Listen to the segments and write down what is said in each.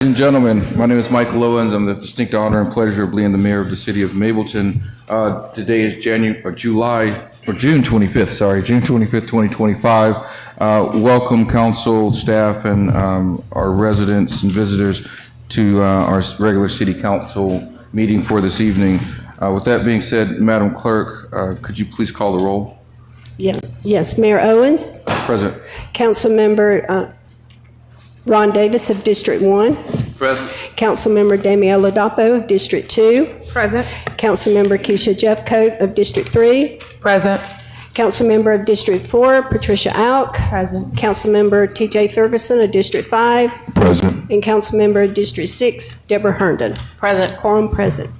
Ladies and gentlemen, my name is Michael Owens. I'm the distinct honor and pleasure of being the mayor of the city of Mableton. Today is June 25th, June 25th, 2025. Welcome council, staff, and our residents and visitors to our regular city council meeting for this evening. With that being said, Madam Clerk, could you please call the roll? Yes, Mayor Owens. Present. Councilmember Ron Davis of District 1. Present. Councilmember Damiel Ladapo of District 2. Present. Councilmember Keisha Jeffcoat of District 3. Present. Councilmember of District 4, Patricia Alk. Present. Councilmember TJ Ferguson of District 5. Present. And Councilmember of District 6, Deborah Herndon. Present. Quorum present.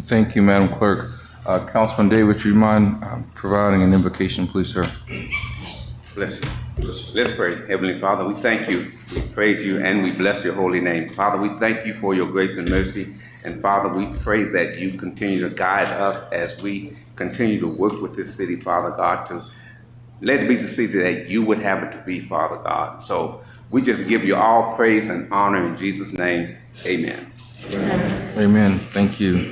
Thank you, Madam Clerk. Councilman Day, would you mind providing an invocation, please, sir? Bless you. Let's pray. Heavenly Father, we thank you, we praise you, and we bless your holy name. Father, we thank you for your grace and mercy. And Father, we pray that you continue to guide us as we continue to work with this city, Father God, to let it be the city that you would have it to be, Father God. So we just give you all praise and honor in Jesus' name. Amen. Amen. Thank you.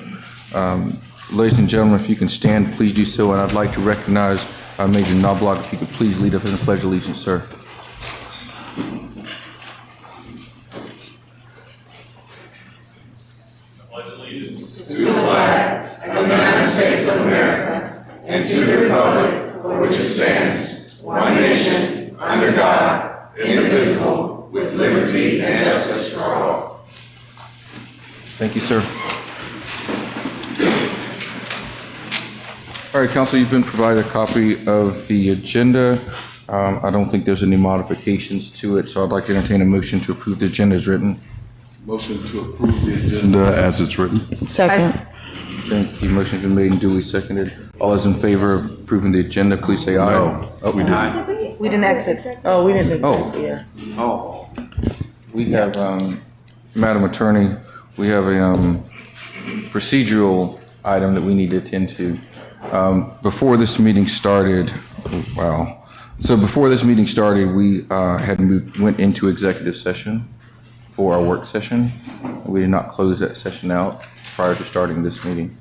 Ladies and gentlemen, if you can stand, please do so. And I'd like to recognize Major Knobloch. If you could please lead us in the Pledge of Allegiance, sir. Pledge allegiance to the flag of the United States of America and to the republic for which it stands, one nation, under God, indivisible, with liberty and justice for all. Thank you, sir. All right, Council, you've been provided a copy of the agenda. I don't think there's any modifications to it, so I'd like to entertain a motion to approve the agenda as written. Motion to approve the agenda as it's written. Second. Thank you. Motion's been made and duly seconded. All those in favor of approving the agenda, please say aye. No, we didn't. Aye. We didn't exit. Oh, we didn't exit. Oh. Yeah. Oh, We have, Madam Attorney, we have a procedural item that we need to attend to. Before this meeting started, before this meeting started, we went into executive session for our work session. We did not close that session out prior to starting this meeting.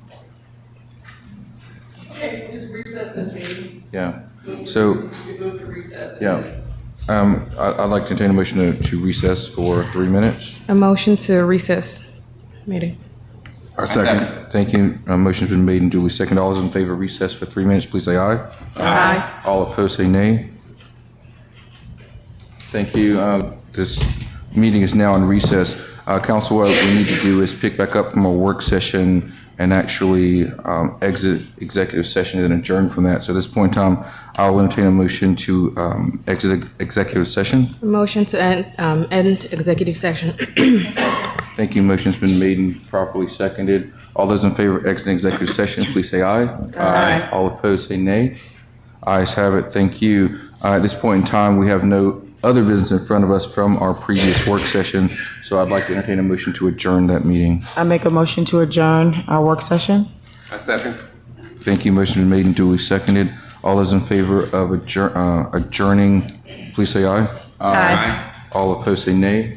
Okay, just recess this meeting. Yeah. So, We move to recess. yeah. I'd like to entertain a motion to recess for 3 minutes. A motion to recess meeting. A second. Thank you. Motion's been made and duly seconded. All those in favor of recess for 3 minutes, please say aye. Aye. All opposed, say nay. Thank you. This meeting is now in recess. Council, what we need to do is pick back up from our work session and actually exit executive session and adjourn from that. So at this point in time, I'll entertain a motion to exit executive session. A motion to end executive session. Thank you. Motion's been made and properly seconded. All those in favor of exiting executive session, please say aye. Aye. All opposed, say nay. Ayes have it. Thank you. At this point in time, we have no other business in front of us from our previous work session, so I'd like to entertain a motion to adjourn that meeting. I make a motion to adjourn our work session. a second. Thank you. Motion been made and duly seconded. All those in favor of adjourning, please say aye. Aye. All opposed, say nay.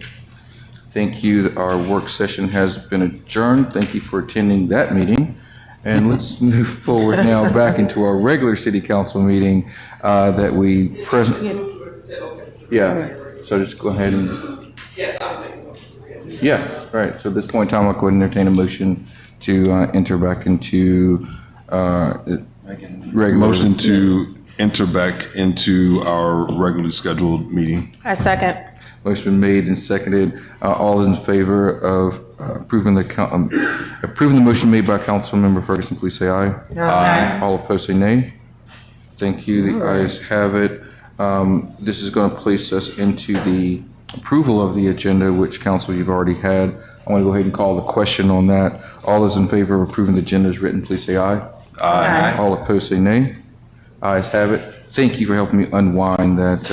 Thank you. Our work session has been adjourned. Thank you for attending that meeting. And let's move forward now back into our regular city council meeting that we present. Yeah, so just go ahead and. Yes, I'm making a motion. Yeah, right. So at this point in time, I'll go ahead and entertain a motion to enter back into regular. Motion to enter back into our regularly scheduled meeting. I second. Motion been made and seconded. All those in favor of approving the motion made by Councilmember Ferguson, please say aye. Aye. All opposed, say nay. Thank you. The ayes have it. This is going to place us into the approval of the agenda, which council you've already had. I want to go ahead and call the question on that. All those in favor of approving the agenda as written, please say aye. Aye. All opposed, say nay. Ayes have it. Thank you for helping me unwind that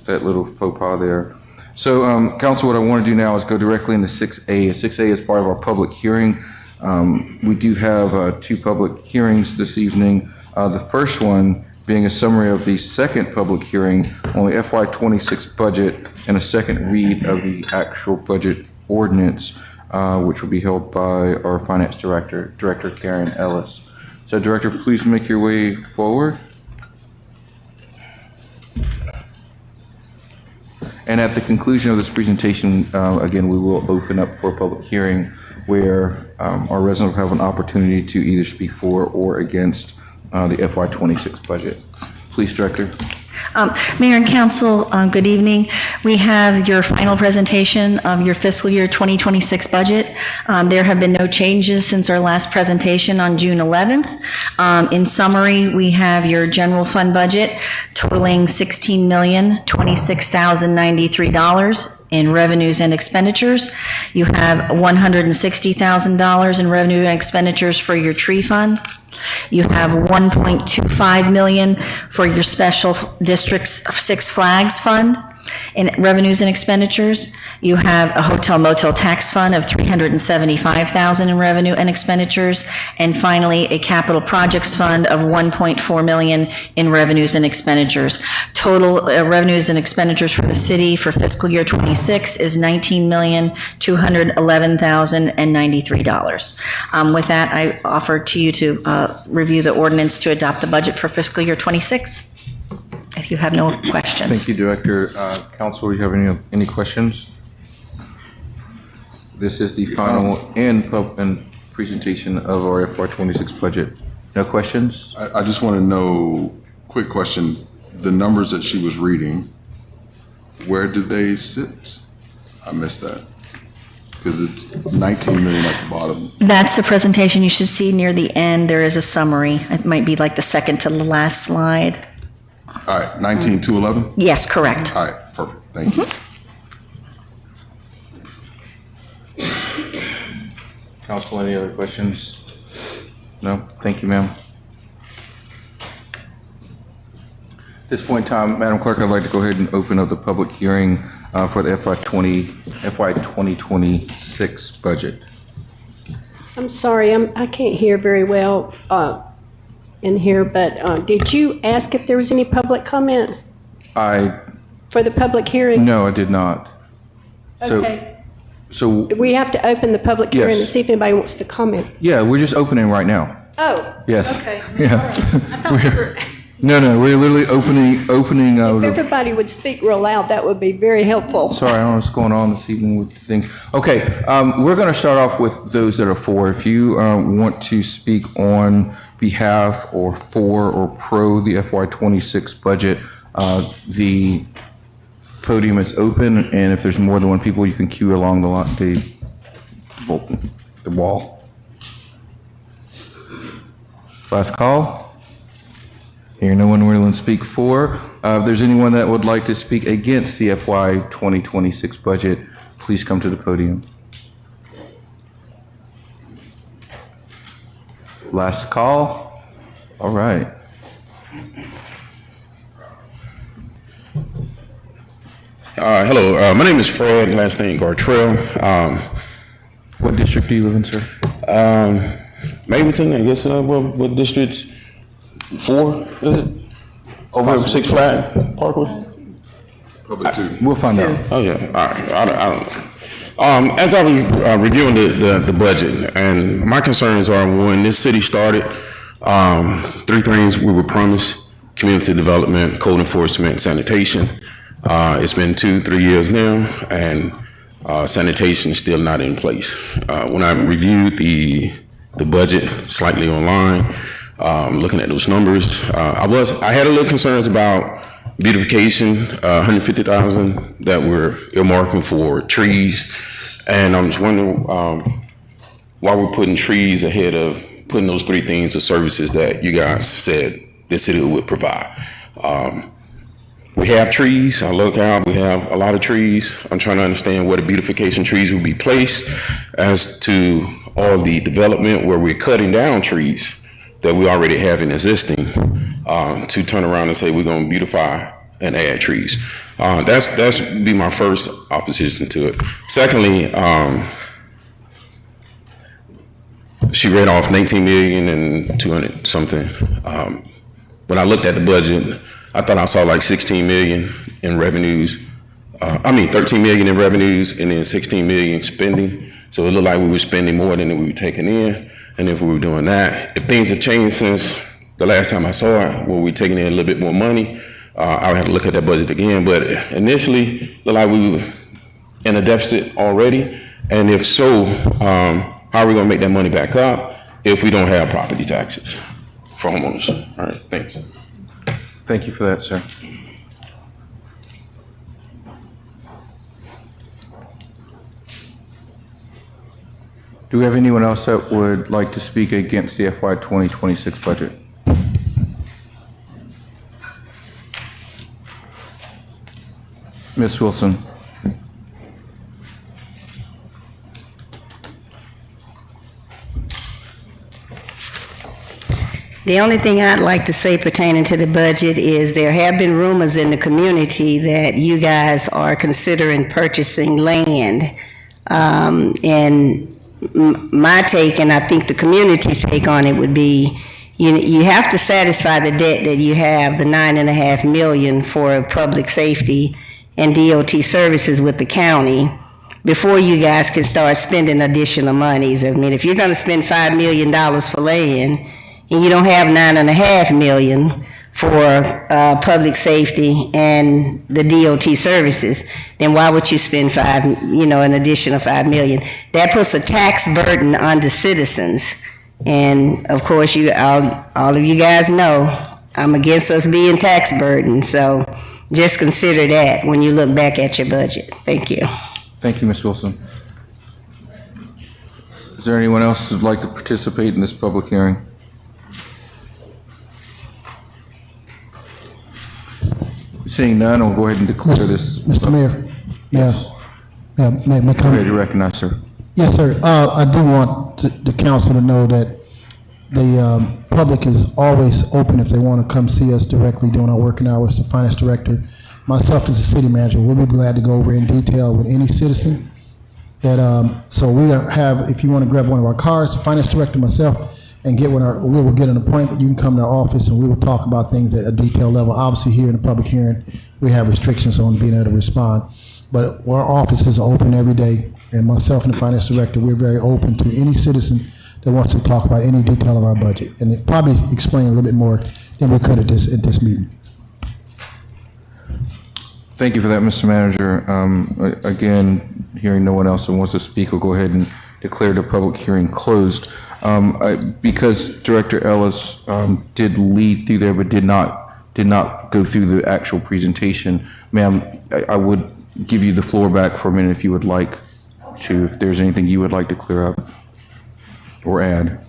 little faux pas there. So, council, what I want to do now is go directly into 6A. 6A is part of our public hearing. We do have 2 public hearings this evening. The first one being a summary of the second public hearing on the FY26 budget and a second read of the actual budget Ordinance, which will be held by our Finance Director, Director Karen Ellis. So Director, please make your way forward. And at the conclusion of this presentation, again, we will open up for a public hearing where our residents will have an opportunity to either speak for or against the FY26 budget. Please, Director. Mayor and Council, good evening. We have your final presentation of your fiscal year 2026 budget. There have been no changes since our last presentation on June 11th. In summary, we have your general fund budget totaling $16,026,093 in revenues and expenditures. You have $160,000 in revenue and expenditures for your tree fund. You have $1.25 million for your special district's Six Flags fund in revenues and expenditures. You have a hotel motel tax fund of $375,000 in revenue and expenditures. And finally, a capital projects fund of $1.4 million in revenues and expenditures. Total revenues and expenditures for the city for fiscal year 26 is $19,211,093. With that, I offer to you to review the ordinance to adopt the budget for fiscal year 26. If you have no questions. Thank you, Director. Council, do you have any questions? This is the final and presentation of our FY26 budget. No questions? I just want to know, quick question, the numbers that she was reading, where do they sit? I missed that. Because it's 19 million at the bottom. That's the presentation you should see near the end. There is a summary. It might be like the second to the last slide. All right, 19,211? Yes, correct. All right, perfect, thank you. Council, any other questions? No? Thank you, ma'am. At this point in time, Madam Clerk, I'd like to go ahead and open up the public hearing for the FY 2026 budget. I'm sorry, I can't hear very well in here, but did you ask if there was any public comment for the public hearing? No, I did not. Okay. So, We have to open the public hearing to Yes. see if anybody wants to comment. yeah, we're just opening right now. Oh. Yes. Okay. Yeah. No, we're literally opening. If everybody would speak real loud, that would be very helpful. Sorry, I don't know what's going on this evening with things. Okay, we're going to start off with those that are for. If you want to speak on behalf or for or pro the FY26 budget, the podium is open, and if there's more than one people, you can queue along the wall. Last call. Hearing no one willing to speak for. If there's anyone that would like to speak against the FY 2026 budget, please come to the podium. Last call. All right. Hello, my name is Fred, last name Gartrell. What district do you live in, sir? Mableton, I guess, what district? 4, is it? Over at Six Flags Parkway? Public two. We'll find out. Oh, yeah, all right, I don't know. As I was reviewing the budget, and my concerns are, when this city started, 3 things we were promised: community development, code enforcement, sanitation. It's been 2-3 years now, and sanitation is still not in place. When I reviewed the budget slightly online, looking at those numbers, I had a little concerns about beautification, $150,000 that we're earmarking for trees, and I'm just wondering why we're putting trees ahead of putting those 3 things of services that you guys said the city would provide. We have trees. I look out, we have a lot of trees. I'm trying to understand where the beautification trees will be placed as to all the development where we're cutting down trees that we already have in existing to turn around and say we're going to beautify and add trees. That's be my first opposition to it. Secondly, she read off 19 million and 200 something. When I looked at the budget, I thought I saw like 16 million in revenues 13 million in revenues and then 16 million spending. So it looked like we were spending more than we were taking in. And if we were doing that, if things have changed since the last time I saw it, where we're taking in a little bit more money, I would have to look at that budget again. But initially, it looked like we were in a deficit already. And if so, how are we gonna make that money back up if we don't have property taxes for homeowners? All right, thanks. Thank you for that, sir. Do we have anyone else that would like to speak against the FY 2026 budget? Ms. Wilson. The only thing I'd like to say pertaining to the budget is there have been rumors in the community that you guys are considering purchasing land. And my take, and I think the community's take on it would be, you have to satisfy the debt that you have, the $9.5 million for public safety and DOT services with the county, before you guys can start spending additional monies. I mean, if you're gonna spend $5 million for land, and you don't have $9.5 million for public safety and the DOT services, then why would you spend an additional $5 million? That puts a tax burden on the citizens. And of course, all of you guys know, I'm against us being tax burdened. So just consider that when you look back at your budget. Thank you. Thank you, Ms. Wilson. Is there anyone else who'd like to participate in this public hearing? Seeing none, I'll go ahead and declare this. Mr. Mayor, yes. May I come? Ready to recognize, sir. Yes, sir. I do want the council to know that the public is always open if they want to come see us directly during our working hours. The finance director, myself as the city manager, we'll be glad to go over in detail with any citizen. So we have, if you want to grab one of our cars, the finance director, myself, and we will get an appointment. You can come to our office and we will talk about things at a detailed level. Obviously, here in the public hearing, we have restrictions on being able to respond, but our office is open every day, and myself and the finance director, we're very open to any citizen that wants to talk about any detail of our budget, and it probably explain a little bit more than we could at this meeting. Thank you for that, Mr. Manager. Again, hearing no one else who wants to speak, we'll go ahead and declare the public hearing closed. Because Director Ellis did lead through there but did not go through the actual presentation, ma'am, I would give you the floor back for a minute if you would like to, if there's anything you would like to clear up or add.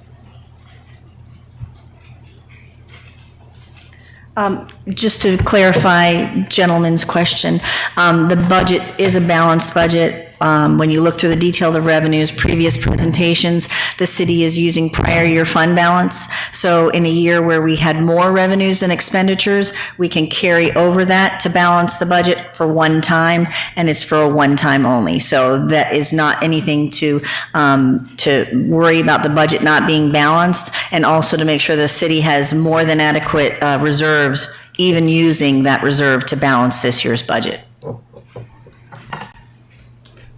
Just to clarify gentleman's question, the budget is a balanced budget. When you look through the detail of the revenues, previous presentations, the city is using prior year fund balance. So in a year where we had more revenues than expenditures, we can carry over that to balance the budget for one time, and it's for a one time only. So that is not anything to worry about the budget not being balanced, and also to make sure the city has more than adequate reserves, even using that reserve to balance this year's budget.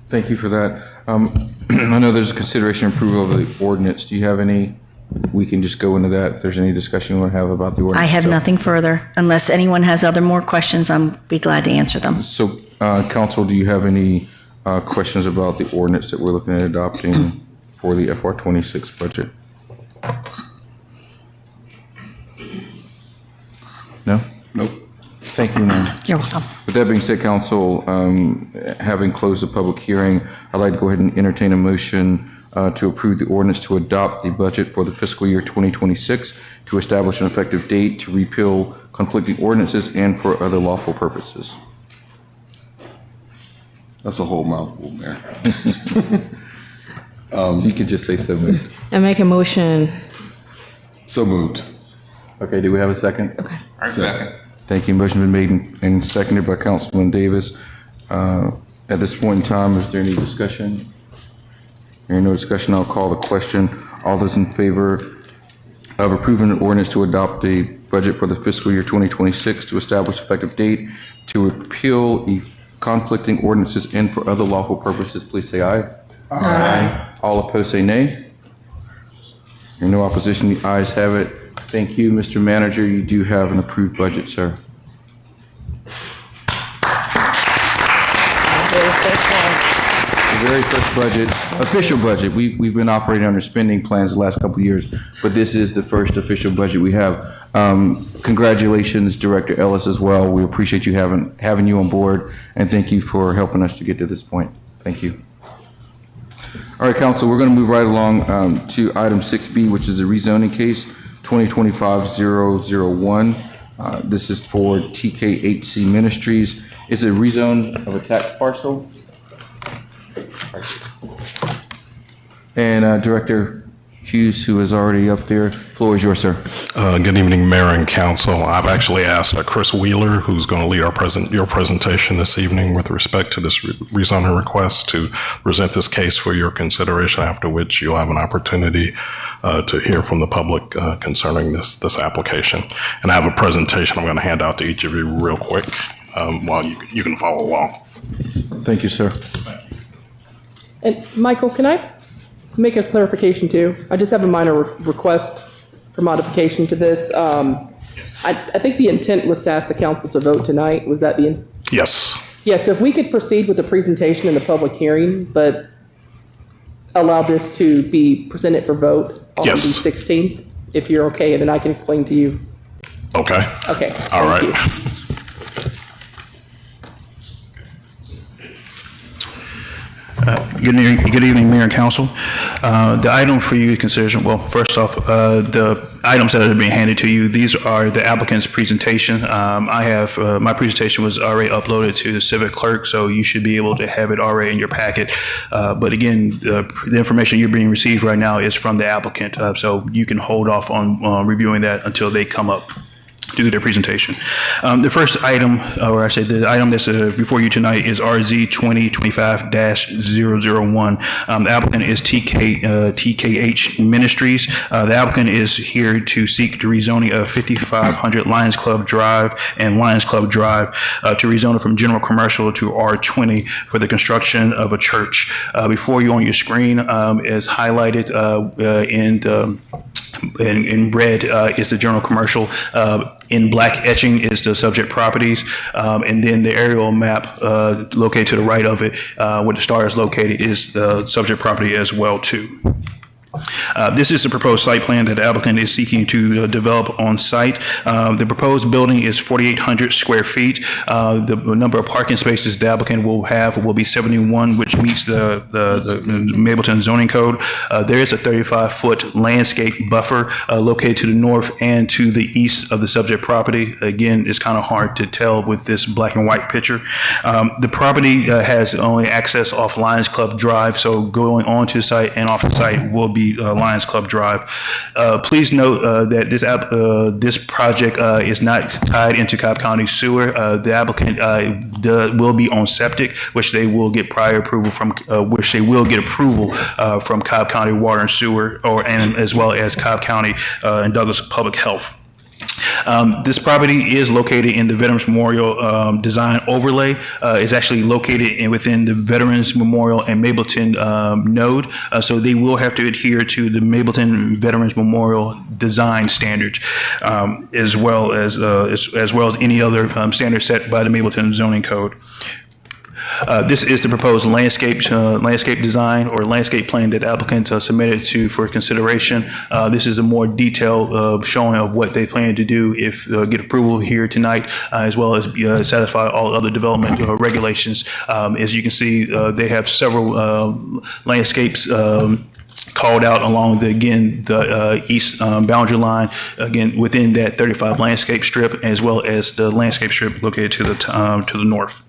Thank you for that. I know there's a consideration approval of the ordinance. Do you have any, we can just go into that if there's any discussion you want to have about the ordinance. I have nothing further. Unless anyone has other more questions, I'm be glad to answer them. So, council, do you have any questions about the ordinance that we're looking at adopting for the FY 26 budget? No? Nope. Thank you, ma'am. You're welcome. With that being said, council, having closed the public hearing, I'd like to go ahead and entertain a motion to approve the ordinance to adopt the budget for the fiscal year 2026, to establish an effective date, to repeal conflicting ordinances, and for other lawful purposes. That's a whole mouthful, Mayor. You could just say so moved. I make a motion. So moved. Okay, do we have a second? Okay. Second. Thank you. Motion been made and seconded by Councilman Davis. At this point in time, is there any discussion? Hearing no discussion, I'll call the question. All those in favor of approving an ordinance to adopt the budget for the fiscal year 2026 to establish effective date, to repeal conflicting ordinances and for other lawful purposes, please say aye. Aye. All opposed say nay. Hearing no opposition, the ayes have it. Thank you, Mr. Manager. You do have an approved budget, sir. The very first budget, official budget. We've been operating under spending plans the last couple of years, but this is the first official budget we have. Congratulations, Director Ellis, as well. We appreciate you having you on board, and thank you for helping us to get to this point. Thank you. All right, Council, we're going to move right along to item 6B, which is a rezoning case, 2025-001. This is for TKHC Ministries. It's a rezone of a tax parcel. And Director Hughes, who is already up there, floor is yours, sir. Good evening, Mayor and Council. I've actually asked Chris Wheeler, who's going to lead your presentation this evening with respect to this rezoning request, to present this case for your consideration, after which you'll have an opportunity to hear from the public concerning this application. And I have a presentation I'm going to hand out to each of you real quick while you can follow along. Thank you, sir. And Michael, can I make a clarification too? I just have a minor request for modification to this. I think the intent was to ask the council to vote tonight. Was that the? Yes. Yeah, so if we could proceed with the presentation and the public hearing, but allow this to be presented for vote on the 16th, if you're okay, and then I can explain to you. Okay. Okay. All right. You. Good evening, Mayor and Council. The item for you consideration, well, first off, the items that are being handed to you, these are the applicant's presentation. I have, my presentation was already uploaded to the Civic Clerk, so you should be able to have it already in your packet. But again, the information you're being received right now is from the applicant, so you can hold off on reviewing that until they come up to do their presentation. The first item, or I say the item that's before you tonight, is RZ 2025-001. The applicant is TKH Ministries. The applicant is here to seek the rezoning of 5500 Lions Club Drive and Lions Club Drive to rezone it from general commercial to R20 for the construction of a church. Before you on your screen is highlighted in red is the general commercial. In black etching is the subject properties. And then the aerial map located to the right of it, where the star is located, is the subject property as well too. This is the proposed site plan that the applicant is seeking to develop on site. The proposed building is 4,800 square feet. The number of parking spaces the applicant will have will be 71, which meets the Mableton zoning code. There is a 35-foot landscape buffer located to the north and to the east of the subject property. Again, it's kind of hard to tell with this black and white picture. The property has only access off Lions Club Drive, so going onto the site and off the site will be Lions Club Drive. Please note that this project is not tied into Cobb County Sewer. The applicant will be on septic, which they will get prior approval from, from Cobb County Water and Sewer, and as well as Cobb County and Douglas Public Health. This property is located in the Veterans Memorial Design Overlay. It's actually located within the Veterans Memorial and Mableton node, so they will have to adhere to the Mableton Veterans Memorial Design standards, as well as any other standards set by the Mableton Zoning Code. This is the proposed landscape design or landscape plan that the applicant submitted for consideration. This is a more detailed showing of what they plan to do if get approval here tonight, as well as satisfy all other development regulations. As you can see, they have several landscapes called out along the east boundary line, again within that 35 landscape strip, as well as the landscape strip located to the north.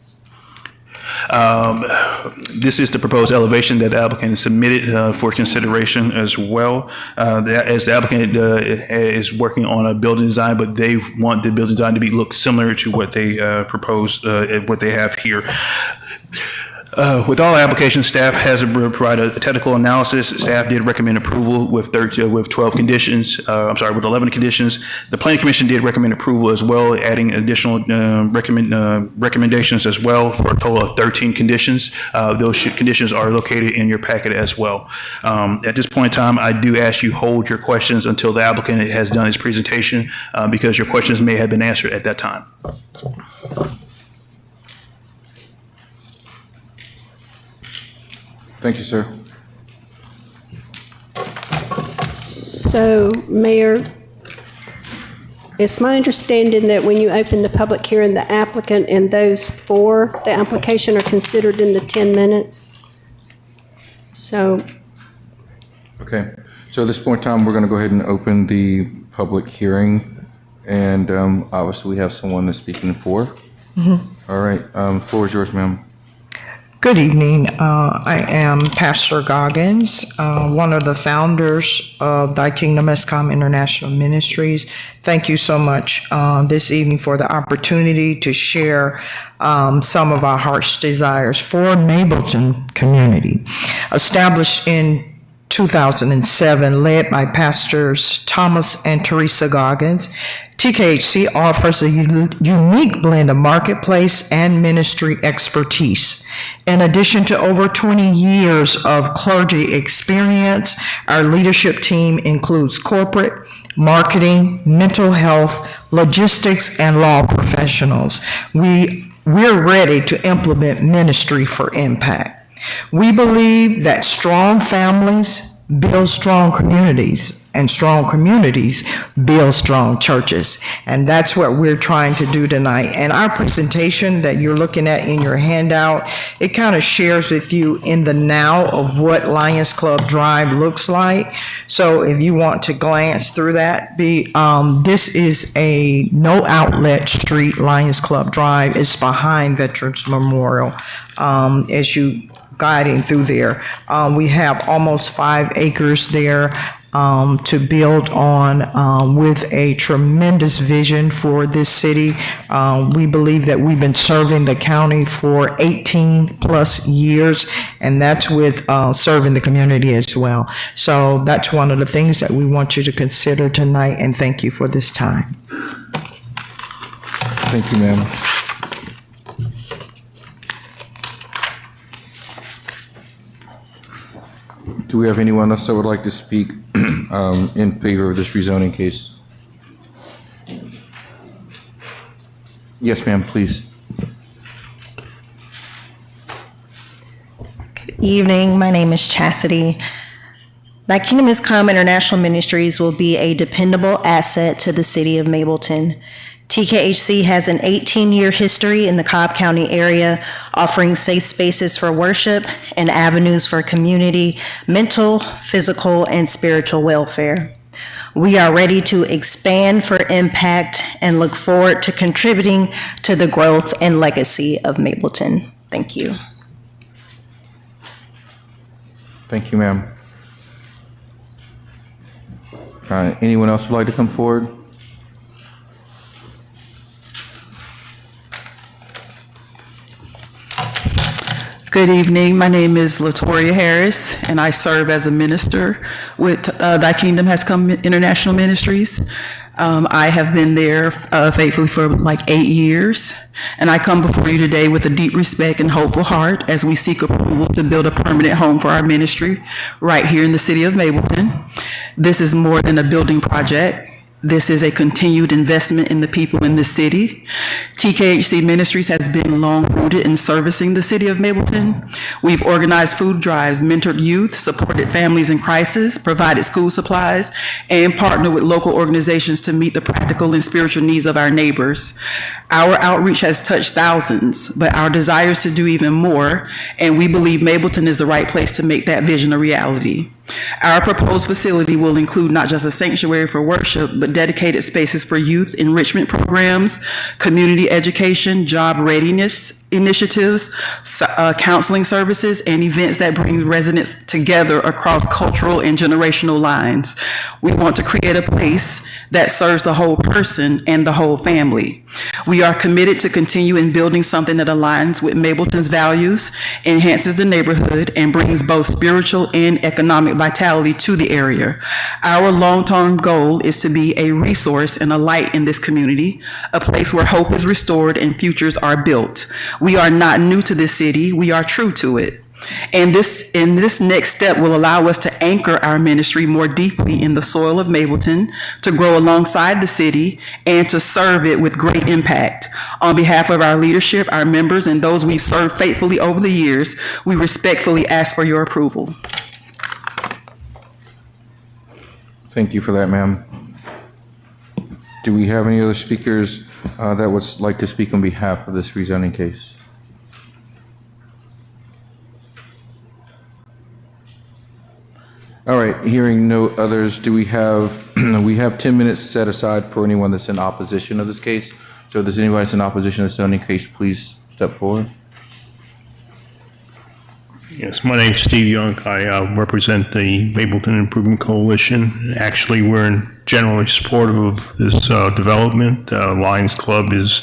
This is the proposed elevation that the applicant submitted for consideration as well. As the applicant is working on a building design, but they want the building design to look similar to what they proposed, what they have here. With all applications, staff has provided a technical analysis. Staff did recommend approval with 12 conditions, with 11 conditions. The Planning Commission did recommend approval as well, adding additional recommendations as well for a total of 13 conditions. Those conditions are located in your packet as well. At this point in time, I do ask you hold your questions until the applicant has done his presentation because your questions may have been answered at that time. Thank you, sir. So, Mayor, it's my understanding that when you open the public hearing, the applicant and those for the application are considered in the 10 minutes. So. Okay. So at this point in time, we're going to go ahead and open the public hearing. And obviously, we have someone that's speaking for. All right. Floor is yours, ma'am. Good evening. I am Pastor Goggins, one of the founders of Thy Kingdom Has Come International Ministries. Thank you so much this evening for the opportunity to share some of our heart's desires for Mableton community. Established in 2007, led by Pastors Thomas and Teresa Goggins, TKHC offers a unique blend of marketplace and ministry expertise. In addition to over 20 years of clergy experience, our leadership team includes corporate, marketing, mental health, logistics, and law professionals. We're ready to implement ministry for impact. We believe that strong families build strong communities, and strong communities build strong churches. And that's what we're trying to do tonight. And our presentation that you're looking at in your handout, it kind of shares with you in the now of what Lions Club Drive looks like. So if you want to glance through that, this is a no outlet street, Lions Club Drive. It's behind Veterans Memorial. As you guiding through there, we have almost 5 acres there to build on with a tremendous vision for this city. We believe that we've been serving the county for 18 plus years, and that's with serving the community as well. So that's one of the things that we want you to consider tonight, and thank you for this time. Thank you, ma'am. Do we have anyone else that would like to speak in favor of this rezoning case? Yes, ma'am, please. Good evening. My name is Chastity. Thy Kingdom Has Come International Ministries will be a dependable asset to the city of Mableton. TKHC has an 18-year history in the Cobb County area, offering safe spaces for worship and avenues for community, mental, physical, and spiritual welfare. We are ready to expand for impact and look forward to contributing to the growth and legacy of Mableton. Thank you. Thank you, ma'am. Anyone else would like to come forward? Good evening. My name is Latoria Harris, and I serve as a minister with Thy Kingdom Has Come International Ministries. I have been there faithfully for like 8 years, and I come before you today with a deep respect and hopeful heart as we seek approval to build a permanent home for our ministry right here in the city of Mableton. This is more than a building project. This is a continued investment in the people in the city. TKHC Ministries has been long-rooted in servicing the city of Mableton. We've organized food drives, mentored youth, supported families in crisis, provided school supplies, and partnered with local organizations to meet the practical and spiritual needs of our neighbors. Our outreach has touched thousands, but our desire is to do even more, and we believe Mableton is the right place to make that vision a reality. Our proposed facility will include not just a sanctuary for worship, but dedicated spaces for youth enrichment programs, community education, job readiness, initiatives, counseling services, and events that bring residents together across cultural and generational lines. We want to create a place that serves the whole person and the whole family. We are committed to continue in building something that aligns with Mableton's values, enhances the neighborhood, and brings both spiritual and economic vitality to the area. Our long-term goal is to be a resource and a light in this community, a place where hope is restored and futures are built. We are not new to this city, we are true to it. And this next step will allow us to anchor our ministry more deeply in the soil of Mableton, to grow alongside the city, and to serve it with great impact. On behalf of our leadership, our members, and those we've served faithfully over the years, we respectfully ask for your approval. Thank you for that, ma'am. Do we have any other speakers that would like to speak on behalf of this rezoning case? All right, hearing no others, do we have, we have 10 minutes set aside for anyone that's in opposition of this case. So if there's anybody that's in opposition to this zoning case, please step forward. Yes, my name's Steve Young. I represent the Mableton Improvement Coalition. Actually, we're generally supportive of this development. Lions Club is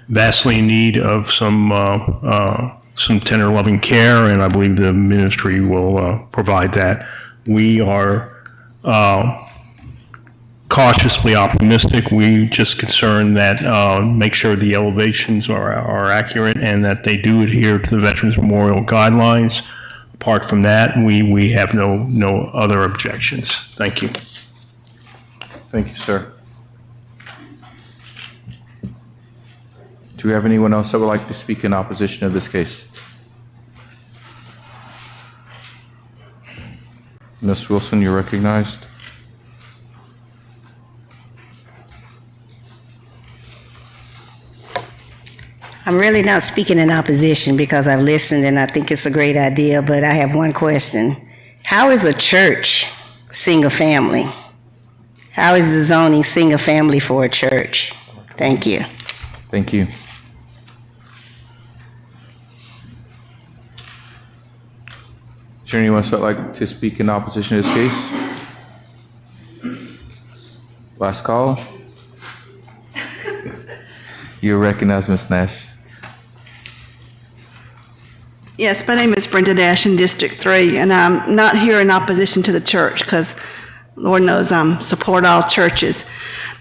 vastly in need of some tender loving care, and I believe the ministry will provide that. We are cautiously optimistic. We just concerned that make sure the elevations are accurate and that they do adhere to the Veterans Memorial guidelines. Apart from that, we have no other objections. Thank you. Thank you, sir. Do we have anyone else that would like to speak in opposition of this case? Ms. Wilson, you're recognized. I'm really not speaking in opposition because I've listened and I think it's a great idea, but I have one question. How is a church single family? How is the zoning single family for a church? Thank you. Thank you. Is there anyone else that would like to speak in opposition to this case? Last call. You're recognized, Ms. Nash. Yes, my name is Brenda Dash in District 3, and I'm not here in opposition to the church because Lord knows I support all churches.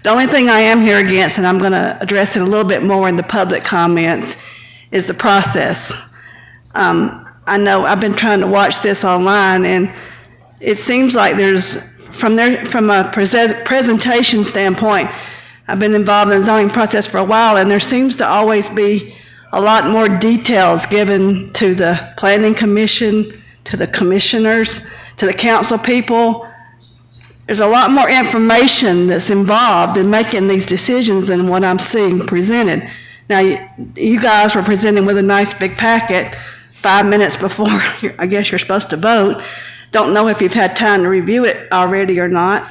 The only thing I am here against, and I'm going to address it a little bit more in the public comments, is the process. I know I've been trying to watch this online, and it seems like there's, from a presentation standpoint, I've been involved in the zoning process for a while, and there seems to always be a lot more details given to the planning commission, to the commissioners, to the council people. There's a lot more information that's involved in making these decisions than what I'm seeing presented. Now, you guys were presenting with a nice big packet 5 minutes before I guess you're supposed to vote. Don't know if you've had time to review it already or not.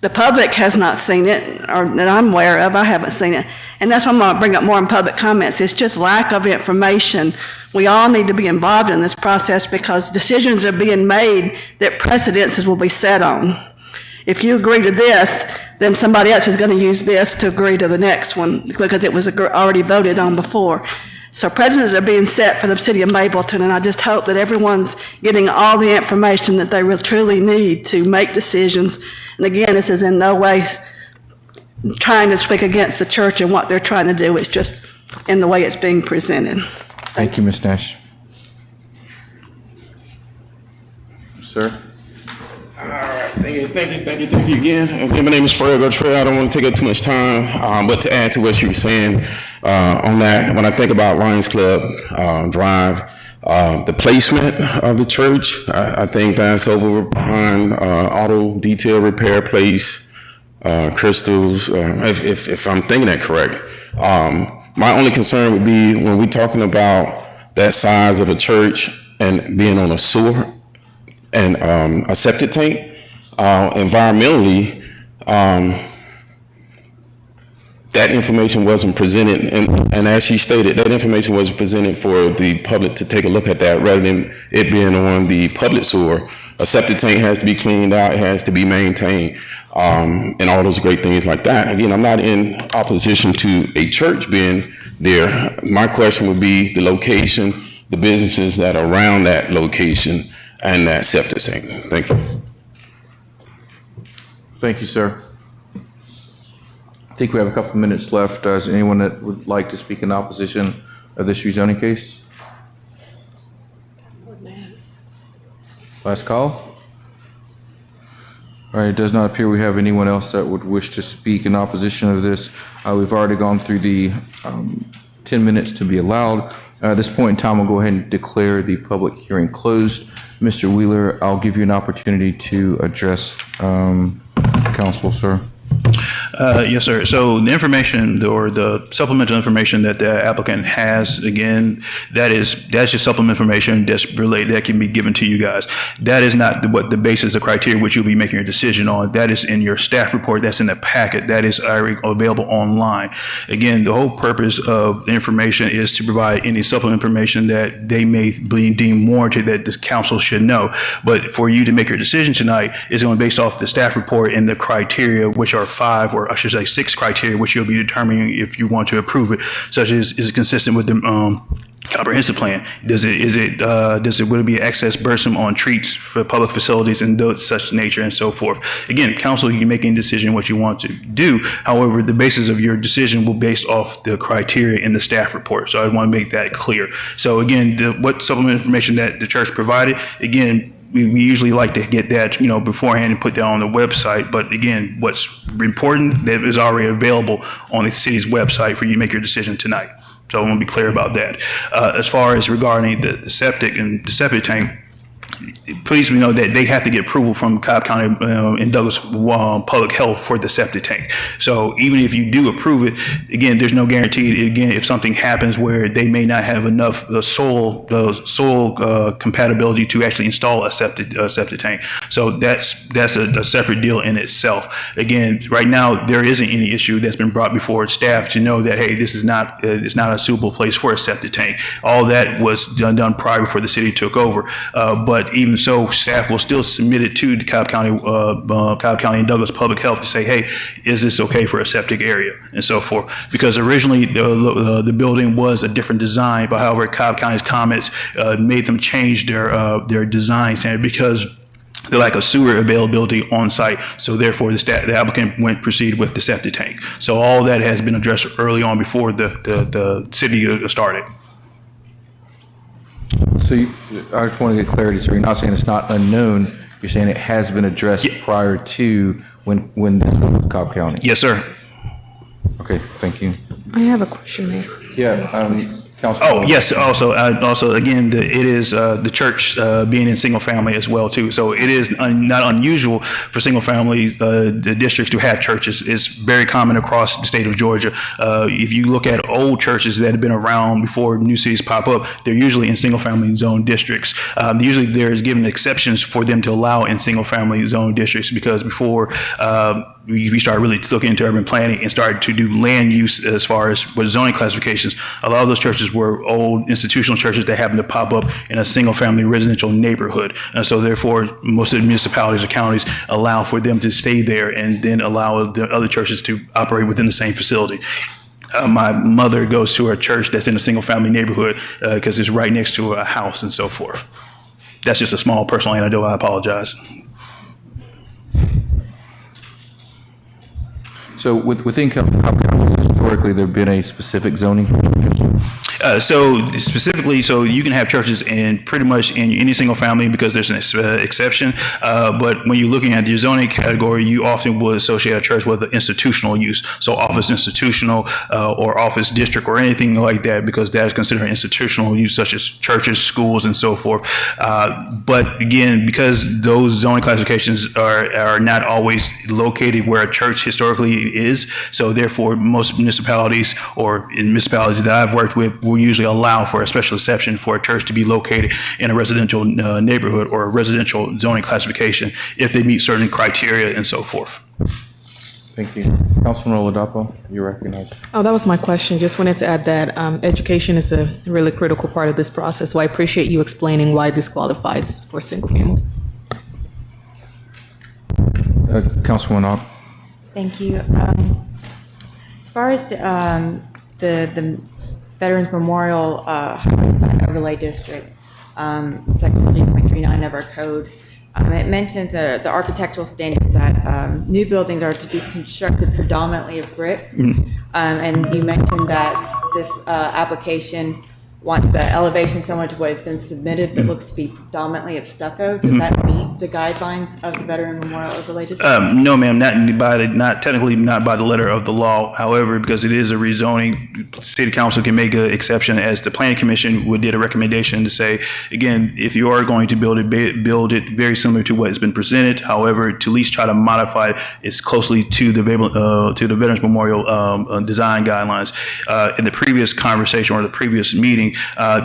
The public has not seen it, or that I'm aware of. I haven't seen it. And that's what I'm going to bring up more in public comments. It's just lack of information. We all need to be involved in this process because decisions are being made that precedences will be set on. If you agree to this, then somebody else is going to use this to agree to the next one because it was already voted on before. So precedents are being set for the city of Mableton, and I just hope that everyone's getting all the information that they will truly need to make decisions. And again, this is in no way trying to speak against the church and what they're trying to do. It's just in the way it's being presented. Thank you, Ms. Nash. Sir? All right, thank you again. Again, my name is Fred Gautreaux. I don't want to take up too much time, but to add to what you were saying on that, when I think about Lions Club Drive, the placement of the church, I think that's over behind auto detail repair place, Crystals, if I'm thinking that correct. My only concern would be when we're talking about that size of a church and being on a sewer and a septic tank, environmentally, that information wasn't presented, and as she stated, that information was presented for the public to take a look at that rather than it being on the public sewer. A septic tank has to be cleaned out, it has to be maintained, and all those great things like that. Again, I'm not in opposition to a church being there. My question would be the location, the businesses that are around that location, and that septic tank. Thank you. Thank you, sir. I think we have a couple of minutes left. Is there anyone that would like to speak in opposition of this rezoning case? Last call. All right, it does not appear we have anyone else that would wish to speak in opposition of this. We've already gone through the 10 minutes to be allowed. At this point in time, we'll go ahead and declare the public hearing closed. Mr. Wheeler, I'll give you an opportunity to address council, sir. Yes, sir. So the information or the supplemental information that the applicant has, again, that's just supplemental information that's related, that can be given to you guys. That is not what the basis of criteria which you'll be making your decision on. That is in your staff report. That's in the packet. That is available online. Again, the whole purpose of the information is to provide any supplemental information that they may be deemed warranted that the council should know. But for you to make your decision tonight is going to be based off the staff report and the criteria, which are 5, or I should say 6 criteria, which you'll be determining if you want to approve it, such as, is it consistent with the comprehensive plan? Would it be excess burden on treats for public facilities and those such nature and so forth? Again, council, you can make any decision what you want to do. However, the basis of your decision will be based off the criteria in the staff report. So I want to make that clear. So again, what supplemental information that the church provided, again, we usually like to get that, beforehand and put that on the website. But again, what's important, that is already available on the city's website for you to make your decision tonight. So I want to be clear about that. As far as regarding the septic and the septic tank, please know that they have to get approval from Cobb County and Douglas Public Health for the septic tank. So even if you do approve it, again, there's no guarantee. Again, if something happens where they may not have enough soil compatibility to actually install a septic tank. So that's a separate deal in itself. Again, right now there isn't any issue that's been brought before staff to know that, hey, this is not it's not a suitable place for a septic tank. All that was done prior before the city took over. But even so, staff will still submit it to the Cobb County and Douglas Public Health to say, hey, is this okay for a septic area and so forth? Because originally the building was a different design, but however, Cobb County's comments made them change their design standard because the lack of sewer availability on site. So therefore, the applicant proceeded with the septic tank. So all that has been addressed early on before the city started. So I just want to get clarity. So you're not saying it's not unknown. You're saying it has been addressed prior to when this was with Cobb County. Yes, sir. Okay, thank you. I have a question, Mayor. Yeah, Council. Oh, yes. Also, again, it is the church being in single family as well too. So it is not unusual for single family districts to have churches. It's very common across the state of Georgia. If you look at old churches that have been around before new cities pop up, they're usually in single family zone districts. Usually there is given exceptions for them to allow in single family zone districts because before we started really looking into urban planning and started to do land use as far as with zoning classifications. A lot of those churches were old institutional churches that happened to pop up in a single family residential neighborhood. And so therefore, most of the municipalities or counties allow for them to stay there and then allow the other churches to operate within the same facility. My mother goes to a church that's in a single family neighborhood because it's right next to a house and so forth. That's just a small personal anecdote. I apologize. So within Cobb County, historically, there have been a specific zoning? So specifically, so you can have churches in pretty much in any single family because there's an exception. But when you're looking at your zoning category, you often would associate a church with the institutional use. So office institutional or office district or anything like that, because that is considered institutional use, such as churches, schools, and so forth. But again, because those zoning classifications are not always located where a church historically is, so therefore most municipalities or in municipalities that I've worked with will usually allow for a special exception for a church to be located in a residential neighborhood or a residential zoning classification if they meet certain criteria and so forth. Thank you. Councilman Oladapo, you recognize. Oh, that was my question. Just wanted to add that education is a really critical part of this process. So I appreciate you explaining why this qualifies for single family. Councilwoman Ogg. Thank you. As far as the Veterans Memorial Highway Design Overlay District, Section 3.39 of our code, it mentions the architectural standards that new buildings are to be constructed predominantly of brick. And you mentioned that this application wants the elevation similar to what has been submitted, but looks to be predominantly of stucco. Does that meet the guidelines of the Veteran Memorial Overlay District? No, ma'am, not technically not by the letter of the law. However, because it is a rezoning, city council can make an exception, as the planning commission did a recommendation to say, again, if you are going to build it very similar to what has been presented. However, to at least try to modify it as closely to the Veterans Memorial design guidelines. In the previous conversation or the previous meeting,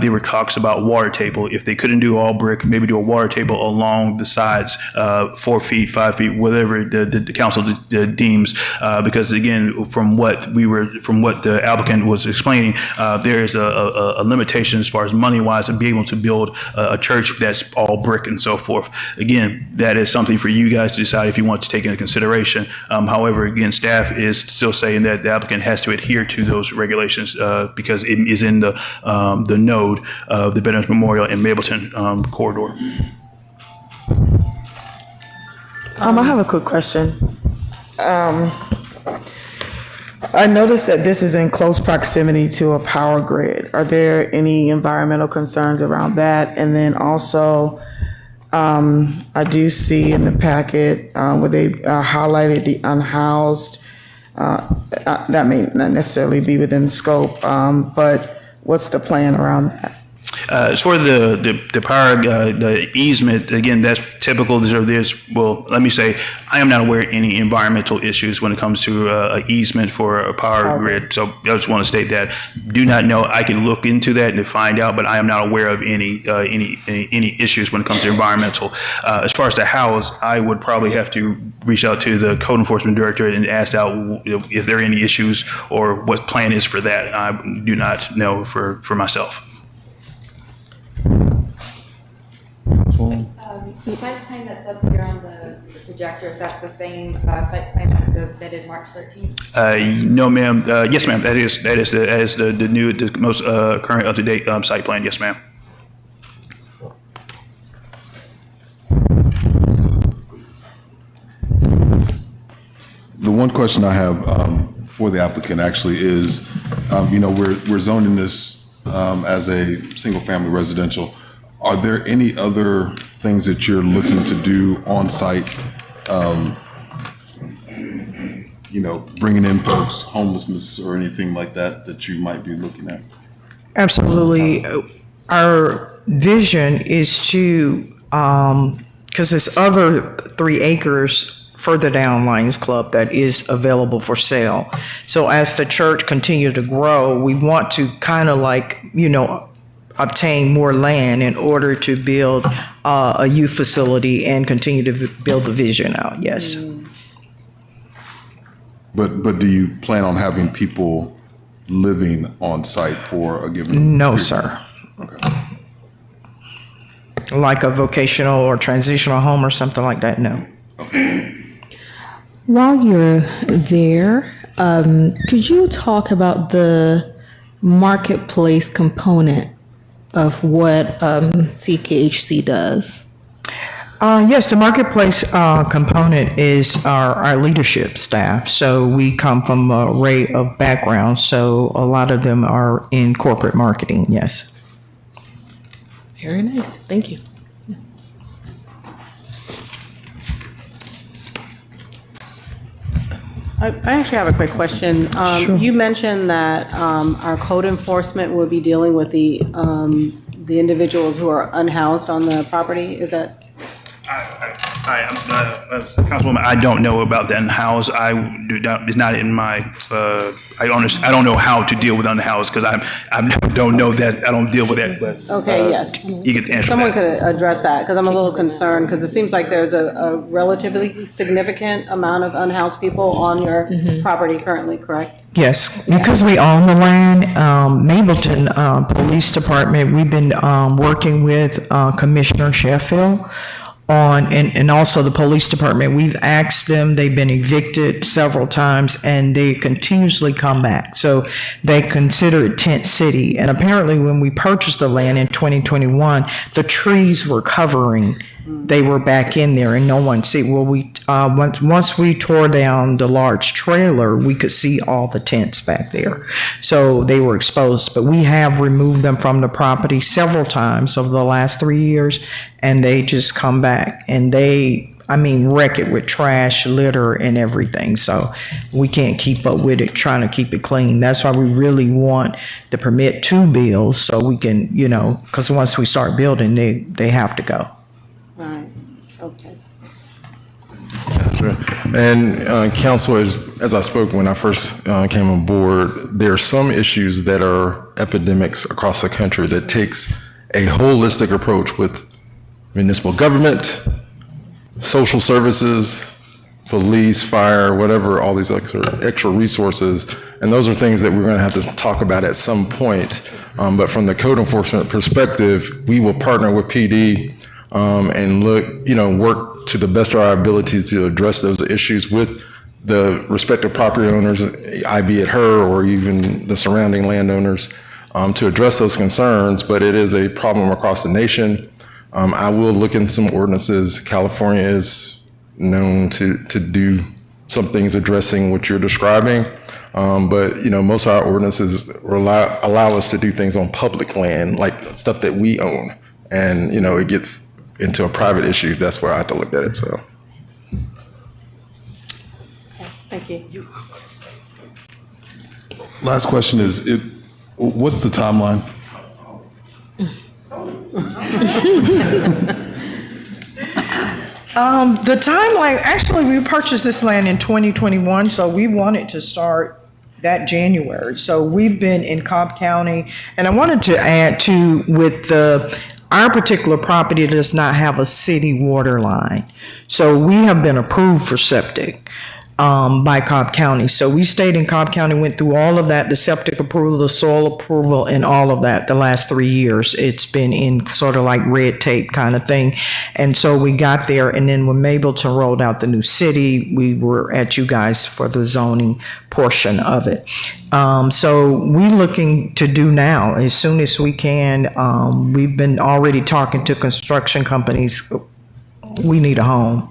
there were talks about water table. If they couldn't do all brick, maybe do a water table along the sides, 4 feet, 5 feet, whatever the council deems. Because again, from what the applicant was explaining, there is a limitation as far as money-wise to be able to build a church that's all brick and so forth. Again, that is something for you guys to decide if you want to take into consideration. However, again, staff is still saying that the applicant has to adhere to those regulations because it is in the node of the Veterans Memorial and Mableton corridor. I have a quick question. I noticed that this is in close proximity to a power grid. Are there any environmental concerns around that? And then also, I do see in the packet where they highlighted the unhoused. That may not necessarily be within scope, but what's the plan around that? As for the power, the easement, again, that's typical. Well, let me say, I am not aware of any environmental issues when it comes to an easement for a power grid. So I just want to state that. Do not know. I can look into that and find out, but I am not aware of any issues when it comes to environmental. As far as the house, I would probably have to reach out to the code enforcement director and ask out if there are any issues or what plan is for that. I do not know for myself. The site plan that's up here on the projector, is that the same site plan that was submitted March 13th? No, ma'am. Yes, ma'am. That is the most current up-to-date site plan. Yes, ma'am. The one question I have for the applicant actually is, we're zoning this as a single-family residential. Are there any other things that you're looking to do on site? Bringing in folks, homelessness or anything like that you might be looking at? Absolutely. Our vision is to, because there's other 3 acres further down Lions Club that is available for sale. So as the church continue to grow, we want to kind of obtain more land in order to build a youth facility and continue to build the vision out. Yes. But do you plan on having people living on site for a given? No, period? sir. Okay. Like a vocational or transitional home or something like that? No. While you're there, could you talk about the marketplace component of what TKHC does? Yes, the marketplace component is our leadership staff. So we come from an array of backgrounds. So a lot of them are in corporate marketing, yes. Very nice. Thank you. I actually have a quick question. Sure. You mentioned that our code enforcement will be dealing with the individuals who are unhoused on the property. Is that? Councilwoman, I don't know about the in-house. It's not in my, I don't know how to deal with in-house because I don't know that, I don't deal with that, but. Okay, yes. You can answer Someone that. could address that, because I'm a little concerned, because it seems like there's a relatively significant amount of unhoused people on your property currently, correct? Yes, because we own the land, Mableton Police Department, we've been working with Commissioner Sheffield on, and also the police department. We've asked them, they've been evicted several times, and they continuously come back. So they consider it tent city. And apparently when we purchased the land in 2021, the trees were covering, they were back in there and no one see. Well, once we tore down the large trailer, we could see all the tents back there. So they were exposed, but we have removed them from the property several times over the last 3 years, and they just come back and wreck it with trash, litter, and everything. So we can't keep up with it, trying to keep it clean. That's why we really want the permit to build, so we can, because once we start building, they have to go. Right, okay. That's right. And council, as I spoke when I first came on board, there are some issues that are epidemics across the country that takes a holistic approach with municipal government, social services, police, fire, whatever, all these extra resources. And those are things that we're going to have to talk about at some point. But from the code enforcement perspective, we will partner with PD and work to the best of our ability to address those issues with the respective property owners, be it her or even the surrounding landowners, to address those concerns. But it is a problem across the nation. I will look in some ordinances. California is known to do some things addressing what you're describing. But most of our ordinances allow us to do things on public land, like stuff that we own. And, it gets into a private issue. That's where I have to look at it, so. Thank you. Last question is, what's the timeline? The timeline, actually, we purchased this land in 2021, so we wanted to start that January. So we've been in Cobb County, and I wanted to add too, with our particular property does not have a city water line. So we have been approved for septic by Cobb County. So we stayed in Cobb County, went through all of that, the septic approval, the soil approval, and all of that the last 3 years. It's been in sort of like red tape kind of thing. And so we got there, and then when Mableton rolled out the new city, we were at you guys for the zoning portion of it. So we're looking to do now, as soon as we can. We've been already talking to construction companies. We need a home.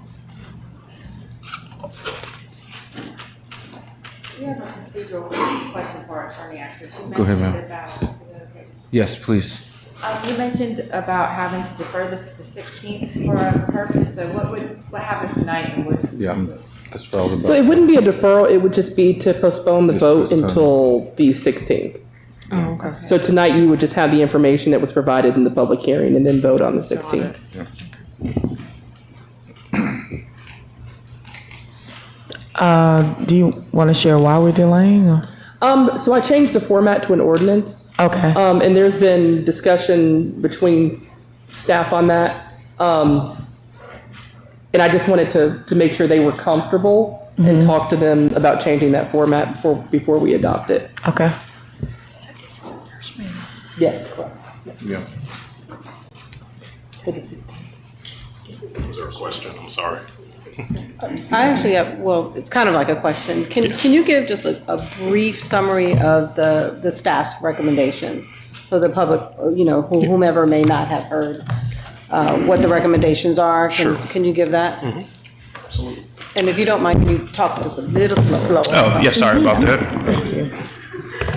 We have a procedural question for our attorney, actually. She Go ahead, mentioned ma'am. about- Yes, please. You mentioned about having to defer this to the 16th for a purpose, so what happens tonight and what? Yeah, that's what I was about. So it wouldn't be a deferral, it would just be to postpone the vote until the 16th. Oh, okay. So tonight you would just have the information that was provided in the public hearing and then vote on the 16th. Do you want to share why we're delaying? Or? So I changed the format to an ordinance. Okay. And there's been discussion between staff on that. And I just wanted to make sure they were comfortable and talk to them about changing that format before we adopt it. Okay. Yes, correct. Yeah. For the 16th. Was there a question? I'm sorry. I actually have, well, it's kind of like a question. Can you give just a brief summary of the staff's recommendations? So the public, whomever may not have heard what the recommendations are. Sure. Can you give that? Absolutely. And if you don't mind, can you talk just a little bit slower? Oh, yeah, sorry about that.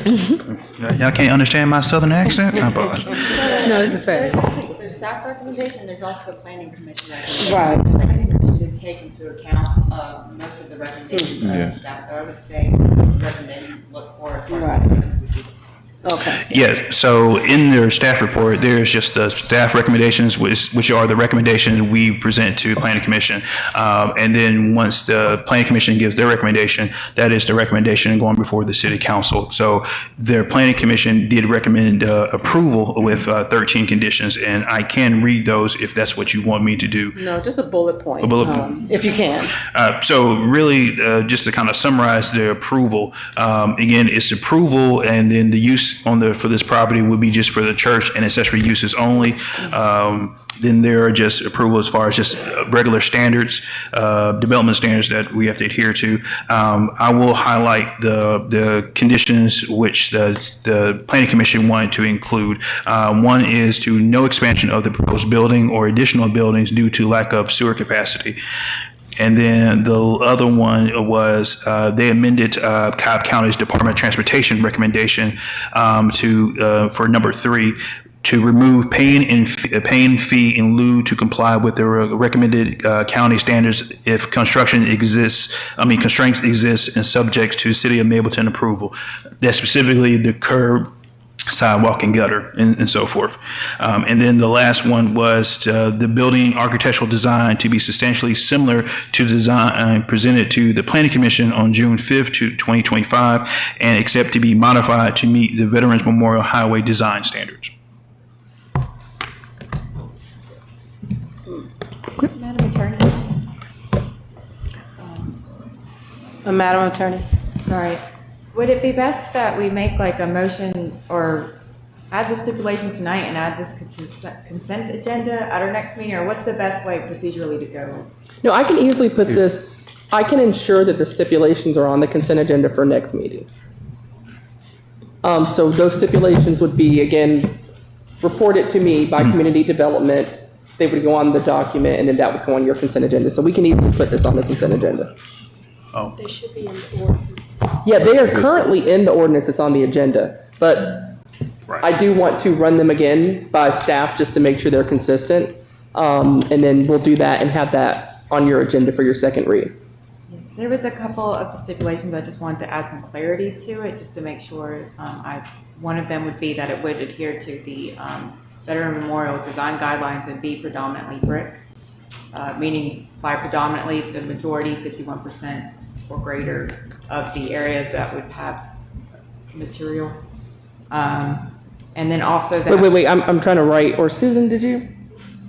Thank you. Y'all can't understand my southern accent? I apologize. No, it's a fact. There's staff recommendation, there's also the planning commission recommendation. Right. The planning commission did take into account most of the recommendations of Yeah. the staff, so I would say the recommendations to look for as far as Right. recommendations would be Okay. Yeah, so in their staff report, there's just the staff recommendations, which are the recommendations we present to Planning Commission. And then once the Planning Commission gives their recommendation, that is the recommendation going before the City Council. So their Planning Commission did recommend approval with 13 conditions, and I can read those if that's what you want me to do. No, just a bullet point. A bullet point. If you can. So really, just to kind of summarize the approval, again, it's approval, and then the use for this property would be just for the church and accessory uses only. Then there are just approval as far as just regular standards, development standards that we have to adhere to. I will highlight the conditions which the Planning Commission wanted to include. One is to no expansion of the proposed building or additional buildings due to lack of sewer capacity. And then the other one was they amended Cobb County's Department of Transportation recommendation for number 3 to remove paying fee in lieu to comply with the recommended county standards if constraints exist and subject to City of Mableton approval. That's specifically the curb, sidewalk, and gutter, and so forth. And then the last one was the building architectural design to be substantially similar to design presented to the Planning Commission on June 5th, 2025, and except to be modified to meet the Veterans Memorial Highway design standards. Madam Attorney? Madam Attorney? Sorry. Would it be best that we make like a motion or add the stipulations tonight and add this consent agenda at our next meeting, or what's the best way procedurally to go? No, I can easily put this, I can ensure that the stipulations are on the consent agenda for next meeting. So those stipulations would be, again, reported to me by community development. They would go on the document, and then that would go on your consent agenda. So we can easily put this on the consent agenda. Oh. They should be in the ordinance. Yeah, they are currently in the ordinance. It's on the agenda, but I do want to run them again by staff just to make sure they're consistent. And then we'll do that and have that on your agenda for your second read. Yes, there was a couple of the stipulations I just wanted to add some clarity to it, just to make sure. One of them would be that it would adhere to the Veteran Memorial Design Guidelines and be predominantly brick, meaning by predominantly the majority, 51% or greater of the area that would have material. And then also that. Wait, I'm trying to write, or Susan, did you?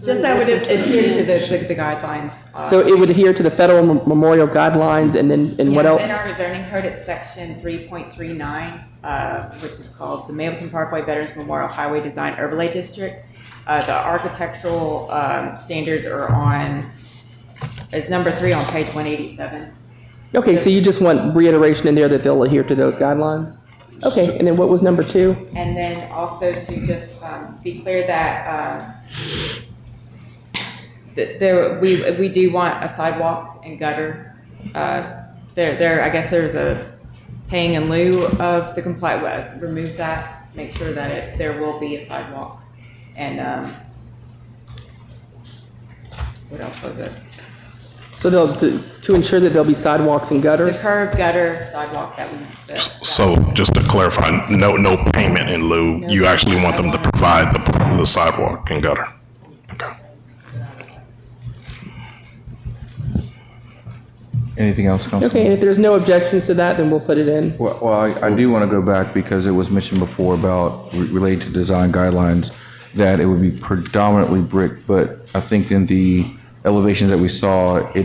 Just that would adhere to the guidelines. So it would adhere to the federal memorial guidelines, and then what else? In our rezoning code, it's section 3.39, which is called the Mableton Parkway Veterans Memorial Highway Design Overlay District. The architectural standards is number 3 on page 187. Okay, so you just want reiteration in there that they'll adhere to those guidelines? Okay, and then what was number 2? And then also to just be clear that we do want a sidewalk and gutter. I guess there's a paying in lieu of the comply. Remove that. Make sure that there will be a sidewalk. And what else was it? So to ensure that there'll be sidewalks and gutters? The curb, gutter, sidewalk So just to clarify, no payment in lieu. You actually want them to provide the sidewalk and gutter. Okay. Anything else, Councilman? Okay, and if there's no objections to that, then we'll put it in. Well, I do want to go back because it was mentioned before about related to design guidelines that it would be predominantly brick, but I think in the elevations that we saw, it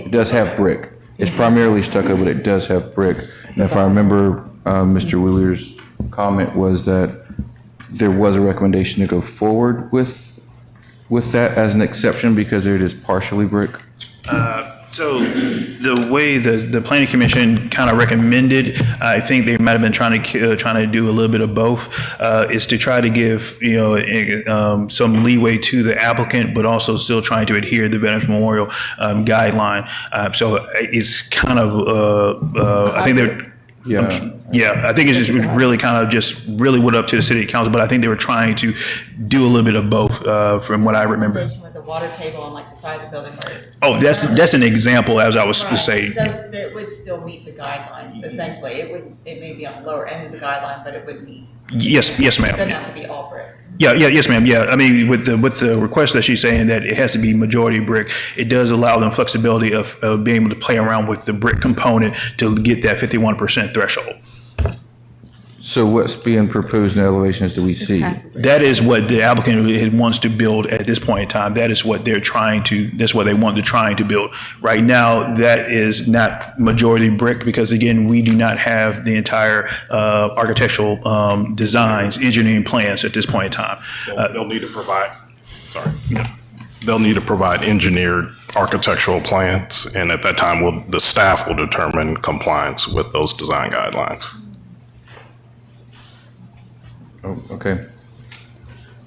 does have brick. It's primarily stucco, but it does have brick. And if I remember, Mr. Wheeler's comment was that there was a recommendation to go forward with that as an exception because it is partially brick. So the way the Planning Commission kind of recommended, I think they might have been trying to do a little bit of both, is to try to give some leeway to the applicant, but also still trying to adhere to the Veterans Memorial guideline. So it's kind of I think they're. Yeah, I think it's just really kind of just really went up to the City Council, but I think they were trying to do a little bit of both from what I remember. Was a water table on like the side of the building where it's. Oh, that's an example, as I was Right, saying. so it would still meet the guidelines, essentially. It may be on the lower end of the guideline, but it would meet. Yes, ma'am. It doesn't have to be all brick. Yes, ma'am. Yeah, I mean, with the request that she's saying that it has to be majority brick, it does allow them flexibility of being able to play around with the brick component to get that 51% threshold. So what's being proposed in elevations do we see? That is what the applicant wants to build at this point in time. That is what they're trying to, that's what they want to trying to build. Right now, that is not majority brick because again, we do not have the entire architectural designs, engineering plans at this point in time. They'll need to provide, they'll need to provide engineered architectural plans, and at that time, the staff will determine compliance with those design guidelines. Oh, okay.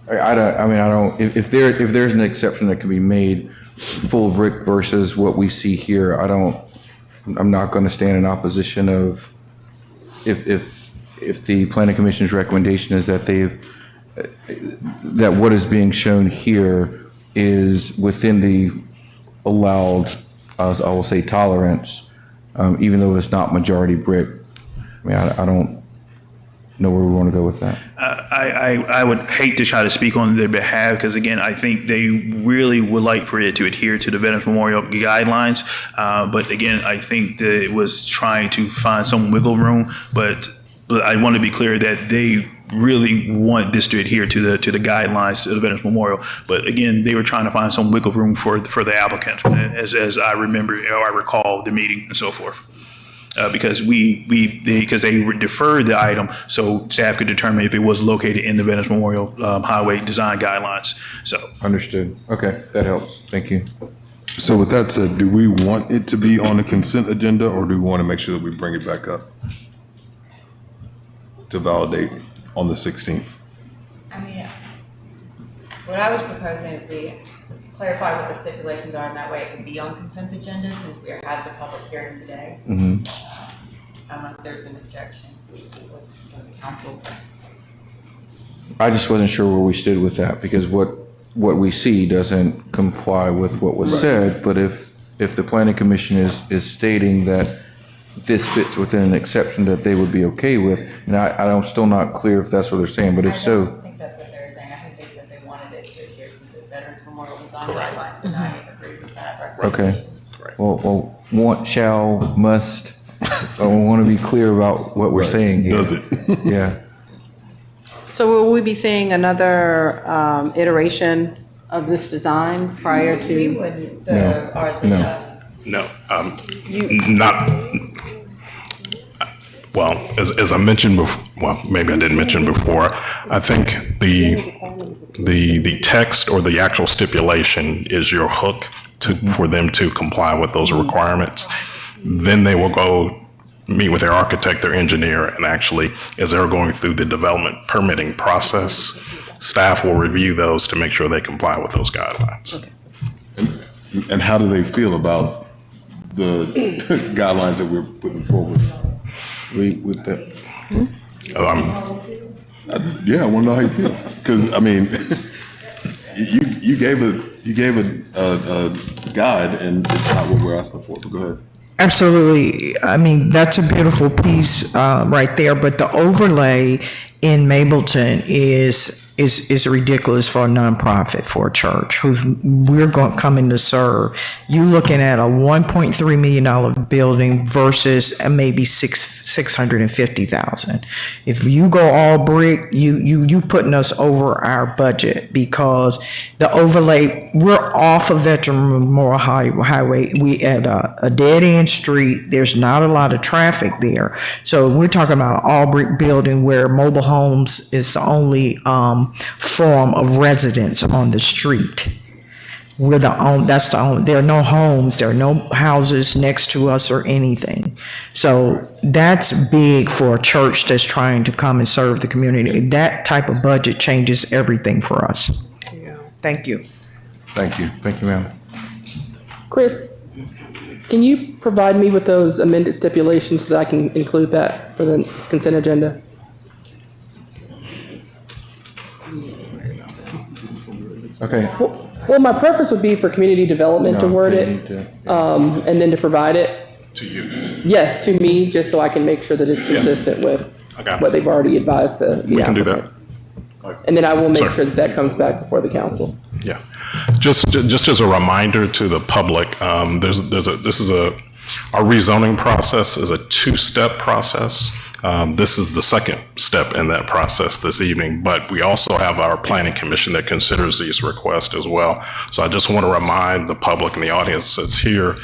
If there's an exception that can be made, full brick versus what we see here, I'm not going to stand in opposition of, if the planning commission's recommendation is that that what is being shown here is within the allowed, as I will say, tolerance, even though it's not majority brick. I mean, I don't know where we want to go with that. I would hate to try to speak on their behalf because again, I think they really would like for it to adhere to the Veterans Memorial guidelines. But again, I think that it was trying to find some wiggle room, but I want to be clear that they really want this to adhere to the guidelines of the Veterans Memorial. But again, they were trying to find some wiggle room for the applicant, as I remember, or I recall the meeting and so forth. Because they deferred the item so staff could determine if it was located in the Veterans Memorial Highway design guidelines. So understood. Okay, that helps. Thank you. So with that said, do we want it to be on the consent agenda or do we want to make sure that we bring it back up to validate on the 16th? I mean, what I was proposing is we clarify what the stipulations are, and that way it can be on consent agenda since we had the public hearing today. Mm-hmm. Unless there's an objection from the council. I just wasn't sure where we stood with that because what we see doesn't comply with what was said. But if the planning commission is stating that this fits within an exception that they would be okay with, and I'm still not clear if that's what they're saying. But if so, I don't think that's what they're saying. I think they said they wanted it to adhere to the Veterans Memorial Design Guidelines, and I agree with that recommendation. okay. Well, want, shall, must. I want to be clear about what we're saying here. Does it? Yeah. So will we be seeing another iteration of this design prior to? We wouldn't, As I mentioned before, well, maybe I didn't mention before, I think the text or the actual stipulation is your hook for them to comply with those requirements. Then they will go meet with their architect, their engineer, and actually, as they're going through the development permitting process, staff will review those to make sure they comply with those guidelines. Okay. And how do they feel about the guidelines that we're putting forward? With that. Yeah, I want to know how you feel. Because, I mean, you gave a guide, and it's not what we're asking for, but go ahead. Absolutely. I mean, that's a beautiful piece right there, but the overlay in Mableton is ridiculous for a nonprofit, for a church who's we're coming to serve. You looking at a $1.3 million building versus maybe $650,000. If you go all brick, you putting us over our budget because the overlay, we're off of Veteran Memorial Highway. We at a dead end street. There's not a lot of traffic there. So we're talking about an all brick building where mobile homes is the only form of residence on the street. We're that's the only, there are no homes, there are no houses next to us or anything. So that's big for a church that's trying to come and serve the community. That type of budget changes everything for us. Yeah. Thank you. Thank you. Thank you, ma'am. Chris, can you provide me with those amended stipulations so that I can include that for the consent agenda? Okay. Well, my preference would be for community development to No, word they it, need and then to provide it. To you. Yes, to me, just so I can make sure that it's consistent with Okay. what they've already advised the We can do applicant. that. And then I will make Sir. sure that that comes back before the council. Yeah. Just as a reminder to the public, our rezoning process is a two-step process. This is the second step in that process this evening, but we also have our planning commission that considers these requests as well. So I just want to remind the public and the audience that's here,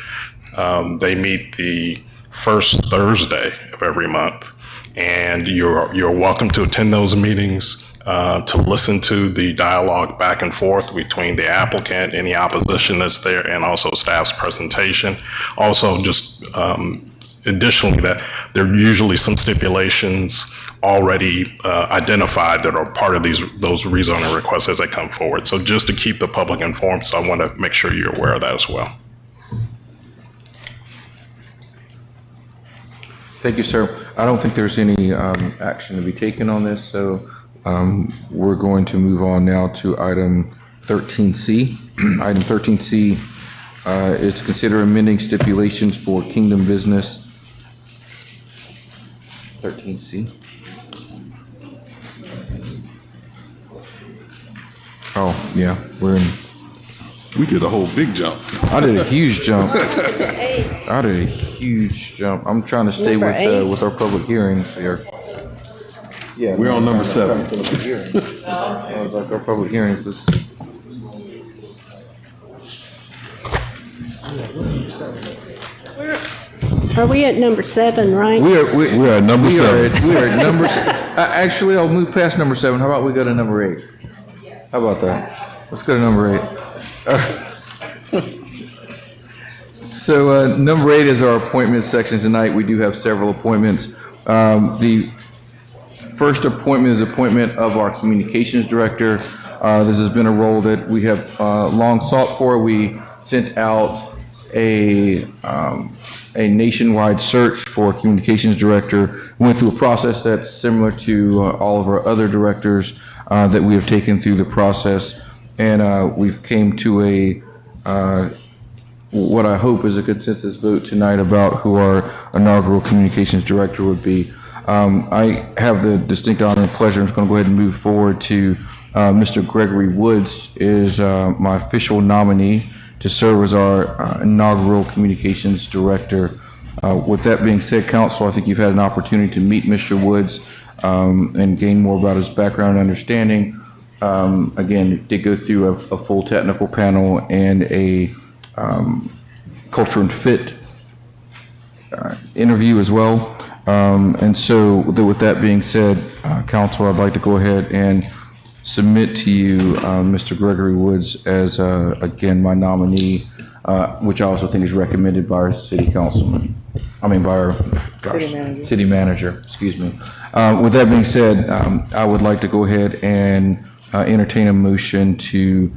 they meet the first Thursday of every month. And you're welcome to attend those meetings, to listen to the dialogue back and forth between the applicant, any opposition that's there, and also staff's presentation. Also, just additionally, that there are usually some stipulations already identified that are part of those rezoning requests as they come forward. So just to keep the public informed, so I want to make sure you're aware of that as well. Thank you, sir. I don't think there's any action to be taken on this, so we're going to move on now to item 13C. Item 13C is to consider amending stipulations for Kingdom Business. 13C. Oh, yeah, we're in. We did a whole big jump. I did a huge jump. I did a huge jump. I'm trying to stay with our public hearings here. Yeah, We're on number 7. Like our public hearings. Are we at number 7, right? We are at number 7. We are at number. Actually, I'll move past number 7. How about we go to number 8? How about that? Let's go to number 8. So number 8 is our appointment section tonight. We do have several appointments. The first appointment is appointment of our communications director. This has been a role that we have long sought for. We sent out a nationwide search for communications director. We went through a process that's similar to all of our other directors that we have taken through the process. And we've came to a what I hope is a consensus vote tonight about who our inaugural communications director would be. I have the distinct honor and pleasure, I'm just going to go ahead and move forward to Mr. Gregory Woods is my official nominee to serve as our inaugural communications director. With that being said, council, I think you've had an opportunity to meet Mr. Woods and gain more about his background and understanding. Again, did go through a full technical panel and a culture and fit interview as well. And so with that being said, council, I'd like to go ahead and submit to you Mr. Gregory Woods as, again, my nominee, which I also think is recommended by our city councilman. I mean, by our city manager, excuse me. With that being said, I would like to go ahead and entertain a motion to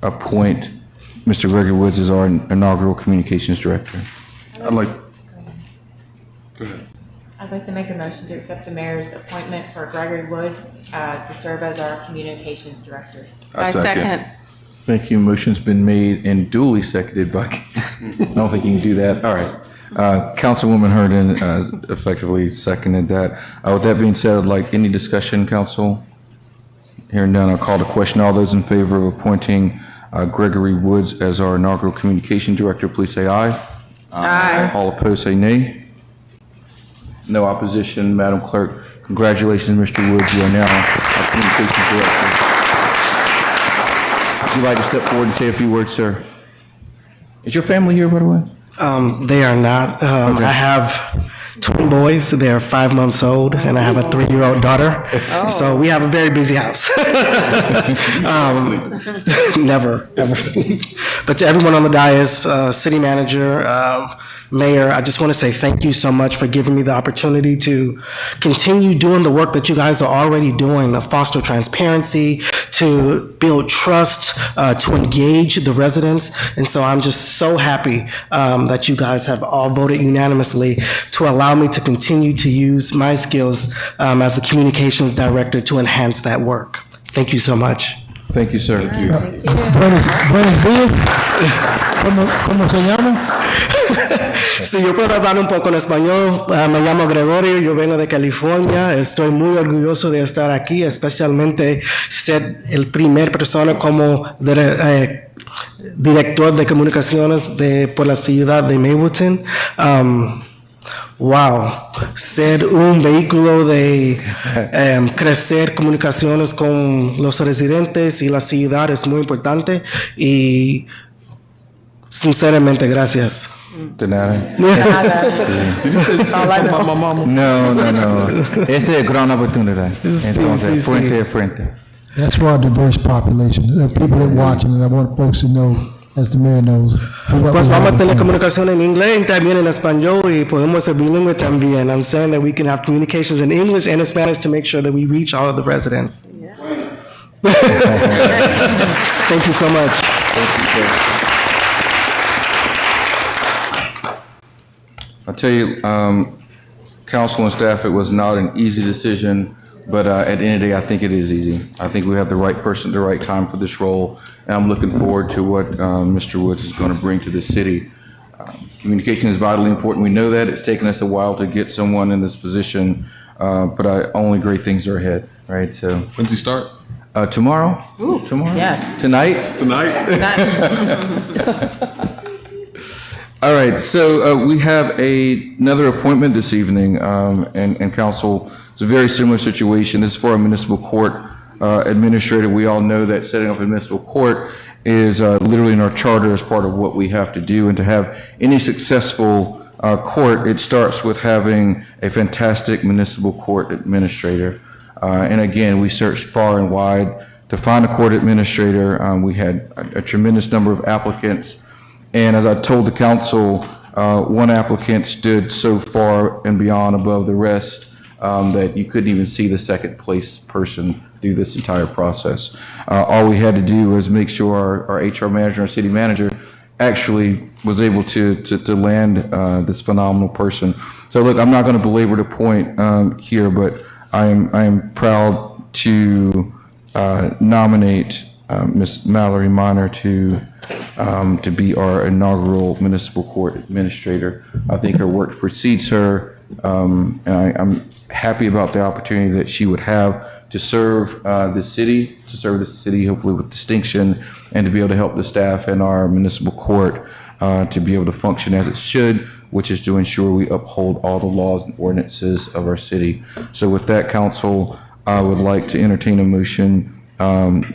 appoint Mr. Gregory Woods as our inaugural communications director. Go ahead. I'd like to make a motion to accept the mayor's appointment for Gregory Woods to serve as our communications director. I second. Thank you. Motion's been made and duly seconded by, I don't think you can do that. All right. Councilwoman Herndon effectively seconded that. With that being said, I'd like any discussion, council? Hearing none, I'll call the question. All those in favor of appointing Gregory Woods as our inaugural communication director, please say aye. Aye. All opposed, say nay. No opposition. Madam Clerk, congratulations, Mr. Woods. You are now our communications director. Would you like to step forward and say a few words, sir? Is your family here, by the way? They are not. Okay. I have twin boys. They're 5 months old, and I have a 3-year-old daughter. Oh. So we have a very busy house. Never, ever. But to everyone on the dais, city manager, mayor, I just want to say thank you so much for giving me the opportunity to continue doing the work that you guys are already doing, to foster transparency, to build trust, to engage the residents. And so I'm just so happy that you guys have all voted unanimously to allow me to continue to use my skills as the communications director to enhance that work. Thank you so much. Thank you, sir. Buenos días. ¿Cómo se llama? Si yo puedo hablar un poco en español, me llamo Gregorio, yo vengo de California, estoy muy orgulloso de estar aquí, especialmente ser el primer persona como director de comunicaciones por la ciudad de Mableton. Wow, ser un vehículo de crecer comunicaciones con los residentes y la ciudad es muy importante y sinceramente gracias. De nada. No. No. Esta es gran oportunidad. Entonces, frente a frente. That's for our diverse population. There are people that watching, and I want folks to know, as the mayor knows. Pues vamos a tener comunicación en inglés y también en español y podemos ser bilingüe también. I'm saying that we can have communications in English and in Spanish to make sure that we reach all of the residents. Thank you so much. Thank you, sir. I'll tell you, council and staff, it was not an easy decision, but at the end of the day, I think it is easy. I think we have the right person at the right time for this role, and I'm looking forward to what Mr. Woods is going to bring to the city. Communication is vitally important. We know that. It's taken us a while to get someone in this position, but only great things are ahead, right? So, when's he start? Tomorrow. Ooh, tomorrow. Yes. Tonight. Tonight. All right, so we have another appointment this evening, and council, it's a very similar situation. This is for a municipal court administrator. We all know that setting up a municipal court is literally in our charter as part of what we have to do, and to have any successful court, it starts with having a fantastic municipal court administrator. And again, we searched far and wide to find a court administrator. We had a tremendous number of applicants. And as I told the council, one applicant stood so far and beyond above the rest that you couldn't even see the second place person through this entire process. All we had to do was make sure our HR manager, our city manager, actually was able to land this phenomenal person. So look, I'm not going to belabor the point here, but I am proud to nominate Ms. Mallory Minor to be our inaugural municipal court administrator. I think her work precedes her, and I'm happy about the opportunity that she would have to serve the city, hopefully with distinction, and to be able to help the staff in our municipal court to be able to function as it should, which is to ensure we uphold all the laws and ordinances of our city. So with that, council, I would like to entertain a motion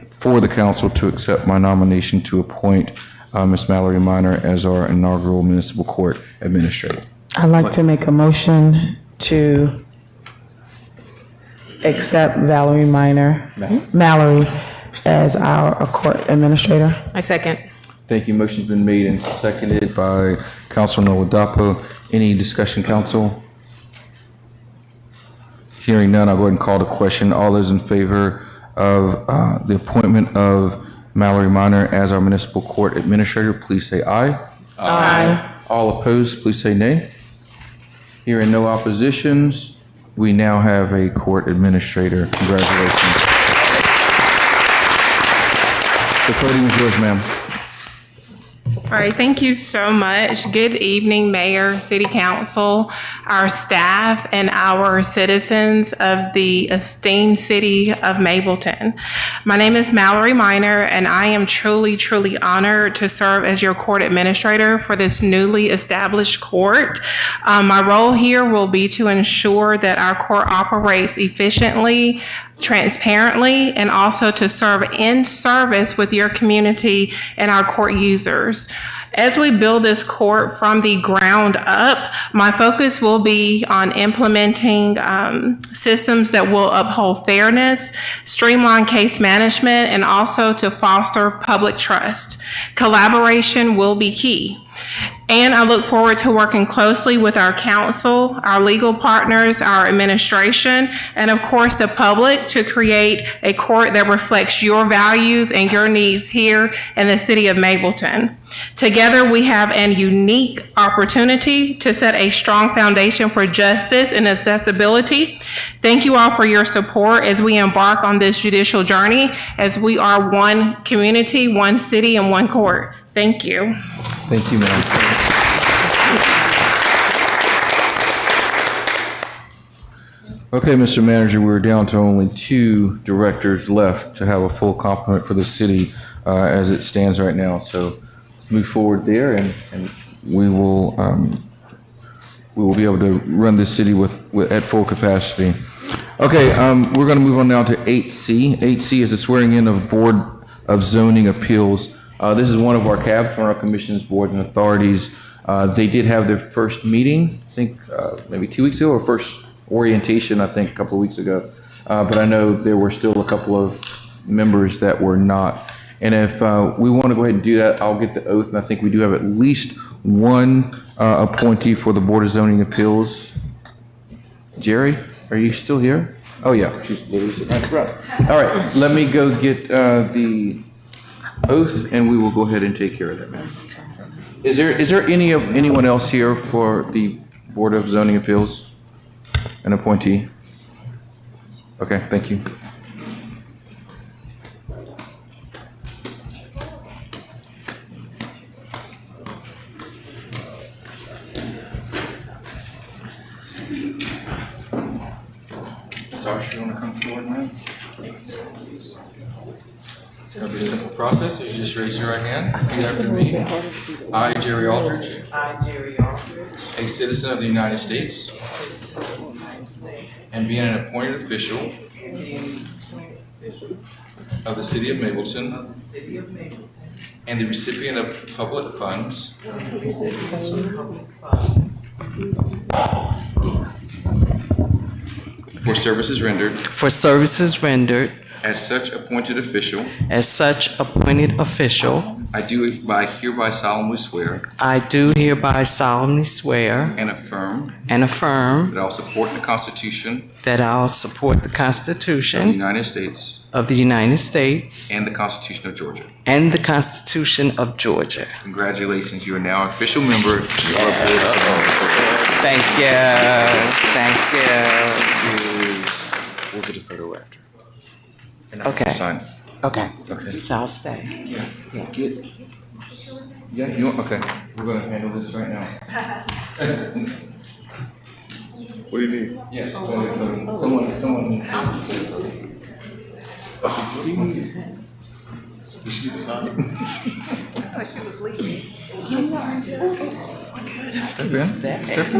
for the council to accept my nomination to appoint Ms. Mallory Minor as our inaugural municipal court administrator. I'd like to make a motion to accept Mallory as our court administrator. I second. Thank you. Motion's been made and seconded by Councilor Nowadapo. Any discussion, council? Hearing none, I'll go ahead and call the question. All those in favor of the appointment of Mallory Minor as our municipal court administrator, please say aye. Aye. All opposed, please say nay. Hearing no oppositions, we now have a court administrator. Congratulations. The podium is yours, ma'am. All right, thank you so much. Good evening, Mayor, City Council, our staff, and our citizens of the esteemed city of Mableton. My name is Mallory Minor, and I am truly, truly honored to serve as your court administrator for this newly established court. My role here will be to ensure that our court operates efficiently, transparently, and also to serve in service with your community and our court users. As we build this court from the ground up, my focus will be on implementing systems that will uphold fairness, streamline case management, and also to foster public trust. Collaboration will be key. And I look forward to working closely with our council, our legal partners, our administration, and of course the public to create a court that reflects your values and your needs here in the city of Mableton. Together, we have an unique opportunity to set a strong foundation for justice and accessibility. Thank you all for your support as we embark on this judicial journey, as we are one community, one city, and one court. Thank you. Thank you, ma'am. Okay, Mr. Manager, we're down to only 2 directors left to have a full complement for the city as it stands right now. So move forward there, and we will be able to run this city with at full capacity. Okay, we're going to move on now to 8C. 8C is the swearing in of Board of Zoning Appeals. This is one of our CABs, one of our commissions, boards, and authorities. They did have their first meeting, I think maybe 2 weeks ago, or first orientation, I think, a couple of weeks ago. But I know there were still a couple of members that were not. And if we want to go ahead and do that, I'll get the oath, and I think we do have at least one appointee for the Board of Zoning Appeals. Jerry, are you still here? Oh, yeah, she's literally sitting right in front. All right, let me go get the oath, and we will go ahead and take care of that, ma'am. Is there anyone else here for the Board of Zoning Appeals? An appointee? Okay, thank you. Sarge, you want to come forward, ma'am? It'll be a simple process. You just raise your right hand, repeat after me. I, Jerry Aldridge, I, Jerry Aldridge, a citizen of the United States, and being an appointed official of the city of Mableton, and the recipient of public funds, for services rendered as such appointed official, I do hereby solemnly swear and affirm that I will support the Constitution of the United States and the Constitution of Georgia. Congratulations, you are now an official member of the Board of Zoning Appeals. Thank you. We'll get a photo after. And Okay. Sign. Okay. Okay. So I'll stay. Yeah, you want, okay, we're gonna handle this right now. What do you need? Yes, someone. Do you need? Did she need to sign it? Step in.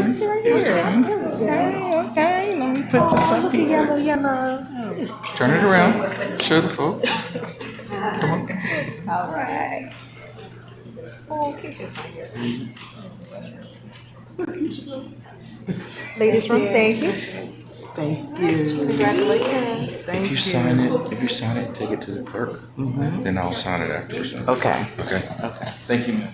Okay, let me put this up here. Turn it around, show the folks. Come on. All right. Ladies from, thank you. Thank you. Congratulations. If you sign it, take it to the clerk, then I'll sign it afterwards. Okay. Okay. Thank you, ma'am.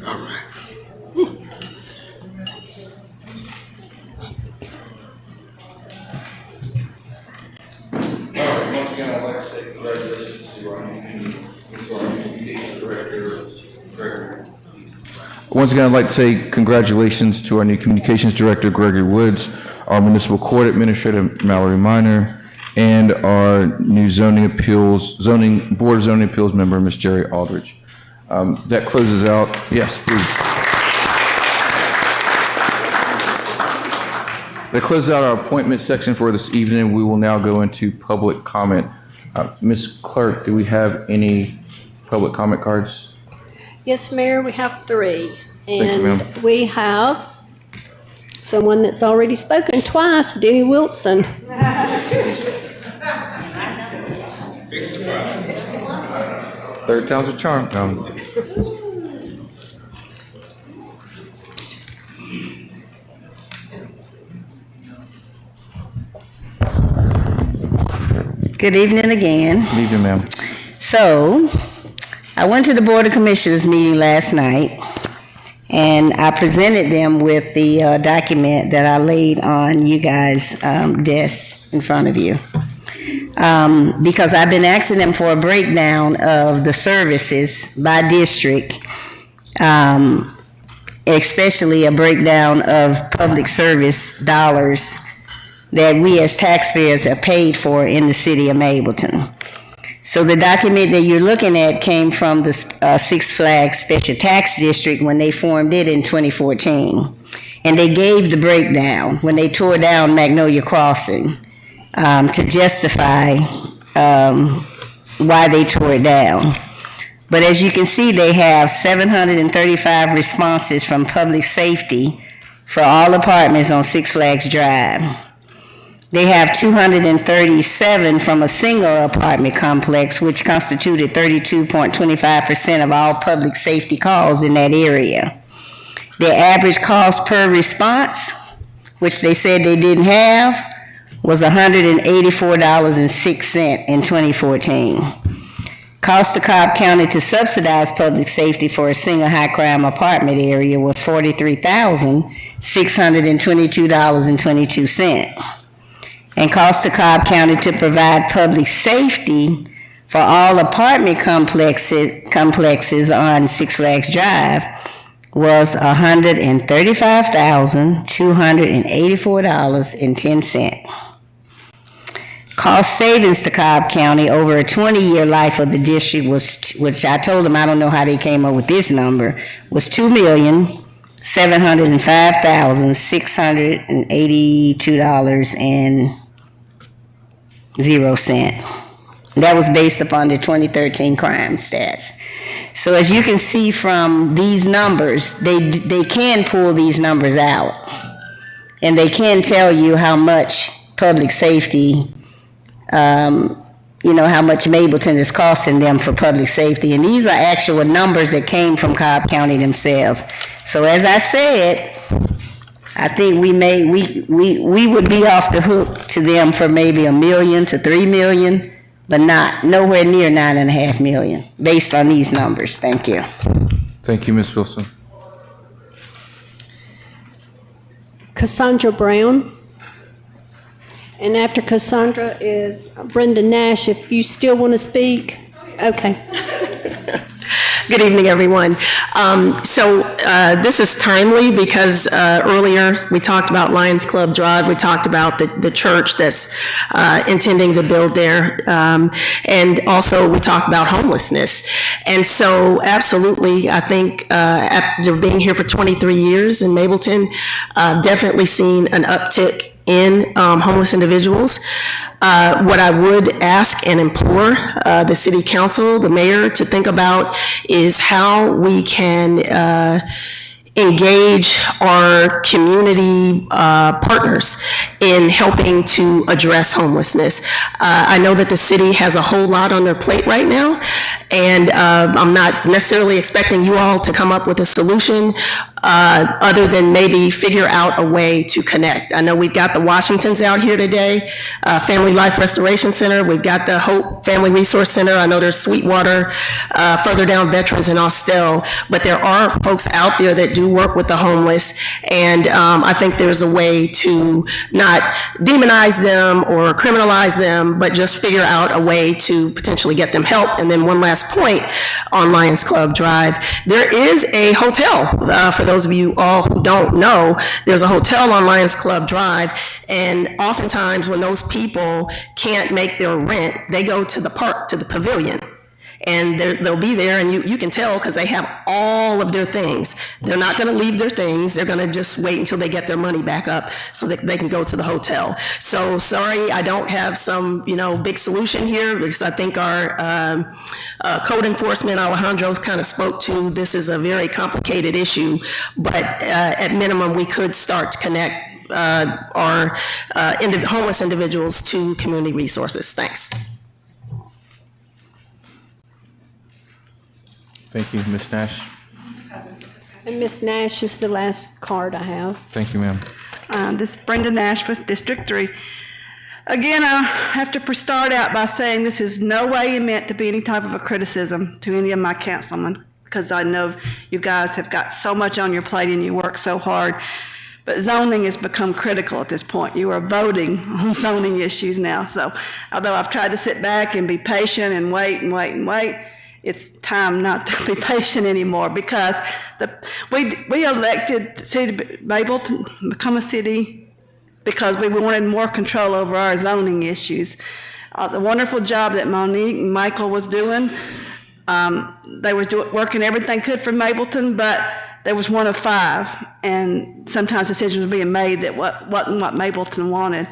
All right. Once again, I'd like to say congratulations to our new communications director, Gregory. Once again, I'd like to say congratulations to our new communications director, Gregory Woods, our municipal court administrator, Mallory Minor, and our new Board of Zoning Appeals member, Ms. Jerry Aldridge. That closes out. Yes, please. That closes out our appointment section for this evening. We will now go into public comment. Ms. Clerk, do we have any public comment cards? Yes, Mayor, we have three. you, And ma'am. we have someone that's already spoken twice, Denny Wilson. Third time's a charm. Good evening again. Good evening, ma'am. So, I went to the Board of Commissioners meeting last night, and I presented them with the document that I laid on you guys' desk in front of you. Because I've been asking them for a breakdown of the services by district, especially a breakdown of public service dollars that we as taxpayers have paid for in the city of Mableton. So the document that you're looking at came from the Six Flags Special Tax District when they formed it in 2014. And they gave the breakdown when they tore down Magnolia Crossing to justify why they tore it down. But as you can see, they have 735 responses from public safety for all apartments on Six Flags Drive. They have 237 from a single apartment complex, which constituted 32.25% of all public safety calls in that area. The average cost per response, which they said they didn't have, was $184.06 in 2014. Cost to Cobb County to subsidize public safety for a single high-crime apartment area was $43,622.22. And cost to Cobb County to provide public safety for all apartment complexes on Six Flags Drive was $135,284.10. Cost savings to Cobb County over a 20-year life of the district was, which I told them I don't know how they came up with this number, was $2,705,682.00. That was based upon the 2013 crime stats. So as you can see from these numbers, they can pull these numbers out, and they can tell you how much public safety, how much Mableton is costing them for public safety. And these are actual numbers that came from Cobb County themselves. So as I said, I think we would be off the hook to them for maybe $1 million to $3 million, but nowhere near $9.5 million based on these numbers. Thank you. Thank you, Ms. Wilson. Cassandra Brown. And after Cassandra is Brenda Nash, if you still want to speak. Okay. Good evening, everyone. This is timely because earlier we talked about Lions Club Drive. We talked about the church that's intending to build there. And also we talked about homelessness. And so absolutely, I think after being here for 23 years in Mableton, definitely seen an uptick in homeless individuals. What I would ask and implore the city council, the mayor, to think about is how we can engage our community partners in helping to address homelessness. I know that the city has a whole lot on their plate right now, and I'm not necessarily expecting you all to come up with a solution other than maybe figure out a way to connect. I know we've got the Washingtons out here today, Family Life Restoration Center. We've got the Hope Family Resource Center. I know there's Sweetwater, further down Veterans and Austell, but there are folks out there that do work with the homeless, and I think there's a way to not demonize them or criminalize them, but just figure out a way to potentially get them help. And then one last point on Lions Club Drive, there is a hotel. For those of you all who don't know, there's a hotel on Lions Club Drive, and oftentimes when those people can't make their rent, they go to the park, to the pavilion. And they'll be there, and you can tell because they have all of their things. They're not going to leave their things. They're going to just wait until they get their money back up so that they can go to the hotel. So sorry, I don't have some, big solution here, because I think our code enforcement, Alejandro, kind of spoke to, this is a very complicated issue, but at minimum, we could start to connect our homeless individuals to community resources. Thanks. Thank you, Ms. Nash. And Ms. Nash is the last card I have. Thank you, ma'am. This is Brenda Nash with District 3. Again, I have to start out by saying this is no way meant to be any type of a criticism to any of my councilmen, because I know you guys have got so much on your plate and you work so hard. But zoning has become critical at this point. You are voting on zoning issues now. So although I've tried to sit back and be patient and wait and wait and wait, it's time not to be patient anymore, because we elected the city of Mableton to become a city because we wanted more control over our zoning issues. The wonderful job that Monique and Michael was doing, they were working everything could for Mableton, but there was one of 5, and sometimes decisions were being made that wasn't what Mableton wanted.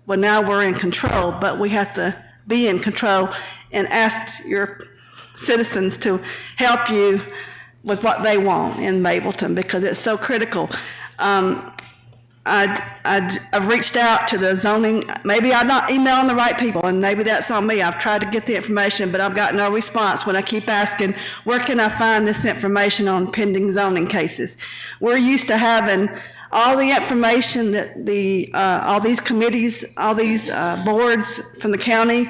Well, now we're in control, but we have to be in control and ask your citizens to help you with what they want in Mableton, because it's so critical. I've reached out to the zoning, maybe I'm not emailing the right people, and maybe that's on me. I've tried to get the information, but I've got no response when I keep asking, where can I find this information on pending zoning cases? We're used to having all the information that all these committees, all these boards from the county,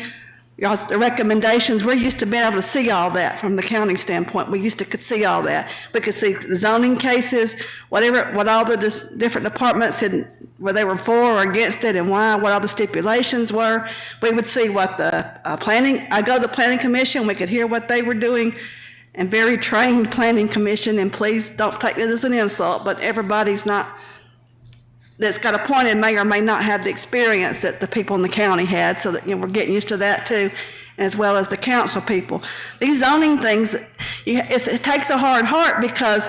the recommendations, we're used to being able to see all that from the county standpoint. We used to could see all that. We could see the zoning cases, what all the different departments had, where they were for or against it and why, what all the stipulations were. We would see what the I go to the planning commission, we could hear what they were doing, and very trained planning commission, and please don't take this as an insult, but everybody's that's got appointed may or may not have the experience that the people in the county had, so that we're getting used to that too, as well as the council people. These zoning things, it takes a hard heart, because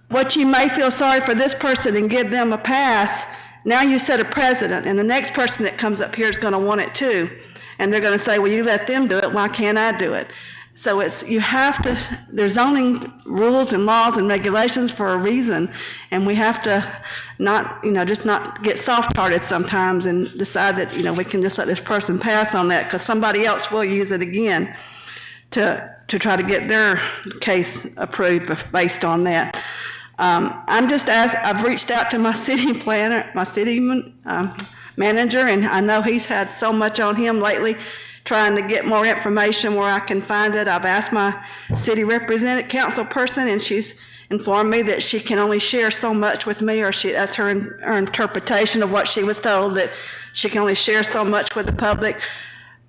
what you may feel sorry for this person and give them a pass, now you set a precedent, and the next person that comes up here is going to want it too, and they're going to say, well, you let them do it, why can't I do it? So there's zoning rules and laws and regulations for a reason, and we have to not get soft-hearted sometimes and decide that, we can just let this person pass on that, because somebody else will use it again to try to get their case approved based on that. I've reached out to my city planner, my city manager, and I know he's had so much on him lately, trying to get more information where I can find it. I've asked my city representative, council person, and she's informed me that she can only share so much with me, or that's her interpretation of what she was told, that she can only share so much with the public.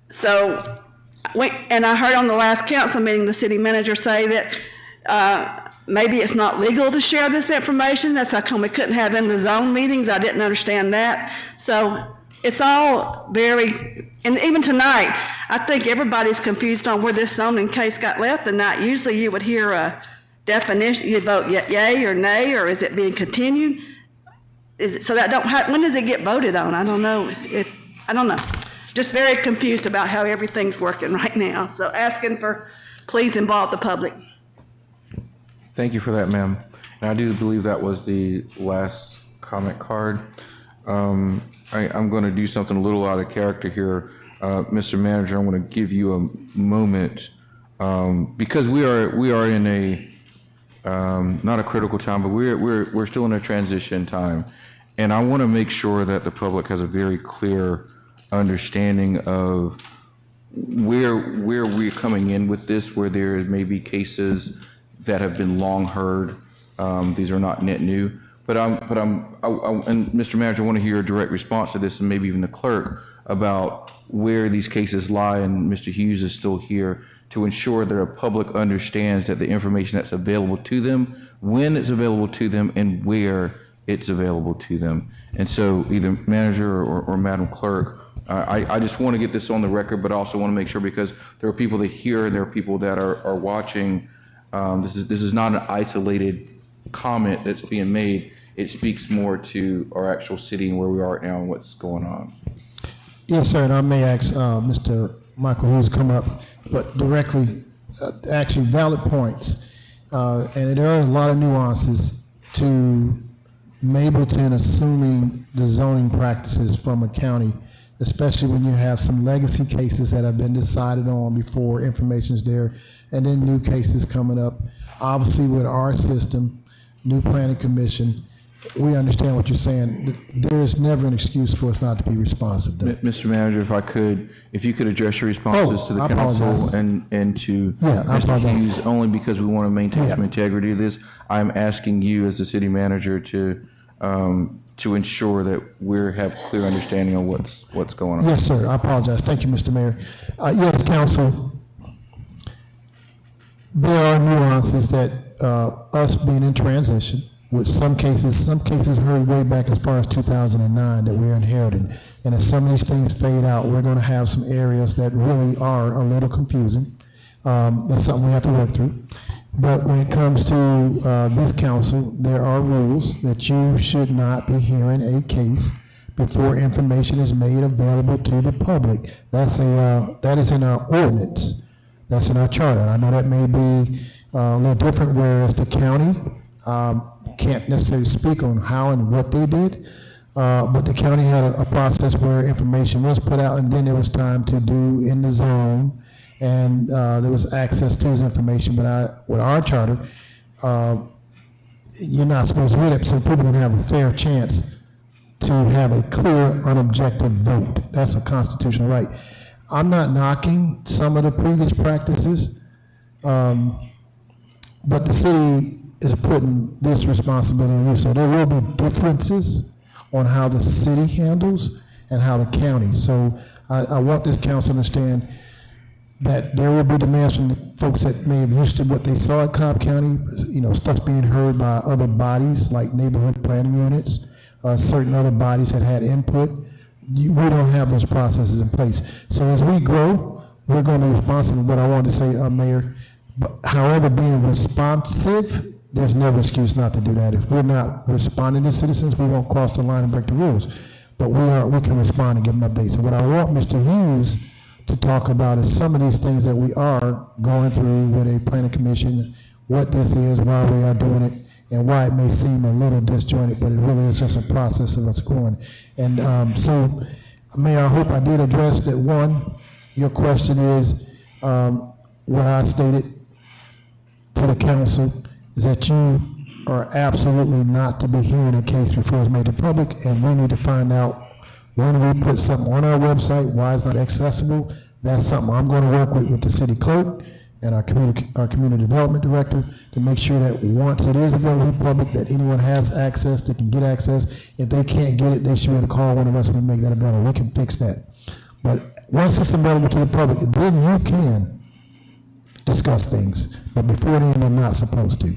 So, and I heard on the last council meeting the city manager say that maybe it's not legal to share this information. That's how come we couldn't have in the zone meetings. I didn't understand that. So it's all and even tonight, I think everybody's confused on where this zoning case got left tonight. Usually you would hear a definition, you vote yay or nay, or is it being continued? When does it get voted on? I don't know. I don't know. Just very confused about how everything's working right now. So asking for, please involve the public. Thank you for that, ma'am. And I do believe that was the last comment card. I'm going to do something a little out of character here. Mr. Manager, I'm going to give you a moment, because we are in a not a critical time, but we're still in a transition time, and I want to make sure that the public has a very clear understanding of where we're coming in with this, where there may be cases that have been long heard. These are not net new. But and Mr. Manager, I want to hear a direct response to this, and maybe even the clerk, about where these cases lie, and Mr. Hughes is still here to ensure that the public understands that the information that's available to them, when it's available to them, and where it's available to them. And so either manager or Madam Clerk, I just want to get this on the record, but also want to make sure, because there are people that hear and there are people that are watching. This is not an isolated comment that's being made. It speaks more to our actual city and where we are now and what's going on. Yes, sir, and I may ask Mr. Michael Hughes to come up, but directly, actually valid points. And there are a lot of nuances to Mableton assuming the zoning practices from a county, especially when you have some legacy cases that have been decided on before information is there, and then new cases coming up. Obviously, with our system, new planning commission, we understand what you're saying. There is never an excuse for us not to be responsive, though. Mr. Manager, if you could address your responses to the council and to Mr. Hughes, only because we want to maintain some integrity of this. I'm asking you as the city manager to ensure that we have clear understanding of what's going on. Yes, sir. I apologize. Thank you, Mr. Mayor. Yes, council. There are nuances that us being in transition, with some cases heard way back as far as 2009 that we're inheriting. And as some of these things fade out, we're going to have some areas that really are a little confusing. That's something we have to work through. But when it comes to this council, there are rules that you should not be hearing a case before information is made available to the public. That is in our ordinance. That's in our charter. I know that may be a little different, whereas the county can't necessarily speak on how and what they did, but the county had a process where information was put out, and then there was time to do in the zone, and there was access to this information. But with our charter, you're not supposed to hear that, so people can have a fair chance to have a clear, unobjective vote. That's a constitutional right. I'm not knocking some of the previous practices, but the city is putting this responsibility on you. So there will be differences on how the city handles and how the county. So I want this council to understand that there will be demands from the folks that may have used to what they saw at Cobb County, stuff's being heard by other bodies like neighborhood planning units, certain other bodies that had input. We don't have those processes in place. So as we grow, we're going to be responsible. But I wanted to say, Mayor, however, being responsive, there's no excuse not to do that. If we're not responding to citizens, we won't cross the line and break the rules. But we can respond and give them updates. So what I want Mr. Hughes to talk about is some of these things that we are going through with a planning commission, what this is, why we are doing it, and why it may seem a little disjointed, but it really is just a process of us growing. And so, Mayor, I hope I did address that. One, your question is, what I stated to the council is that you are absolutely not to be hearing a case before it's made to public, and we need to find out when we put something on our website, why it's not accessible. That's something I'm going to work with the city clerk and our community development director to make sure that once it is available to the public, that anyone has access, they can get access. If they can't get it, they should be able to call one of us and we make that available. We can fix that. But once it's available to the public, then you can discuss things. But before then, you're not supposed to.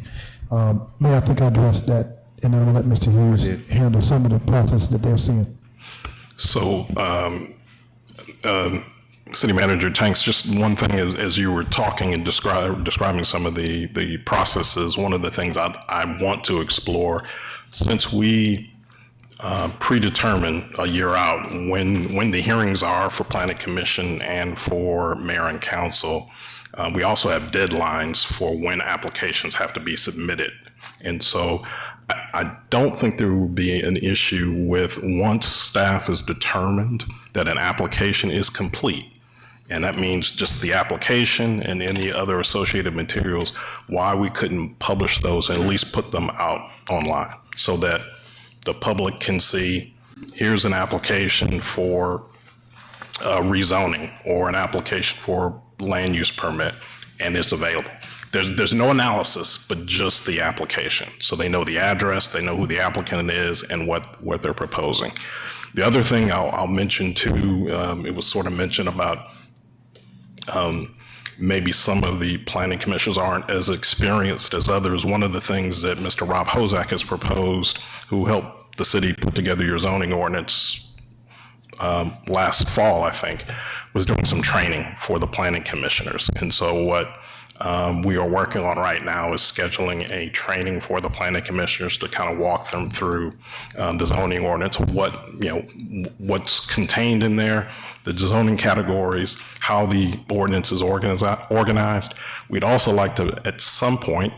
Mayor, I think I addressed that, and then I'll let Mr. Hughes handle some of the processes that they're seeing. So, City Manager Tanks, just one thing as you were talking and describing some of the processes, one of the things I want to explore, since we predetermine a year out when the hearings are for Planning Commission and for Mayor and Council, we also have deadlines for when applications have to be submitted. And so I don't think there will be an issue with once staff is determined that an application is complete, and that means just the application and any other associated materials, why we couldn't publish those and at least put them out online so that the public can see, here's an application for rezoning or an application for land use permit, and it's available. There's no analysis, but just the application. So they know the address, they know who the applicant is, and what they're proposing. The other thing I'll mention too, it was sort of mentioned about maybe some of the planning commissioners aren't as experienced as others. One of the things that Mr. Rob Hozak has proposed, who helped the city put together your zoning ordinance last fall, I think, was doing some training for the planning commissioners. And so what we are working on right now is scheduling a training for the planning commissioners to kind of walk them through the zoning ordinance, what's contained in there, the zoning categories, how the ordinance is organized. We'd also like to, at some point,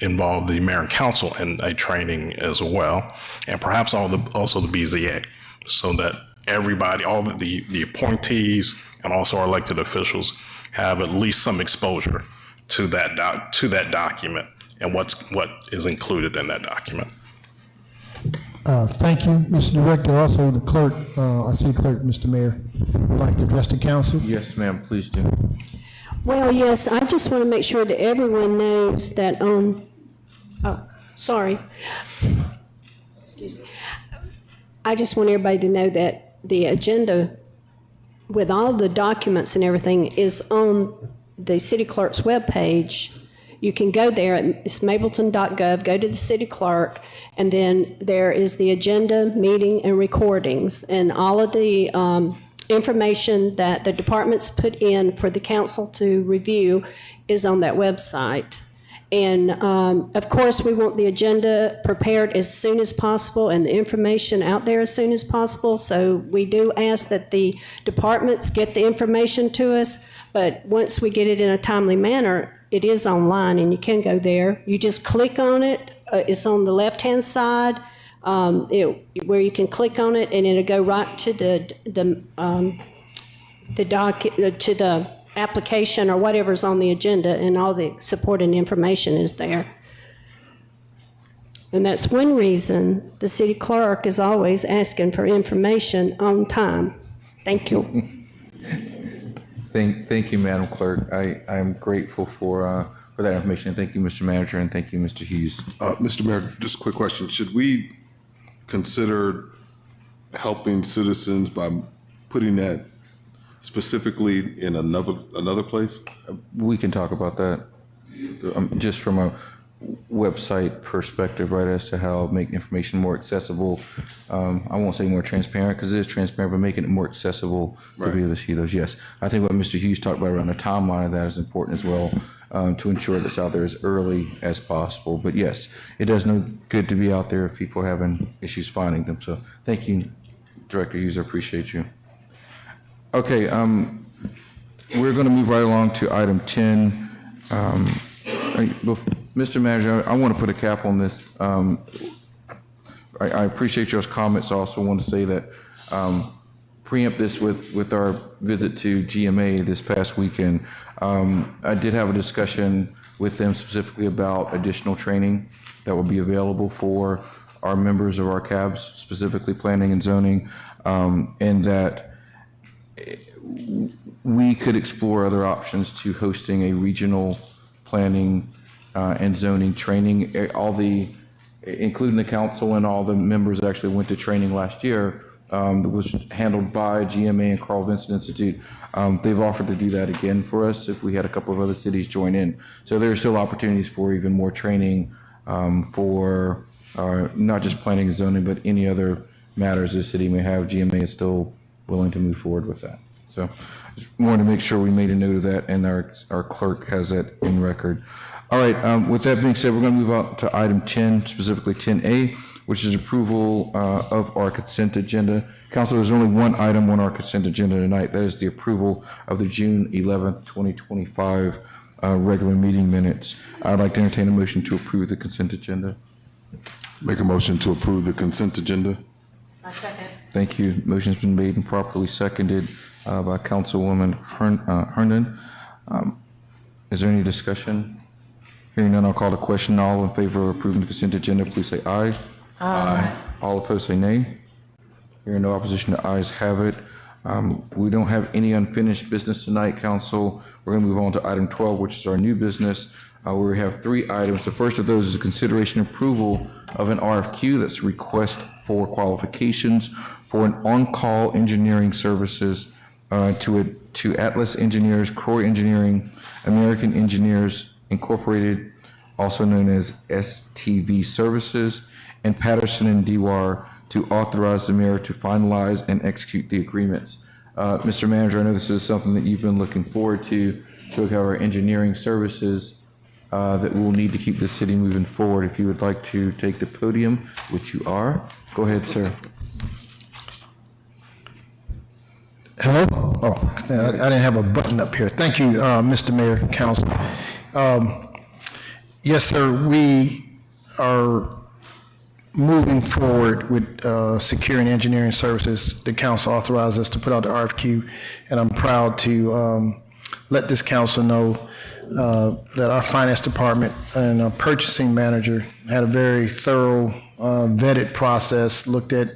involve the mayor and council in a training as well, and perhaps also the BZA, so that everybody, all the appointees and also our elected officials have at least some exposure to that document and what is included in that document. Thank you, Mr. Director. Also, the clerk, our city clerk, Mr. Mayor, would like to address the council. Yes, ma'am, please do. Well, yes, I just want to make sure that everyone knows that excuse me. I just want everybody to know that the agenda with all the documents and everything is on the city clerk's webpage. You can go there, it's mableton.gov, go to the city clerk, and then there is the agenda, meeting, and recordings, and all of the information that the departments put in for the council to review is on that website. And of course, we want the agenda prepared as soon as possible and the information out there as soon as possible. So we do ask that the departments get the information to us, but once we get it in a timely manner, it is online and you can go there. You just click on it. It's on the left-hand side where you can click on it, and it'll go right to the application or whatever's on the agenda, and all the supporting information is there. And that's one reason the city clerk is always asking for information on time. Thank you. Thank you, Madam Clerk. I am grateful for that information. Thank you, Mr. Manager, and thank you, Mr. Hughes. Mr. Mayor, just a quick question. Should we consider helping citizens by putting that specifically in another place? We can talk about that. Just from a website perspective, right, as to how make information more accessible. I won't say more transparent, because it is transparent, but making it more accessible to be able to see those. Yes, I think what Mr. Hughes talked about around the timeline of that is important as well, to ensure that it's out there as early as possible. But yes, it does no good to be out there if people are having issues finding them. So thank you, Director Hughes. I appreciate you. Okay, we're going to move right along to item 10. Mr. Manager, I want to put a cap on this. I appreciate your comments. I also want to say that preempt this with our visit to GMA this past weekend. I did have a discussion with them specifically about additional training that will be available for our members of our cabs, specifically planning and zoning, and that we could explore other options to hosting a regional planning and zoning training. Including the council and all the members that actually went to training last year, that was handled by GMA and Carl Vincent Institute. They've offered to do that again for us if we had a couple of other cities join in. So there are still opportunities for even more training for not just planning and zoning, but any other matters the city may have. GMA is still willing to move forward with that. So just wanted to make sure we made a note of that, and our clerk has that in record. All right, with that being said, we're going to move on to item 10, specifically 10A, which is approval of our consent agenda. Council, there's only one item on our consent agenda tonight. That is the approval of the June 11th, 2025 regular meeting minutes. I'd like to entertain a motion to approve the consent agenda. Make a motion to approve the consent agenda. I second. Thank you. Motion's been made and properly seconded by Councilwoman Herndon. Is there any discussion? Hearing none, I'll call the question. All in favor of approving the consent agenda, please say aye. Aye. All opposed, say nay. Hearing no opposition, the ayes have it. We don't have any unfinished business tonight, Council. We're going to move on to item 12, which is our new business, where we have 3 items. The first of those is a consideration and approval of an RFQ. That's request for qualifications for an on-call engineering services to Atlas Engineers, Croy Engineering, American Engineers Incorporated, also known as STV Services, and Patterson and Dewar to authorize the mayor to finalize and execute the agreements. Mr. Manager, I know this is something that you've been looking forward to look at our engineering services that we'll need to keep the city moving forward. If you would like to take the podium, which you are, go ahead, sir. Hello? Oh, I didn't have a button up here. Thank you, Mr. Mayor, Council. Yes, sir, we are moving forward with securing engineering services. The council authorized us to put out the RFQ, and I'm proud to let this council know that our finance department and our purchasing manager had a very thorough vetted process, looked at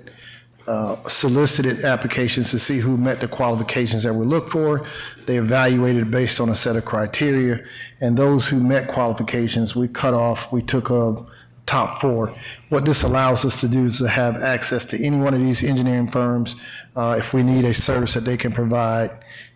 solicited applications to see who met the qualifications that we look for. They evaluated based on a set of criteria, and those who met qualifications, we cut off, we took a top 4. What this allows us to do is to have access to any one of these engineering firms if we need a service that they can provide.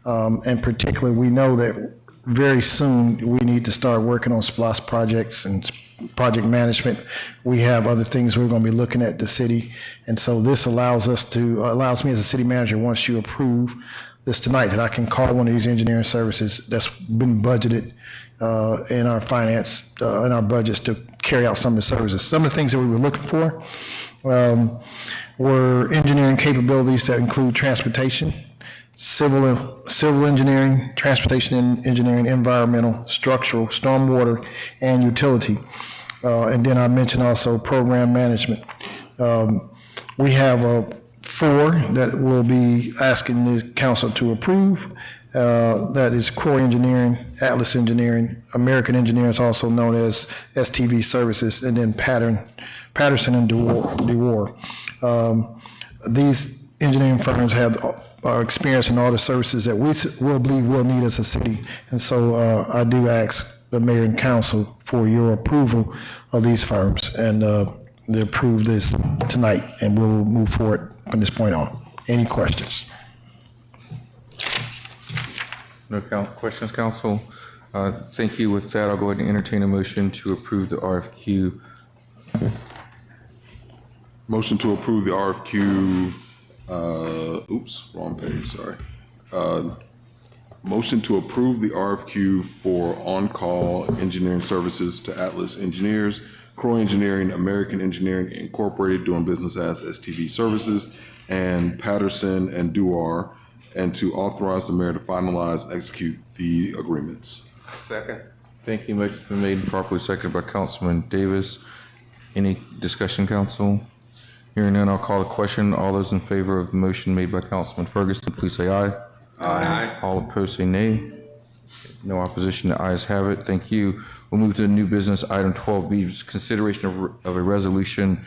And particularly, we know that very soon we need to start working on SPLOST projects and project management. We have other things we're going to be looking at the city. And so this allows me as a city manager, once you approve this tonight, that I can call one of these engineering services that's been budgeted in our finance, in our budgets to carry out some of the services. Some of the things that we were looking for were engineering capabilities that include transportation, civil engineering, transportation engineering, environmental, structural, stormwater, and utility. And then I mentioned also program management. We have 4 that we'll be asking the council to approve. That is Croy Engineering, Atlas Engineering, American Engineers, also known as STV Services, and then Patterson and Dewar. These engineering firms have experience in all the services that we will believe we'll need as a city. And so I do ask the mayor and council for your approval of these firms, and they approve this tonight, and we'll move forward from this point on. Any questions? No questions, council. Thank you. With that, I'll go ahead and entertain a motion to approve the RFQ. Motion to approve the RFQ. Oops, wrong page, sorry. Motion to approve the RFQ for on-call engineering services to Atlas Engineers, Croy Engineering, American Engineering Incorporated, doing business as STV Services, and Patterson and Dewar, and to authorize the mayor to finalize and execute the agreements. Second. Thank you. Motion's been made and properly seconded by Councilman Davis. Any discussion, council? Hearing none, I'll call the question. All those in favor of the motion made by Councilman Ferguson, please say aye. Aye. All opposed, say nay. No opposition, the ayes have it. Thank you. We'll move to new business item 12B, consideration of a resolution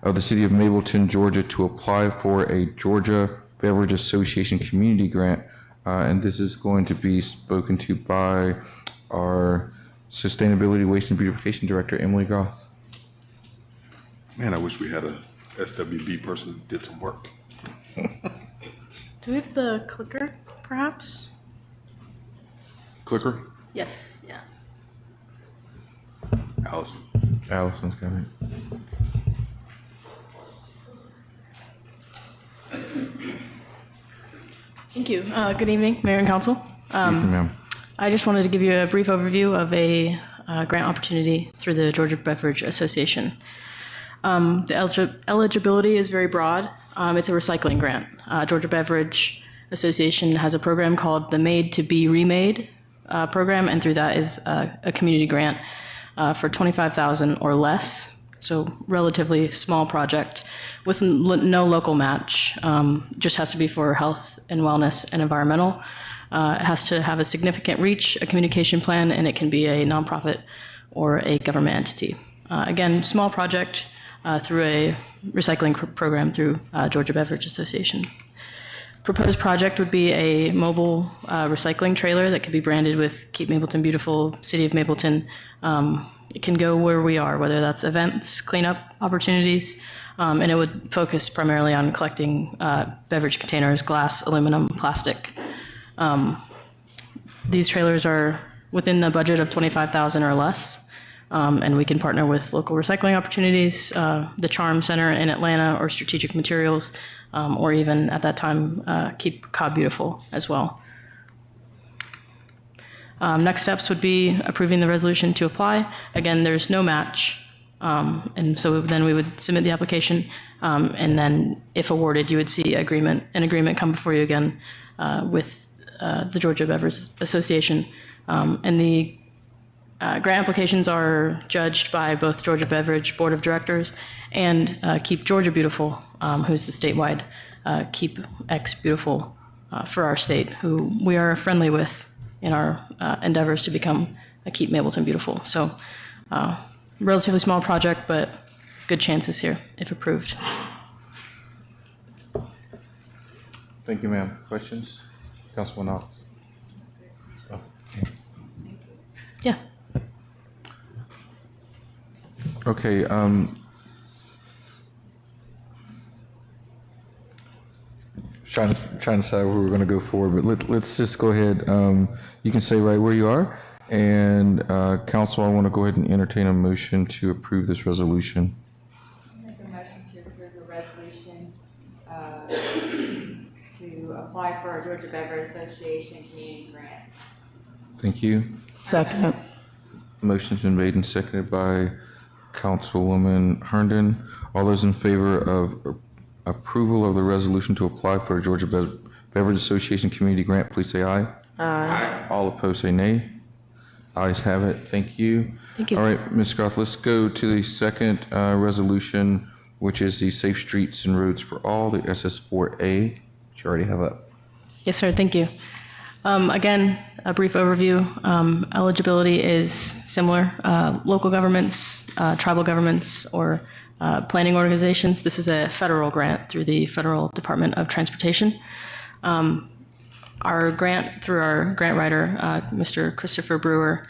of the City of Mableton, Georgia, to apply for a Georgia Beverage Association community grant. And this is going to be spoken to by our Sustainability, Waste, and Beautification Director, Emily Groth. Man, I wish we had a SWB person that did some work. Do we have the clicker, perhaps? Clicker? Yes, yeah. Allison. Allison's coming. Thank you. Good evening, Mayor and Council. Ma'am. I just wanted to give you a brief overview of a grant opportunity through the Georgia Beverage Association. The eligibility is very broad. It's a recycling grant. Georgia Beverage Association has a program called the Made to Be Remade program, and through that is a community grant for $25,000 or less. So relatively small project with no local match. Just has to be for health and wellness and environmental. It has to have a significant reach, a communication plan, and it can be a nonprofit or a government entity. Again, small project through a recycling program through Georgia Beverage Association. Proposed project would be a mobile recycling trailer that could be branded with Keep Mableton Beautiful, City of Mableton. It can go where we are, whether that's events, cleanup opportunities, and it would focus primarily on collecting beverage containers, glass, aluminum, plastic, These trailers are within the budget of $25,000 or less, and we can partner with local recycling opportunities, the Charm Center in Atlanta, or Strategic Materials, or even at that time, Keep Cobb Beautiful as well. Next steps would be approving the resolution to apply. Again, there's no match, and so then we would submit the application, and then if awarded, you would see an agreement come before you again with the Georgia Beverage Association. And the grant applications are judged by both Georgia Beverage Board of Directors and Keep Georgia Beautiful, who's the statewide Keep X Beautiful for our state, who we are friendly with in our endeavors to become a Keep Mableton Beautiful. So relatively small project, but good chances here if approved. Thank you, ma'am. Questions? Councilman Ock. Yeah. Okay, trying to decide where we're going to go forward, but let's just go ahead. You can say right where you are, and council, I want to go ahead and entertain a motion to approve this resolution. Make a motion to approve a resolution to apply for a Georgia Beverage Association community grant. Thank you. Second. Motion's been made and seconded by Councilwoman Herndon. All those in favor of approval of the resolution to apply for a Georgia Beverage Association community grant, please say aye. Aye. All opposed say nay. Ayes have it. Thank you. Thank you. All right, Ms. Groth, let's go to the second resolution, which is the Safe Streets and Roads for All, the SS4A, which you already have up. Yes, sir. Thank you. Again, a brief overview. Eligibility is similar. Local governments, tribal governments, or planning organizations. This is a federal grant through the Federal Department of Transportation. Our grant, through our grant writer, Mr. Christopher Brewer,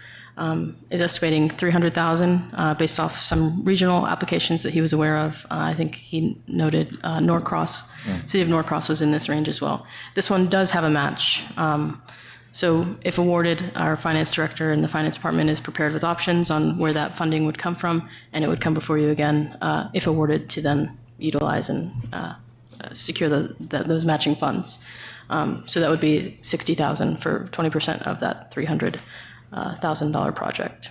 is estimating $300,000 based off some regional applications that he was aware of. I think he noted Norcross, City of Norcross was in this range as well. This one does have a match. So if awarded, our finance director and the finance department is prepared with options on where that funding would come from, and it would come before you again if awarded to then utilize and secure those matching funds. So that would be $60,000 for 20% of that $300,000 project.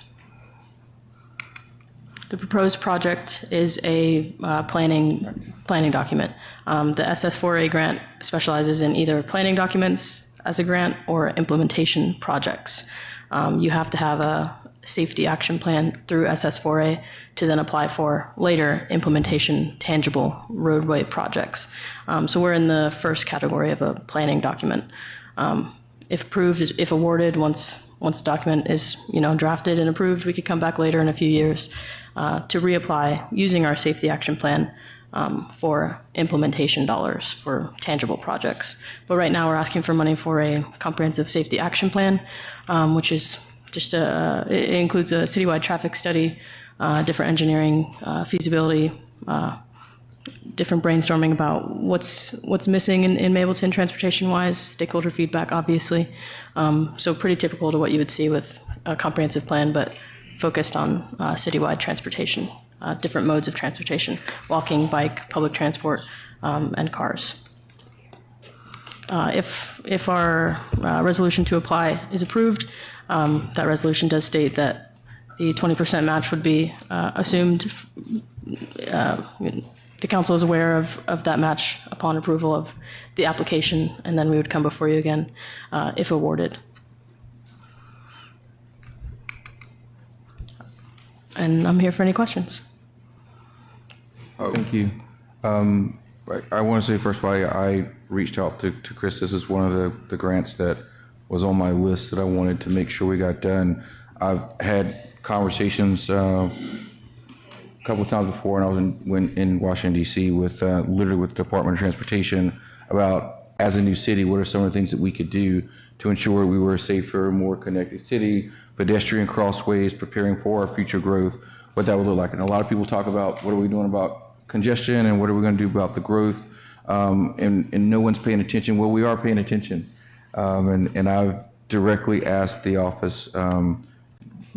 The proposed project is a planning document. The SS4A grant specializes in either planning documents as a grant or implementation projects. You have to have a safety action plan through SS4A to then apply for later implementation tangible roadway projects. So we're in the first category of a planning document. If approved, if awarded, once the document is drafted and approved, we could come back later in a few years to reapply using our safety action plan for implementation dollars for tangible projects. But right now we're asking for money for a comprehensive safety action plan, which is just it includes a citywide traffic study, different engineering, feasibility, different brainstorming about what's missing in Mableton transportation-wise, stakeholder feedback, obviously. So pretty typical to what you would see with a comprehensive plan, but focused on citywide transportation, different modes of transportation, walking, bike, public transport, and cars. If our resolution to apply is approved, that resolution does state that the 20% match would be assumed. The council is aware of that match upon approval of the application, and then we would come before you again if awarded. And I'm here for any questions. Thank you. I want to say first of all, I reached out to Chris. This is one of the grants that was on my list that I wanted to make sure we got done. I've had conversations a couple of times before, and I was in Washington, D.C. with literally with the Department of Transportation about, as a new city, what are some of the things that we could do to ensure we were a safer, more connected city, pedestrian crossways, preparing for our future growth, what that would look like. And a lot of people talk about what are we doing about congestion and what are we going to do about the growth, and no one's paying attention. Well, we are paying attention. And I've directly asked the office,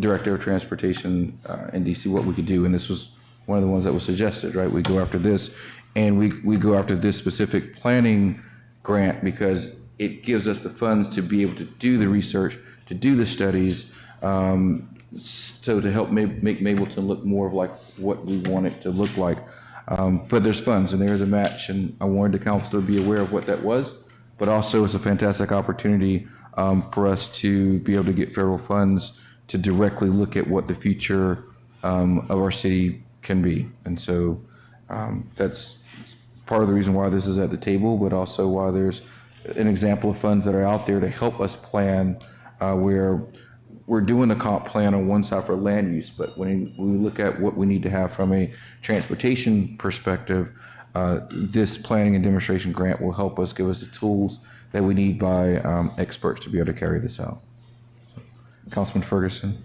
Director of Transportation in DC what we could do, and this was one of the ones that was suggested, right? We go after this, and we go after this specific planning grant because it gives us the funds to be able to do the research, to do the studies, so to help make Mableton look more of like what we want it to look like. But there's funds and there is a match, and I wanted the council to be aware of what that was, but also it's a fantastic opportunity for us to be able to get federal funds to directly look at what the future of our city can be. And so that's part of the reason why this is at the table, but also why there's an example of funds that are out there to help us plan where we're doing the comp plan on one side for land use, but when we look at what we need to have from a transportation perspective, this planning and demonstration grant will help us, give us the tools that we need by experts to be able to carry this out. Councilman Ferguson.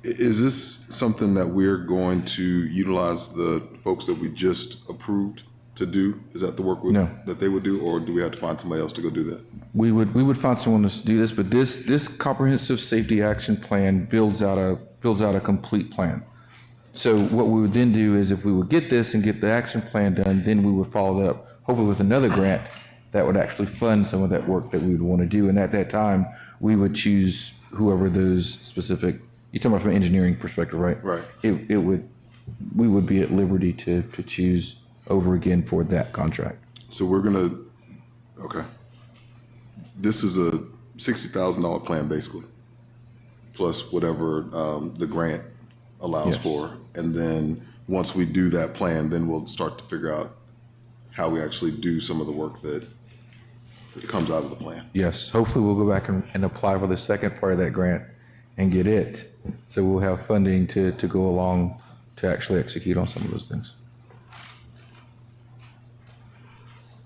Is this something that we're going to utilize the folks that we just approved to do? Is that the work that they would do, or do we have to find somebody else to go do that? We would find someone to do this, but this comprehensive safety action plan builds out a complete plan. So what we would then do is if we would get this and get the action plan done, then we would follow that up, hopefully with another grant that would actually fund some of that work that we would want to do. And at that time, we would choose whoever those specific, you're talking about from an engineering perspective, right? Right. We would be at liberty to choose over again for that contract. So we're gonna, okay. This is a $60,000 plan basically, plus whatever the grant allows for. And then once we do that plan, then we'll start to figure out how we actually do some of the work that comes out of the plan. Yes, hopefully we'll go back and apply for the second part of that grant and get it. So we'll have funding to go along to actually execute on some of those things.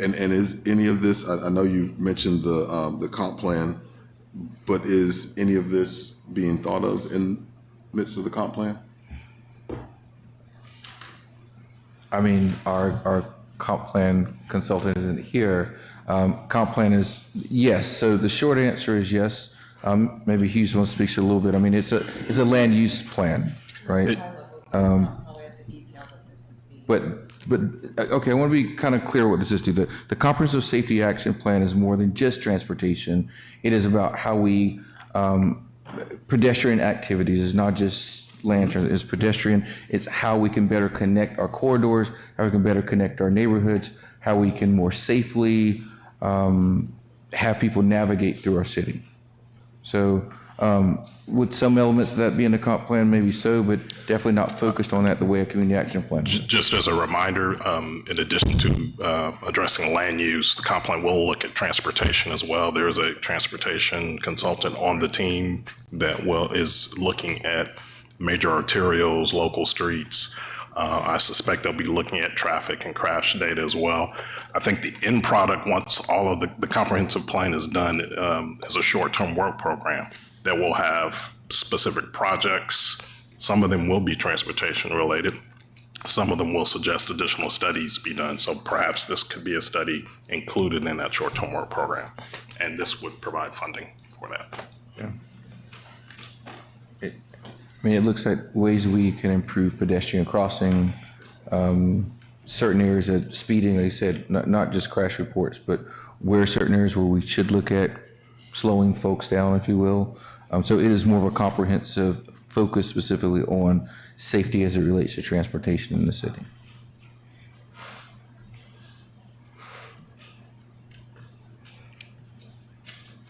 And is any of this, I know you mentioned the comp plan, but is any of this being thought of in midst of the comp plan? I mean, our comp plan consultant isn't here. Comp plan is yes. So the short answer is yes. Maybe Hughes wants to speak to it a little bit. I mean, it's a land use plan, right? But okay, I want to be kind of clear what this is to. The comprehensive safety action plan is more than just transportation. It is about how we pedestrian activities. It's not just land transit, it's pedestrian. It's how we can better connect our corridors, how we can better connect our neighborhoods, how we can more safely have people navigate through our city. So would some elements of that be in the comp plan? Maybe so, but definitely not focused on that the way a community action plan is. Just as a reminder, in addition to addressing land use, the comp plan will look at transportation as well. There is a transportation consultant on the team that is looking at major arterials, local streets. I suspect they'll be looking at traffic and crash data as well. I think the end product, once all of the comprehensive plan is done, is a short-term work program that will have specific projects. Some of them will be transportation related. Some of them will suggest additional studies be done. So perhaps this could be a study included in that short-term work program. And this would provide funding for that. Yeah. I mean, it looks like ways we can improve pedestrian crossing, certain areas of speeding, like I said, not just crash reports, but where certain areas where we should look at slowing folks down, if you will. So it is more of a comprehensive focus specifically on safety as it relates to transportation in the city.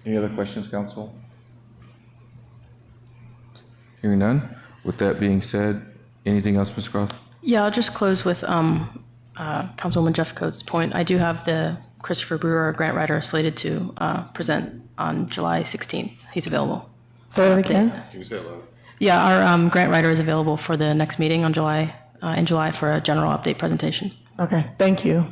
Any other questions, council? Hearing none. With that being said, anything else, Ms. Groth? Yeah, I'll just close with Councilwoman Jeffcoat's point. I do have the Christopher Brewer, our grant writer, slated to present on July 16th. He's available. Say that again? Can you say it loud? Yeah, our grant writer is available for the next meeting on in July for a general update presentation. Okay, thank you.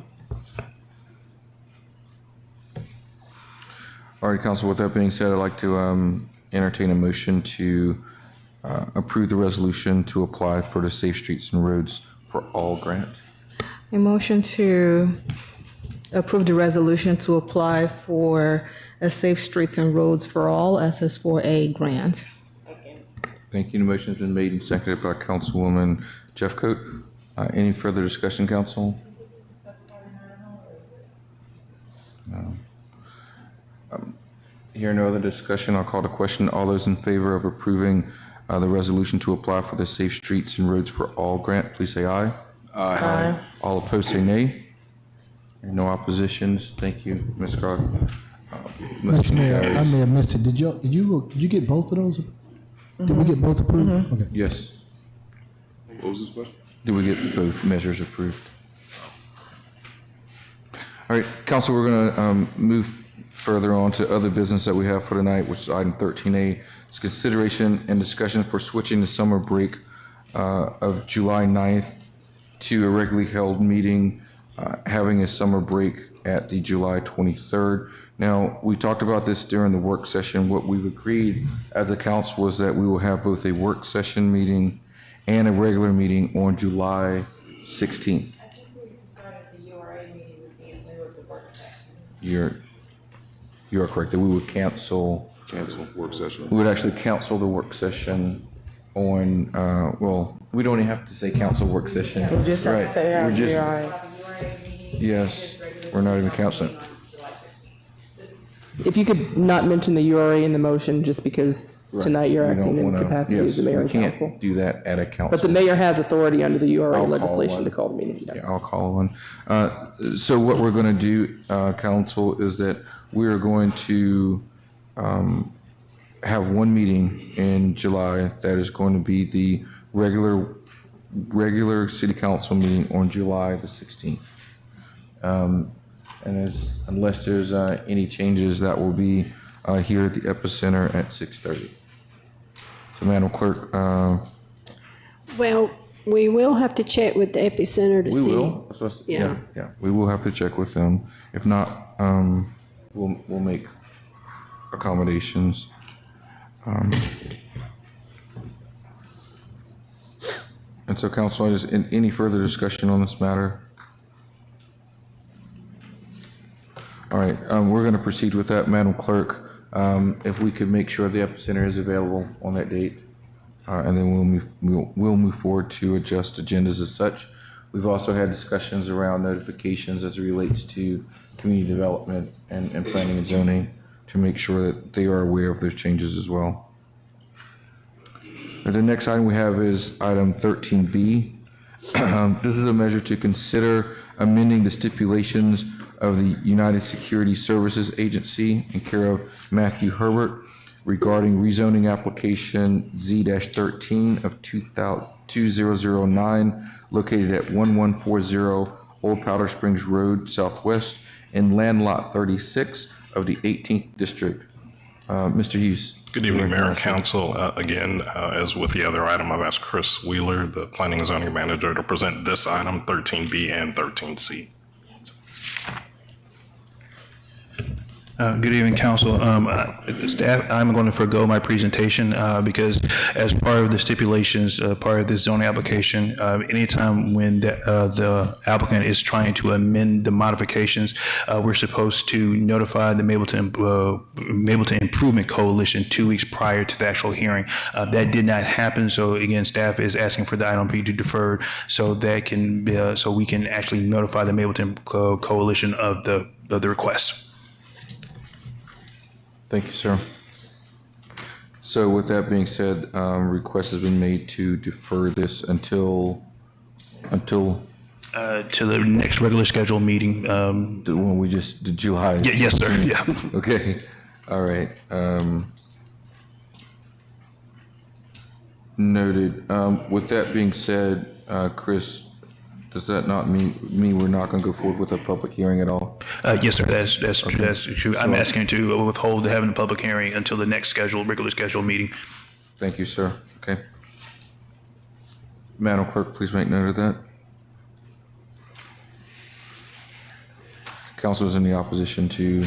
All right, council, with that being said, I'd like to entertain a motion to approve the resolution to apply for the Safe Streets and Roads for All grant. A motion to Approve the resolution to apply for a Safe Streets and Roads for All SS4A grant. Thank you. The motion has been made and seconded by Councilwoman Jeffcoat. Any further discussion, council? No. Hearing no other discussion, I'll call the question. All those in favor of approving the resolution to apply for the Safe Streets and Roads for All grant, please say aye. Aye. All opposed say nay. No oppositions. Thank you, Ms. Groth. Mr. Mayor, I may have missed it. Did you get both of those? Did we get both approved? Okay. Yes. What was this question? Did we get both measures approved? All right, council, we're going to move further on to other business that we have for tonight, which is item 13A. It's consideration and discussion for switching the summer break of July 9th to a regularly held meeting, having a summer break at the July 23rd. Now, we talked about this during the work session. What we've agreed as a council was that we will have both a work session meeting and a regular meeting on July 16th. I think we decided the URA meeting would be in lieu of the work session. You are correct that we would cancel work session. We would actually cancel the work session on, well, we don't even have to say council work session. We just have to say We're just- URA. Yes, we're not even canceling. If you could not mention the URA in the motion, just because tonight you're We don't acting in wanna- capacity as the mayor and Yes, we council. can't do that at a council. But the mayor has authority under the URA I'll call legislation one. to call the meeting. Yes. Yeah, I'll call one. So what we're going to do, council, is that we are going to have one meeting in July that is going to be the regular city council meeting on July the 16th. And unless there's any changes, that will be here at the Epicenter at 6:30. So, Madam Clerk, Well, we will have to check with the Epicenter to we see. will. Yeah. Yeah, we will have to check with them. If not, we'll make accommodations. And so, council, any further discussion on this matter? All right, we're going to proceed with that, Madam Clerk. If we could make sure the Epicenter is available on that date, and then we'll move forward to adjust agendas as such. We've also had discussions around notifications as it relates to community development and planning and zoning to make sure that they are aware of those changes as well. And the next item we have is item 13B. This is a measure to consider amending the stipulations of the United Security Services Agency in care of Matthew Herbert regarding rezoning application Z-13 of 2009 located at 1140 Old Powder Springs Road Southwest in land lot 36 of the 18th District. Mr. Hughes. Good evening, Mayor and Council. Again, as with the other item, I've asked Chris Wheeler, the Planning and Zoning Manager, to present this item, 13B and 13C. Good evening, Council. Staff, I'm going to forego my presentation because as part of the stipulations, part of this zoning application, anytime when the applicant is trying to amend the modifications, we're supposed to notify the Mableton Improvement Coalition 2 weeks prior to the actual hearing. That did not happen, so again, staff is asking for the item be deferred so that can be, so we can actually notify the Mableton Coalition of the request. Thank you, sir. So with that being said, request has been made to defer this until to the next regular scheduled meeting. When we just did July. Yes, sir. Yeah. Okay. All right. Noted. With that being said, Chris, does that not mean we're not going to go forward with a public hearing at all? Yes, sir. That's true. I'm asking to withhold having a public hearing until the next regular scheduled meeting. Thank you, sir. Okay. Madam Clerk, please make note of that. Council is in the opposition to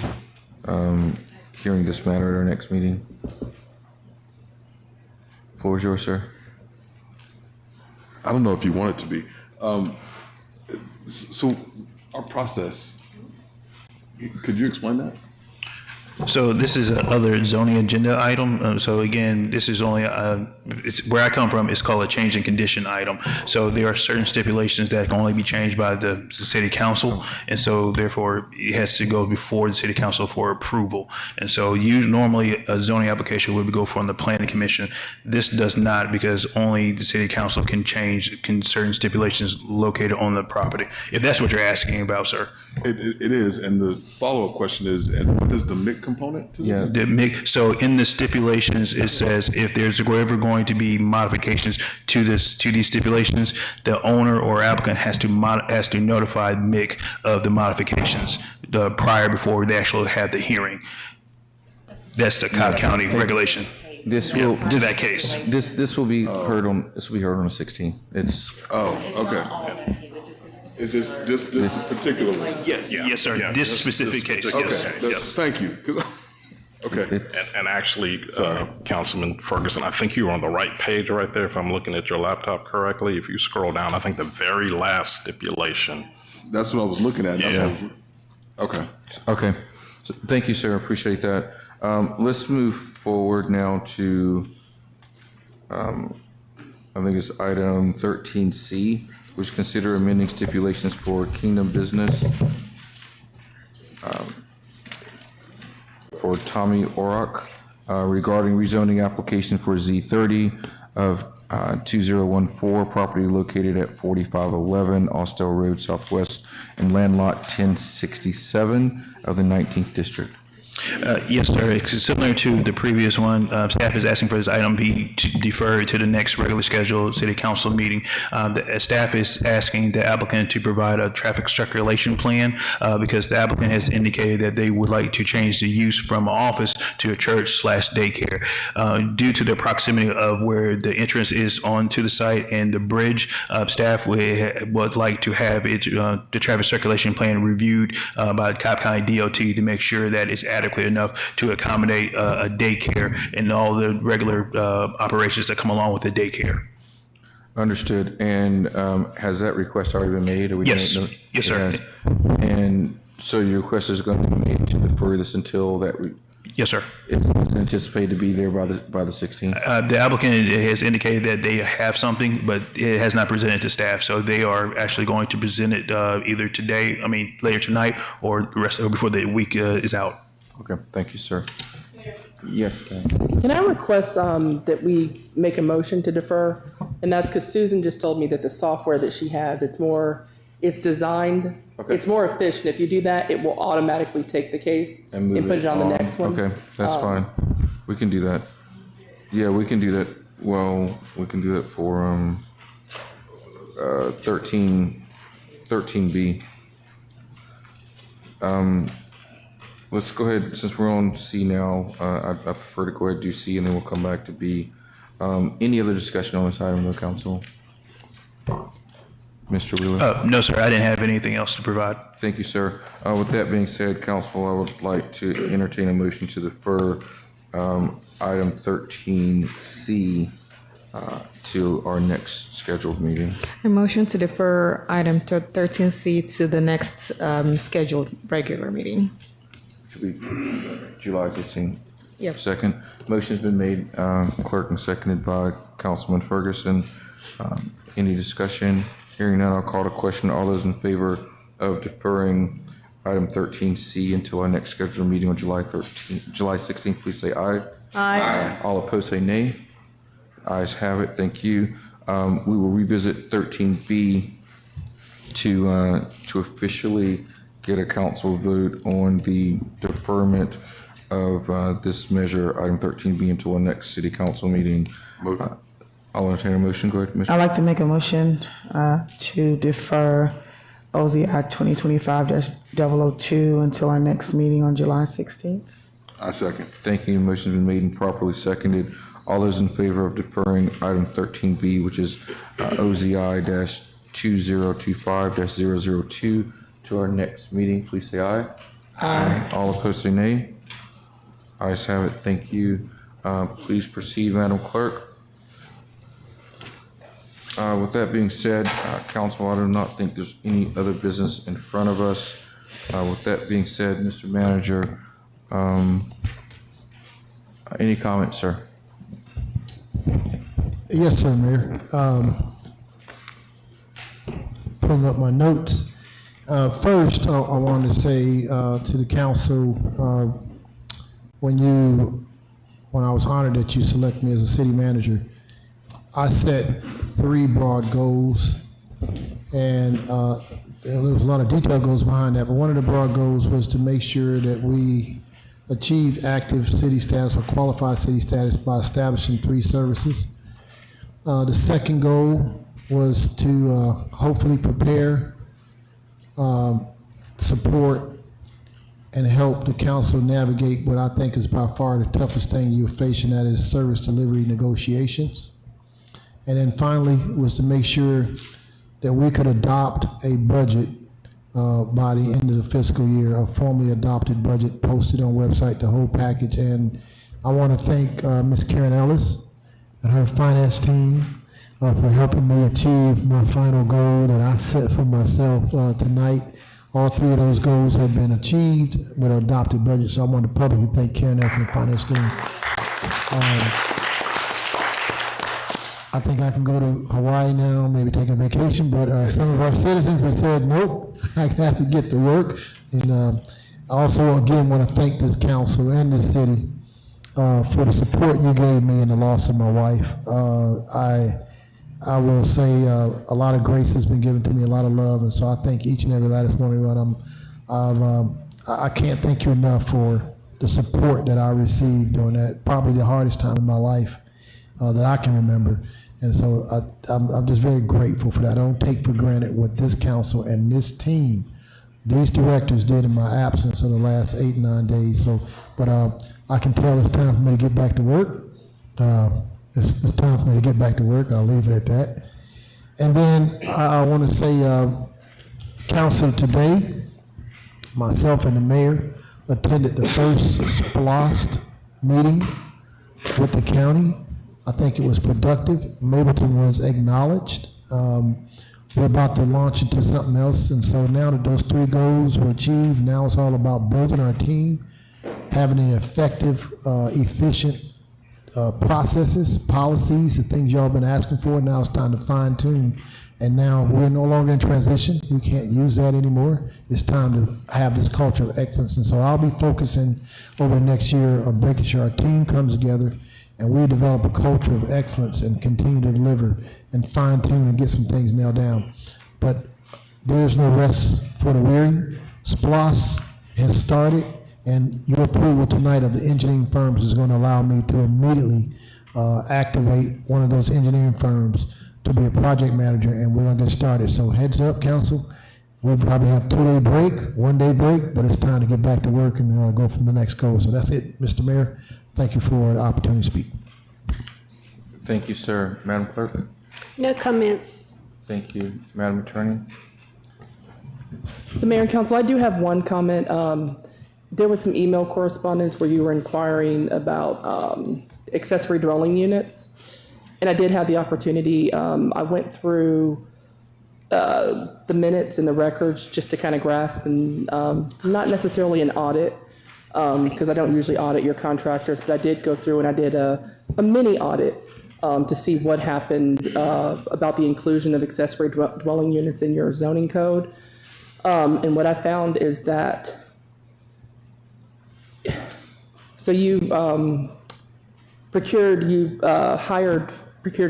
hearing this matter at our next meeting. Floor is yours, sir. I don't know if you want it to be. So our process Could you explain that? So this is another zoning agenda item. So again, this is only, it's where I come from, it's called a change in condition item. So there are certain stipulations that can only be changed by the city council. And so therefore it has to go before the city council for approval. And so normally a zoning application would go from the planning commission. This does not, because only the city council can change certain stipulations located on the property. If that's what you're asking about, sir. It is, and the follow-up question is, and what is the MIC component to this? So in the stipulations, it says if there's ever going to be modifications to these stipulations, the owner or applicant has to notify MIC of the modifications prior before they actually have the hearing. That's the Cobb County regulation. This will to that case. This will be heard on the 16th. It's okay. It's just this particular one. Yes, sir. This specific case. Okay. Yes. Thank you. Okay. And actually, Councilman Ferguson, I think you were on the right page right there. If I'm looking at your laptop correctly, if you scroll down, I think the very last stipulation. That's what I was looking at. Okay. Okay. So, thank you, sir. Appreciate that. Let's move forward now to, I think it's item 13C, which consider amending stipulations for Kingdom Business for Tommy Orrock regarding rezoning application for Z30 of 2014, property located at 4511 Austell Road Southwest and land lot 1067 of the 19th District. Yes, sir. It's similar to the previous one. Staff is asking for this item be deferred to the next regularly scheduled city council meeting. The staff is asking the applicant to provide a traffic circulation plan because the applicant has indicated that they would like to change the use from an office to a church/daycare. Due to the proximity of where the entrance is onto the site and the bridge, staff would like to have the traffic circulation plan reviewed by Cobb County DOT to make sure that it's adequate enough to accommodate a daycare and all the regular operations that come along with the daycare. Understood. And has that request already been made? Or Yes. Yes, sir. And so your request is going to be made to defer this until that? Yes, sir. It's anticipated to be there by the 16th? The applicant has indicated that they have something, but it has not presented to staff. So they are actually going to present it either later tonight or before the week is out. Okay, thank you, sir. Yes, Dan. Can I request that we make a motion to defer? And that's because Susan just told me that the software that she has, it's designed, it's more efficient. If you do that, it will automatically take the case and put it on the next one. Okay, that's fine. We can do that. Yeah, we can do that. Well, we can do it for 13B. Let's go ahead, since we're on C now, I prefer to go ahead and do C and then we'll come back to B. Any other discussion on this item, the council? Mr. Wheeler? No, sir, I didn't have anything else to provide. Thank you, sir. With that being said, council, I would like to entertain a motion to defer item 13C to our next scheduled meeting. A motion to defer item 13C to the next scheduled regular meeting. Should be July 15th. Yep. Second. Motion's been made, clerk, and seconded by Councilman Ferguson. Any discussion? Hearing none, I'll call to question. All those in favor of deferring item 13C until our next scheduled meeting on July 16th, please say aye. Aye. All opposed say nay. Ayes have it. Thank you. We will revisit 13B to officially get a council vote on the deferment of this measure, item 13B, until our next city council meeting. I'll entertain a motion. Go ahead, Mr. I'd like to make a motion to defer O.C.G.A 2025-002 until our next meeting on July 16th. I second. Thank you. Motion's been made and properly seconded. All those in favor of deferring item 13B, which is O.C.G.A 2025-002 to our next meeting, please say aye. Aye. All opposed say nay. Ayes have it. Thank you. Please proceed, Madam Clerk. With that being said, council, I do not think there's any other business in front of us. With that being said, Mr. Manager, any comments, sir? Yes, sir, Mayor. Pulling up my notes. First, I wanted to say to the council, when I was honored that you select me as a city manager, I set 3 broad goals, and there was a lot of detailed goals behind that, but one of the broad goals was to make sure that we achieved active city status or qualified city status by establishing 3 services. The second goal was to hopefully prepare, support, and help the council navigate what I think is by far the toughest thing you're facing, that is service delivery negotiations. And then finally was to make sure that we could adopt a budget by the end of the fiscal year, a formally adopted budget posted on website, the whole package. And I want to thank Ms. Karen Ellis and her finance team for helping me achieve my final goal that I set for myself tonight. All 3 of those goals have been achieved with an adopted budget, so I want to publicly thank Karen Ellis and the finance team. I think I can go to Hawaii now, maybe take a vacation, but some of our citizens have said, nope, I have to get to work. And I also, again, want to thank this council and this city for the support you gave me in the loss of my wife. I will say a lot of grace has been given to me, a lot of love, and so I thank each and every last one of you. I can't thank you enough for the support that I received during that, probably the hardest time in my life that I can remember. And so I'm just very grateful for that. I don't take for granted what this council and this team, these directors did in my absence of the last 8, 9 days. So, but I can tell it's time for me to get back to work. It's time for me to get back to work. I'll leave it at that. And then I want to say, council today, myself and the mayor attended the first SPLOST meeting with the county. I think it was productive. Mableton was acknowledged. We're about to launch into something else. And so now that those 3 goals were achieved, now it's all about building our team, having an effective, efficient processes, policies, the things y'all been asking for. Now it's time to fine tune. And now we're no longer in transition. We can't use that anymore. It's time to have this culture of excellence. And so I'll be focusing over the next year of making sure our team comes together and we develop a culture of excellence and continue to deliver and fine tune and get some things nailed down. But there's no rest for the weary. SPLOS has started, and your approval tonight of the engineering firms is going to allow me to immediately activate one of those engineering firms to be a project manager, and we're going to get started. So heads up, council. We'll probably have 2-day break, 1-day break, but it's time to get back to work and go from the next goal. So that's it, Mr. Mayor. Thank you for the opportunity to speak. Thank you, sir. Madam Clerk? No comments. Thank you. Madam Attorney? So Mayor and Council, I do have one comment. There was some email correspondence where you were inquiring about accessory dwelling units. And I did have the opportunity, I went through the minutes and the records just to kind of grasp, and not necessarily an audit, because I don't usually audit your contractors, but I did go through and I did a mini audit to see what happened about the inclusion of accessory dwelling units in your zoning code. And what I found is that, so you procured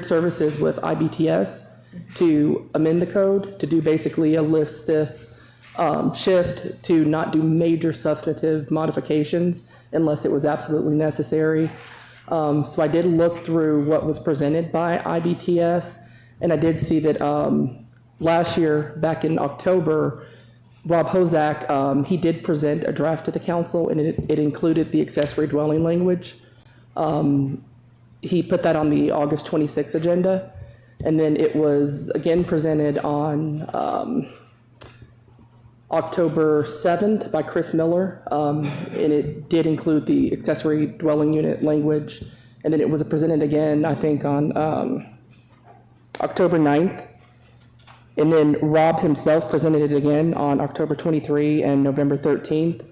services with IBTS to amend the code, to do basically a lift shift to not do major substantive modifications unless it was absolutely necessary. So I did look through what was presented by IBTS, and I did see that last year, back in October, Rob Hozak, he did present a draft to the council, and it included the accessory dwelling language. He put that on the August 26th agenda, and then it was again presented on October 7th by Chris Miller, and it did include the accessory dwelling unit language, and then it was presented again, I think, on October 9th, And then Rob himself presented it again on October 23 and November 13th.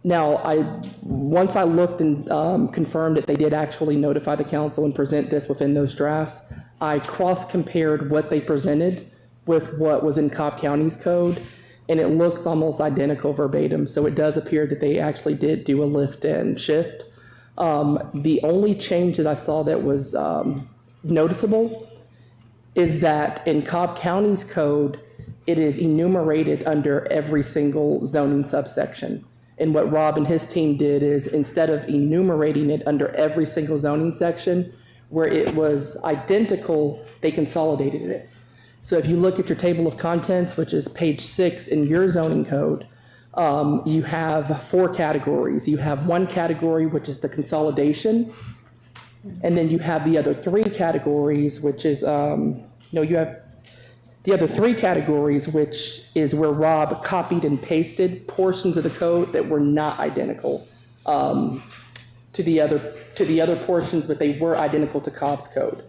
Now, once I looked and confirmed that they did actually notify the council and present this within those drafts, I cross-compared what they presented with what was in Cobb County's code, and it looks almost identical verbatim. So it does appear that they actually did do a lift and shift. The only change that I saw that was noticeable is that in Cobb County's code, it is enumerated under every single zoning subsection. And what Rob and his team did is, instead of enumerating it under every single zoning section, where it was identical, they consolidated it. So if you look at your table of contents, which is page 6 in your zoning code, you have 4 categories. You have one category, which is the consolidation, and then you have the other 3 categories, which is, you have the other 3 categories, which is where Rob copied and pasted portions of the code that were not identical to the other portions, but they were identical to Cobb's code.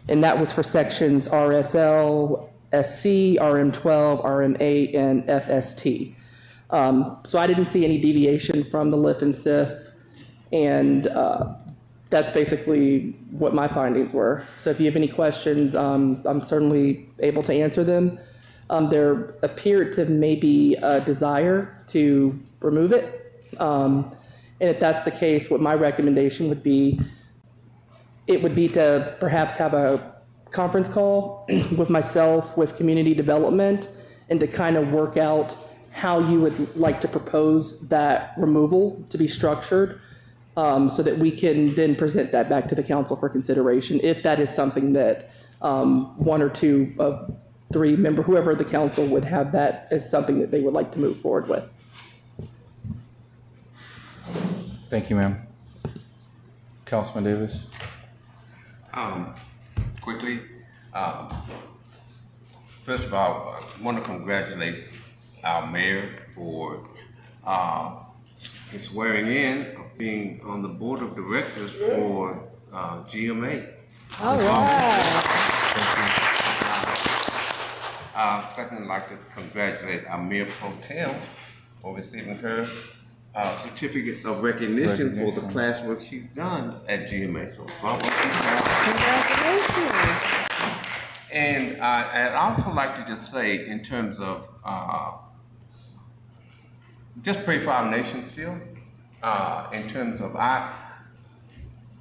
And that was for sections RSL, SC, RM12, RM8, and FST. So I didn't see any deviation from the LIF and SIF, and that's basically what my findings were. So if you have any questions, I'm certainly able to answer them. There appeared to maybe a desire to remove it. And if that's the case, what my recommendation would be, it would be to perhaps have a conference call with myself, with community development, and to kind of work out how you would like to propose that removal to be structured, so that we can then present that back to the council for consideration, if that is something that 1 or 2 of 3 members, whoever the council would have that as something that they would like to move forward with. Thank you, ma'am. Councilman Davis? Quickly, first of all, I want to congratulate our mayor for his swearing in of being on the board of directors for GMA. All right. Second, I'd like to congratulate our mayor pro tem for receiving her certificate of recognition for the class work she's done at GMA. So, Congratulations. And I'd also like to just say, in terms of just pray for our nation still. In terms of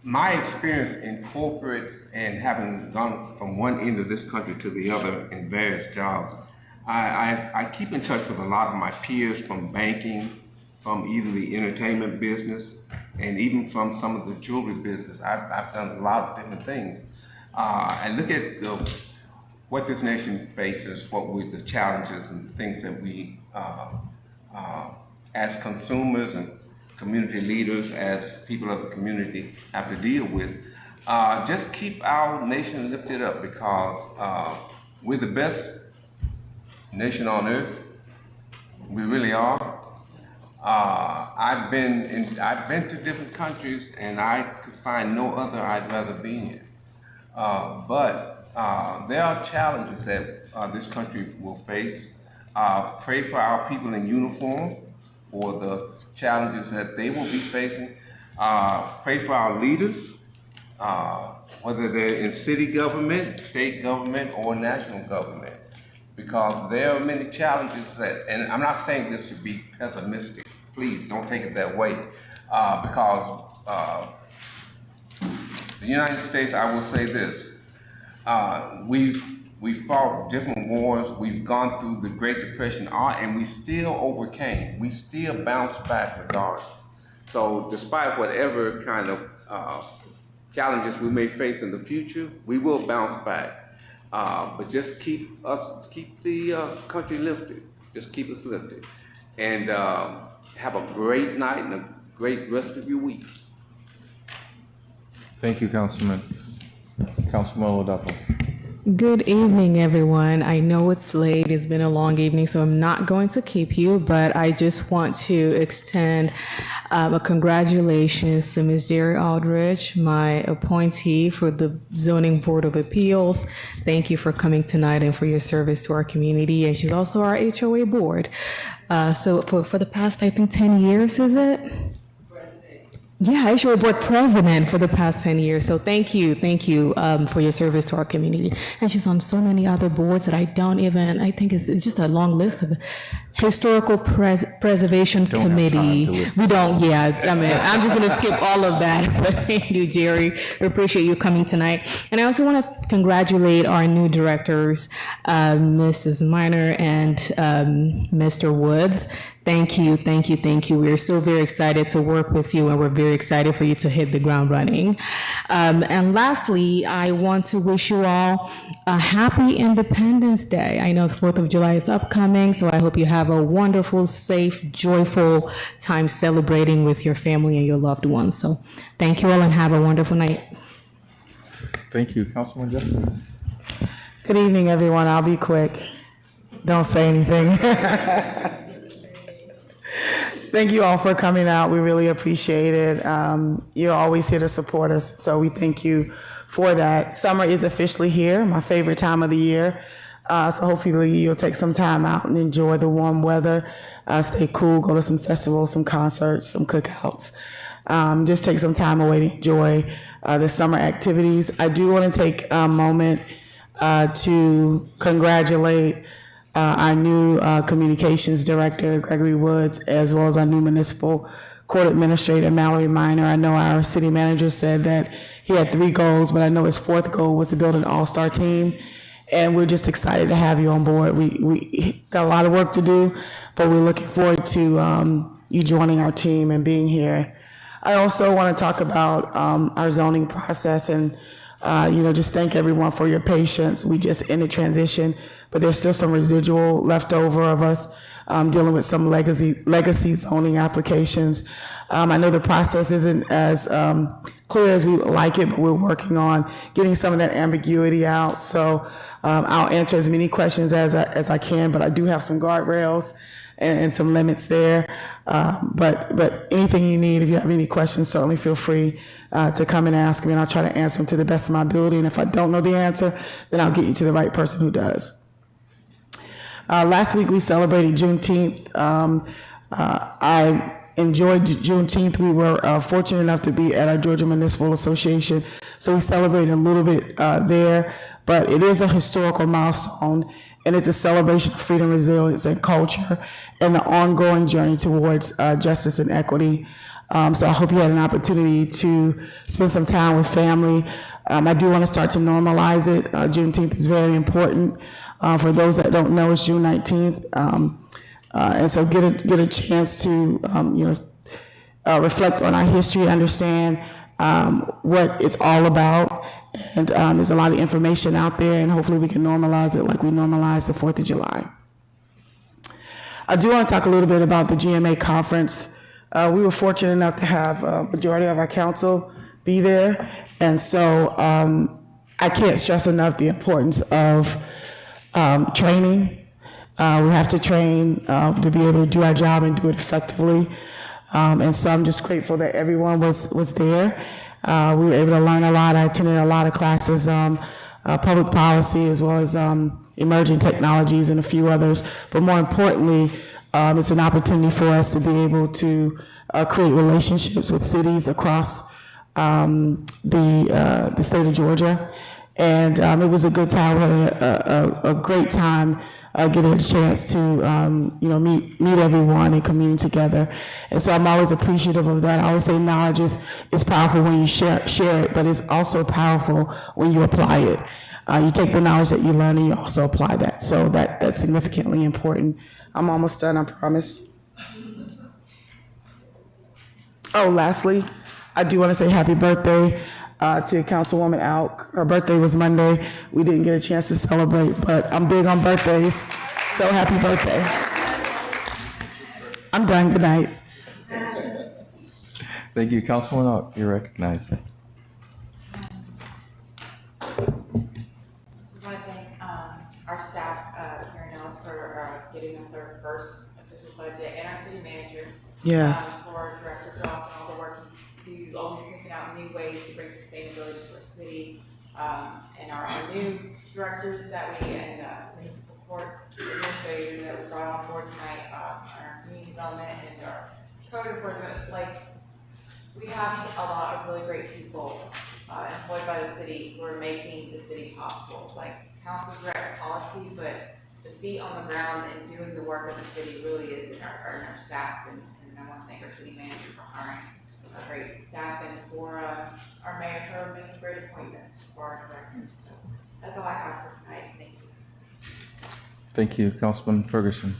my experience in corporate and having gone from one end of this country to the other in various jobs, I keep in touch with a lot of my peers from banking, from even the entertainment business, and even from some of the jewelry business. I've done a lot of different things. And look at what this nation faces, what were the challenges and the things that we, as consumers and community leaders, as people of the community, have to deal with. Just keep our nation lifted up, because we're the best nation on earth. We really are. I've been to different countries, and I could find no other I'd rather be in. But there are challenges that this country will face. Pray for our people in uniform for the challenges that they will be facing. Pray for our leaders, whether they're in city government, state government, or national government, because there are many challenges that, and I'm not saying this to be pessimistic, please don't take it that way, because the United States, I will say this, we've fought different wars, we've gone through the Great Depression, and we still overcame, we still bounced back regardless. So despite whatever kind of challenges we may face in the future, we will bounce back. But just keep the country lifted, just keep us lifted. And have a great night and a great rest of your week. Thank you, Councilman. Councilman Oladapo. Good evening, everyone. I know it's late. It's been a long evening, so I'm not going to keep you, but I just want to extend a congratulations to Ms. Jerry Aldridge, my appointee for the Zoning Board of Appeals. Thank you for coming tonight and for your service to our community. And she's also our HOA board. So for the past, I think, 10 years, is it? Yeah, HOA board president for the past 10 years. So thank you for your service to our community. And she's on so many other boards that I think it's just a long list of historical preservation committee. We don't, I'm just gonna skip all of that. But thank you, Jerry. We appreciate you coming tonight. And I also want to congratulate our new directors, Mrs. Minor and Mr. Woods. Thank you. We are so very excited to work with you, and we're very excited for you to hit the ground running. And lastly, I want to wish you all a happy Independence Day. I know the 4th of July is upcoming, so I hope you have a wonderful, safe, joyful time celebrating with your family and your loved ones. So thank you all and have a wonderful night. Thank you, Councilman Jeffrey. Good evening, everyone. I'll be quick. Don't say anything. Thank you all for coming out. We really appreciate it. You're always here to support us, so we thank you for that. Summer is officially here, my favorite time of the year. So hopefully you'll take some time out and enjoy the warm weather. Stay cool, go to some festivals, some concerts, some cookouts. Just take some time away to enjoy the summer activities. I do want to take a moment to congratulate our new communications director, Gregory Woods, as well as our new municipal court administrator, Mallory Minor. I know our city manager said that he had 3 goals, but I know his 4th goal was to build an all-star team. And we're just excited to have you on board. We got a lot of work to do, but we're looking forward to you joining our team and being here. I also want to talk about our zoning process and just thank everyone for your patience. We just ended transition, but there's still some residual left over of us dealing with some legacy zoning applications. I know the process isn't as clear as we would like it, but we're working on getting some of that ambiguity out. So I'll answer as many questions as I can, but I do have some guardrails and some limits there. But anything you need, if you have any questions, certainly feel free to come and ask me, and I'll try to answer them to the best of my ability. And if I don't know the answer, then I'll get you to the right person who does. Last week we celebrated Juneteenth. I enjoyed Juneteenth. We were fortunate enough to be at our Georgia Municipal Association, so we celebrated a little bit there. But it is a historical milestone, and it's a celebration of freedom, resilience, and culture, and the ongoing journey towards justice and equity. So I hope you had an opportunity to spend some time with family. I do want to start to normalize it. Juneteenth is very important. For those that don't know, it's June 19th. And so get a chance to reflect on our history, understand what it's all about. And there's a lot of information out there, and hopefully we can normalize it like we normalized the 4th of July. I do want to talk a little bit about the GMA conference. We were fortunate enough to have a majority of our council be there. And so I can't stress enough the importance of training. We have to train to be able to do our job and do it effectively. And so I'm just grateful that everyone was there. We were able to learn a lot. I attended a lot of classes, public policy as well as emerging technologies and a few others. But more importantly, it's an opportunity for us to be able to create relationships with cities across the state of Georgia. And it was a good time. We had a great time getting a chance to meet everyone and commune together. And so I'm always appreciative of that. I always say knowledge is powerful when you share it, but it's also powerful when you apply it. You take the knowledge that you learn and you also apply that. So that's significantly important. I'm almost done, I promise. Oh, lastly, I do want to say happy birthday to Councilwoman Alk. Her birthday was Monday. We didn't get a chance to celebrate, but I'm big on birthdays, so happy birthday. I'm done. Good night. Thank you, Councilwoman Alk. You're recognized. Want to for getting us our first official budget, and our city manager. Yes. For Director Groth and all the work you do, always thinking out new ways to bring sustainability to our city. And our new directors that we, and Municipal Court Administrator that we brought on board tonight, our community development and our code enforcement. Like, we have a lot of really great people employed by the city who are making the city possible. Like, council direct policy, but the feet on the ground and doing the work of the city really is in our staff. And I want to thank our city manager for hiring a great staff and for our mayor for making great appointments for our directors. So that's all I have for tonight. Thank you. Thank you, Councilman Ferguson.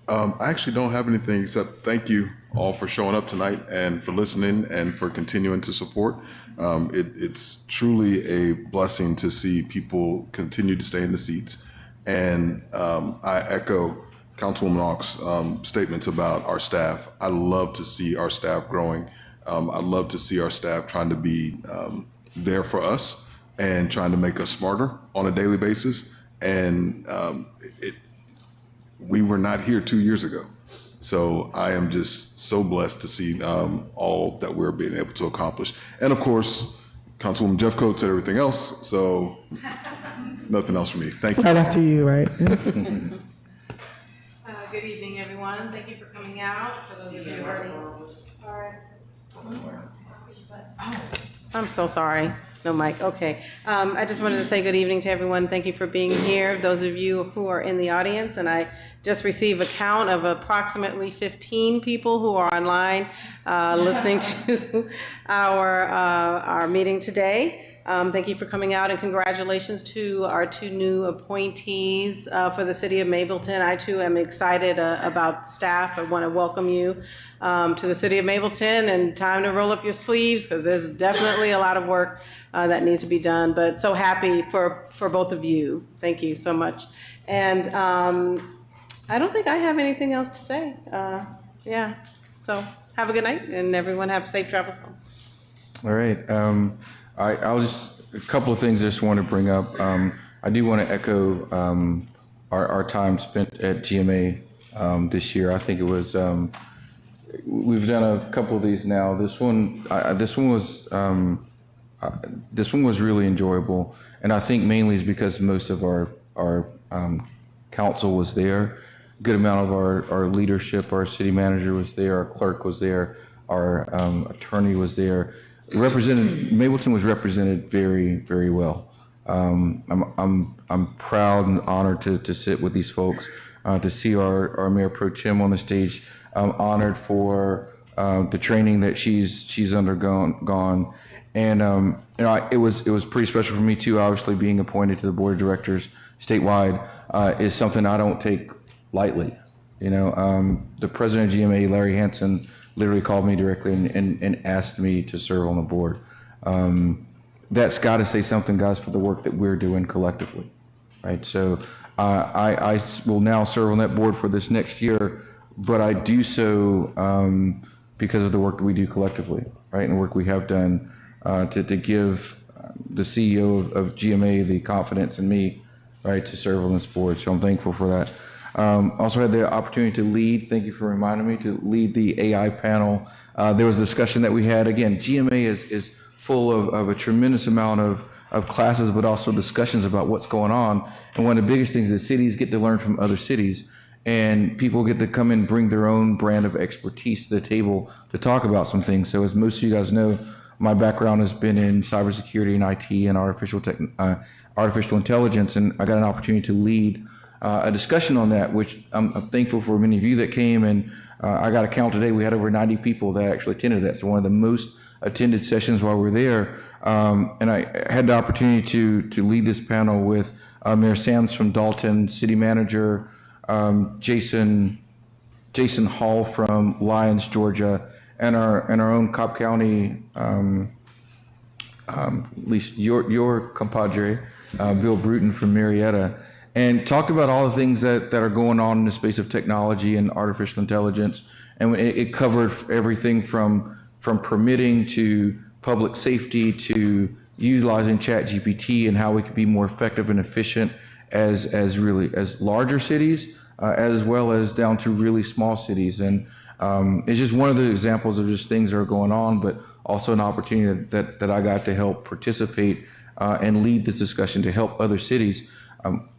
I actually don't have anything except thank you all for showing up tonight and for listening and for continuing to support. It's truly a blessing to see people continue to stay in the seats. And I echo Councilwoman Ock's statements about our staff. I love to see our staff growing. I love to see our staff trying to be there for us and trying to make us smarter on a daily basis. And we were not here 2 years ago. So I am just so blessed to see all that we're being able to accomplish. And of course, Councilwoman Jeffcoat said everything else. So nothing else for me. Thank you. Right after you, right? Good evening, everyone. Thank you for coming out. For those of you who are I'm so sorry. No mic. Okay. I just wanted to say good evening to everyone. Thank you for being here. Those of you who are in the audience, and I just received a count of approximately 15 people who are online listening to our meeting today. Thank you for coming out, and congratulations to our two new appointees for the city of Mableton. I too am excited about staff. I want to welcome you to the city of Mableton, and time to roll up your sleeves because there's definitely a lot of work that needs to be done, but so happy for both of you. Thank you so much. And I don't think I have anything else to say. Yeah, so have a good night, and everyone have safe travels home. All right. I'll just, a couple of things I just want to bring up. I do want to echo our time spent at GMA this year. I think it was, we've done a couple of these now. This one was really enjoyable, and I think mainly is because most of our council was there. A good amount of our leadership, our city manager was there, our clerk was there, our attorney was there. Mableton was represented very, very well. I'm proud and honored to sit with these folks, to see our Mayor Pro Tem on the stage. I'm honored for the training that she's undergone, and it was pretty special for me too. Obviously, being appointed to the board of directors statewide is something I don't take lightly. The president of GMA, Larry Hansen, literally called me directly and asked me to serve on the board. That's got to say something, guys, for the work that we're doing collectively, right? So I will now serve on that board for this next year, but I do so because of the work that we do collectively, right? And the work we have done to give the CEO of GMA the confidence in me, right, to serve on this board. So I'm thankful for that. Also had the opportunity to lead, thank you for reminding me, to lead the AI panel. There was a discussion that we had. Again, GMA is full of a tremendous amount of classes, but also discussions about what's going on. And one of the biggest things is cities get to learn from other cities, and people get to come and bring their own brand of expertise to the table to talk about some things. So as most of you guys know, my background has been in cybersecurity and IT and artificial intelligence, and I got an opportunity to lead a discussion on that, which I'm thankful for many of you that came, and I got a count today. We had over 90 people that actually attended that. So one of the most attended sessions while we were there. And I had the opportunity to lead this panel with Mayor Sams from Dalton, City Manager Jason Hall from Lyons, Georgia, and our own Cobb County, at least your compadre, Bill Bruton from Marietta, and talked about all the things that are going on in the space of technology and artificial intelligence. And it covered everything from permitting to public safety to utilizing ChatGPT and how we could be more effective and efficient as larger cities, as well as down to really small cities. And it's just one of the examples of just things that are going on, but also an opportunity that I got to help participate and lead this discussion to help other cities.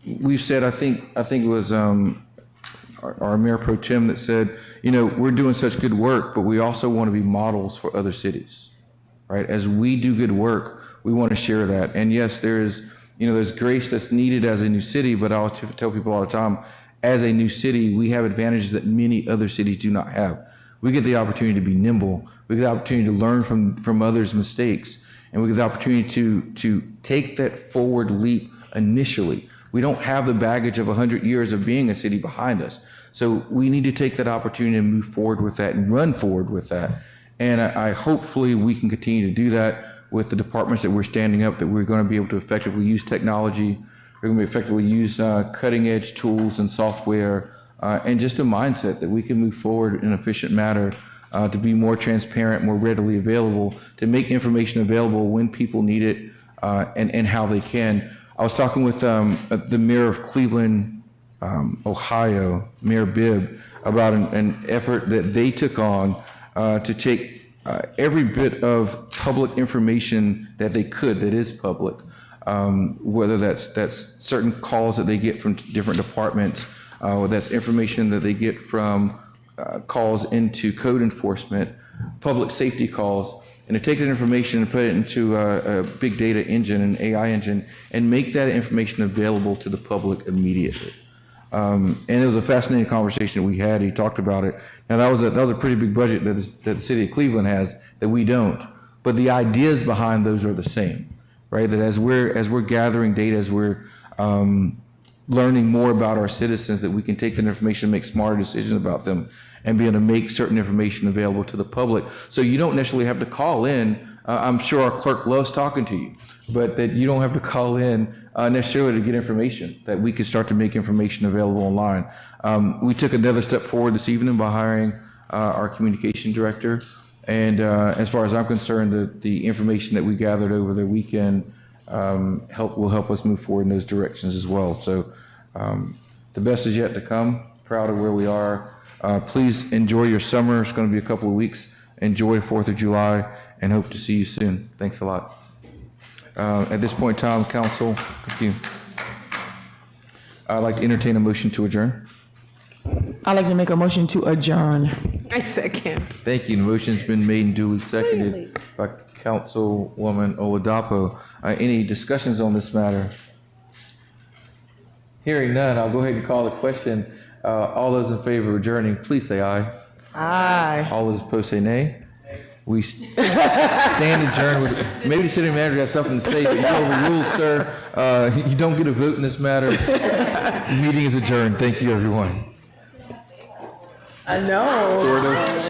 We've said, I think it was our Mayor Pro Tem that said, we're doing such good work, but we also want to be models for other cities, right? As we do good work, we want to share that. And yes, there's grace that's needed as a new city, but I always tell people all the time, as a new city, we have advantages that many other cities do not have. We get the opportunity to be nimble. We get the opportunity to learn from others' mistakes. And we get the opportunity to take that forward leap initially. We don't have the baggage of 100 years of being a city behind us. So we need to take that opportunity and move forward with that and run forward with that. And I hopefully we can continue to do that with the departments that we're standing up, that we're going to be able to effectively use technology. We're going to be effectively use cutting edge tools and software and just a mindset that we can move forward in an efficient manner to be more transparent, more readily available, to make information available when people need it and how they can. I was talking with the mayor of Cleveland, Ohio, Mayor Bibb, about an effort that they took on to take every bit of public information that they could, that is public, whether that's certain calls that they get from different departments, or that's information that they get from calls into code enforcement, public safety calls, and to take that information and put it into a big data engine, an AI engine, and make that information available to the public immediately. And it was a fascinating conversation that we had. He talked about it. Now that was a pretty big budget that the city of Cleveland has that we don't. But the ideas behind those are the same, right? That as we're gathering data, as we're learning more about our citizens, that we can take that information and make smarter decisions about them and be able to make certain information available to the public. So you don't necessarily have to call in. I'm sure our clerk loves talking to you, but that you don't have to call in necessarily to get information, that we could start to make information available online. We took another step forward this evening by hiring our communication director. And as far as I'm concerned, the information that we gathered over the weekend will help us move forward in those directions as well. So the best is yet to come. Proud of where we are. Please enjoy your summer. It's going to be a couple of weeks. Enjoy 4th of July and hope to see you soon. Thanks a lot. At this point in time, council, thank you. I'd like to entertain a motion to adjourn. I'd like to make a motion to adjourn. I second. Thank you. The motion's been made and duly seconded by Councilwoman Oladapo. Any discussions on this matter? Hearing none, I'll go ahead and call the question. All those in favor of adjourning, please say aye. Aye. All those opposed say nay. We stand adjourned. Maybe the city manager has something to say, but you're overruled, sir. You don't get a vote in this matter. The meeting is adjourned. Thank you, everyone. I know. Sort of.